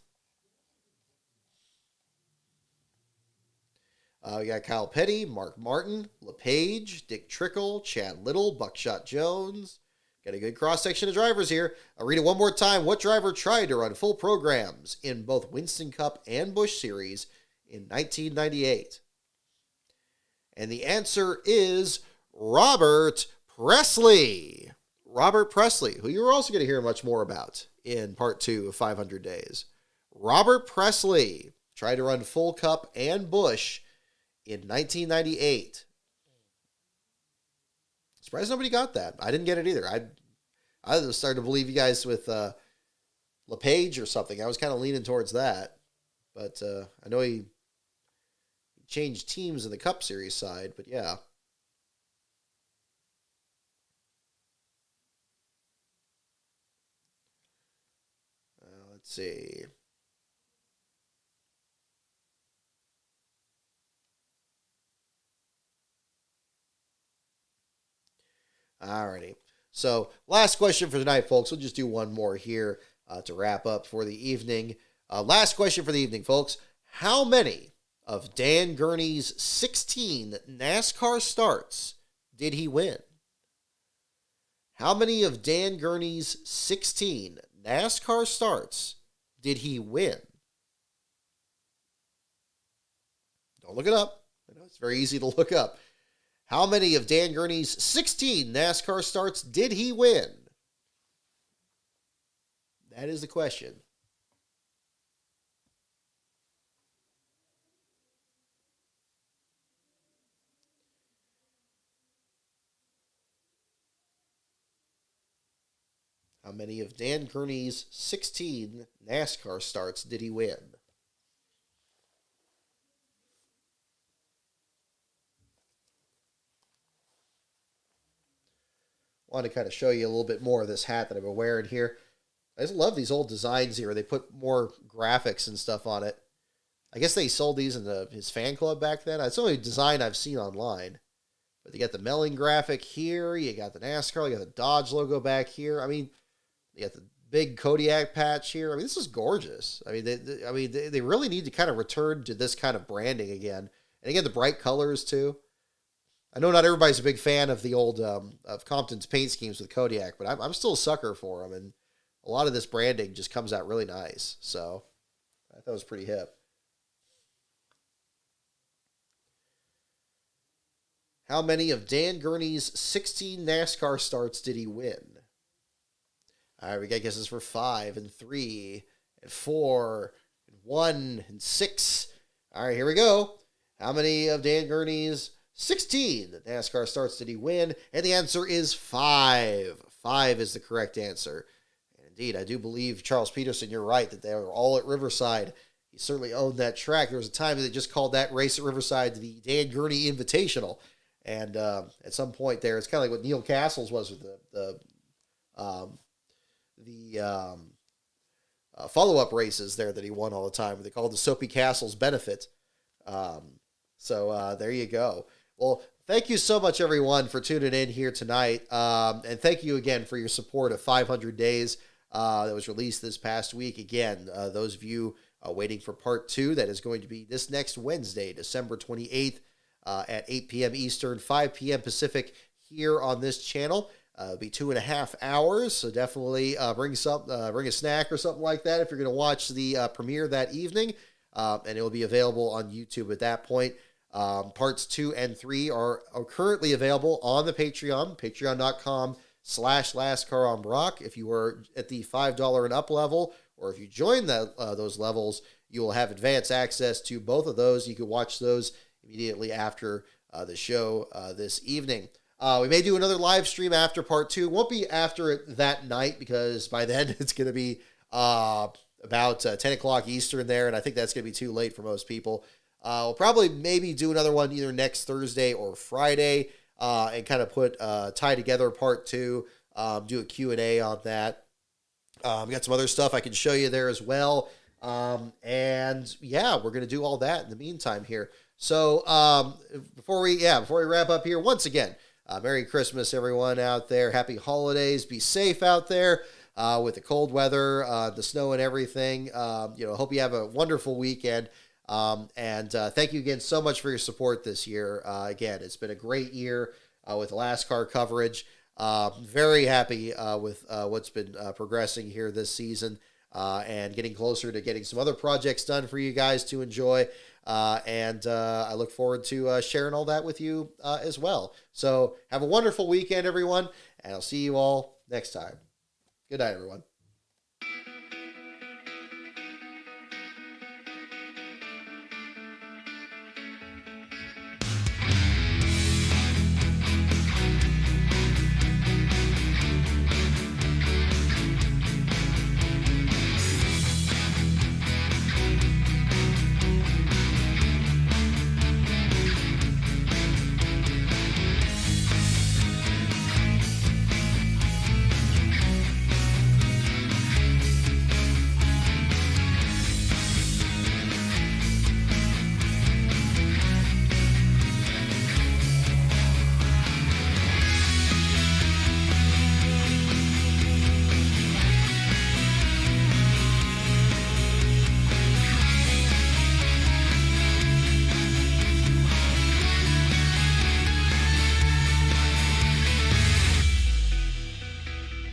We got Kyle Petty, Mark Martin, LePage, Dick Trickle, Chad Little, Buckshot Jones. Got a good cross-section of drivers here. I'll read it one more time. What driver tried to run full programs in both Winston Cup and Busch Series in 1998? And the answer is Robert Presley. Robert Presley, who you're also going to hear much more about in part 2 of 500 Days. Robert Presley tried to run full Cup and Busch in 1998. Surprised nobody got that. I didn't get it either. I was starting to believe you guys with LePage or something. I was kind of leaning towards that. But I know he changed teams in the Cup Series side, but yeah. Let's see. Alrighty. So, last question for tonight, folks. We'll just do one more here to wrap up for the evening. Last question for the evening, folks. How many of Dan Gurney's 16 NASCAR starts did he win? How many of Dan Gurney's 16 NASCAR starts did he win? Don't look it up. I know it's very easy to look up. How many of Dan Gurney's 16 NASCAR starts did he win? That is the question. How many of Dan Gurney's 16 NASCAR starts did he win? I want to kind of show you a little bit more of this hat that I've been wearing here. I just love these old designs here. They put more graphics and stuff on it. I guess they sold these in his fan club back then. It's the only design I've seen online. But you got the Melling graphic here. You got the NASCAR. You got the Dodge logo back here. I mean, you got the big Kodiak patch here. I mean, this is gorgeous. I mean, they really need to kind of return to this kind of branding again. And again, the bright colors too. I know not everybody's a big fan of the old of Compton's paint schemes with Kodiak, but I'm still a sucker for them, and a lot of this branding just comes out really nice. So I thought it was pretty hip. How many of Dan Gurney's 16 NASCAR starts did he win? All right, we got guesses for 5 and 3 and 4 and 1 and 6. All right, here we go. How many of Dan Gurney's 16 NASCAR starts did he win? And the answer is 5. 5 is the correct answer. And indeed, I do believe, Charles Peterson, you're right, that they were all at Riverside. He certainly owned that track. There was a time that they just called that race at Riverside the Dan Gurney Invitational. And at some point there, it's kind of like what Neil Castles was with the follow-up races there that he won all the time. They called the Soapy Castles Benefit. So there you go. Well, thank you so much, everyone, for tuning in here tonight. And thank you again for your support of 500 Days that was released this past week. Again, those of you waiting for part 2, that is going to be this next Wednesday, December 28th at 8 p.m. Eastern, 5 p.m. Pacific here on this channel. It'll be 2.5 hours, so definitely bring a snack or something like that if you're going to watch the premiere that evening. And it will be available on YouTube at that point. Parts 2 and 3 are currently available on the Patreon, patreon.com/LastCarOnBrock. If you are at the $5 and up level, or if you join those levels, you will have advanced access to both of those. You can watch those immediately after the show this evening. We may do another live stream after part 2. Won't be after it that night, because by then it's going to be about 10 o'clock Eastern there, and I think that's going to be too late for most people. We'll probably maybe do another one either next Thursday or Friday, and kind of tie together part 2, do a Q&A on that. We got some other stuff I can show you there as well. And yeah, we're going to do all that in the meantime here. So before we wrap up here, once again, Merry Christmas, everyone out there. Happy holidays. Be safe out there with the cold weather, the snow and everything. Hope you have a wonderful weekend. And thank you again so much for your support this year. Again, it's been a great year with LastCar coverage. Very happy with what's been progressing here this season, and getting closer to getting some other projects done for you guys to enjoy. And I look forward to sharing all that with you as well. So have a wonderful weekend, everyone, and I'll see you all next time. Good night, everyone.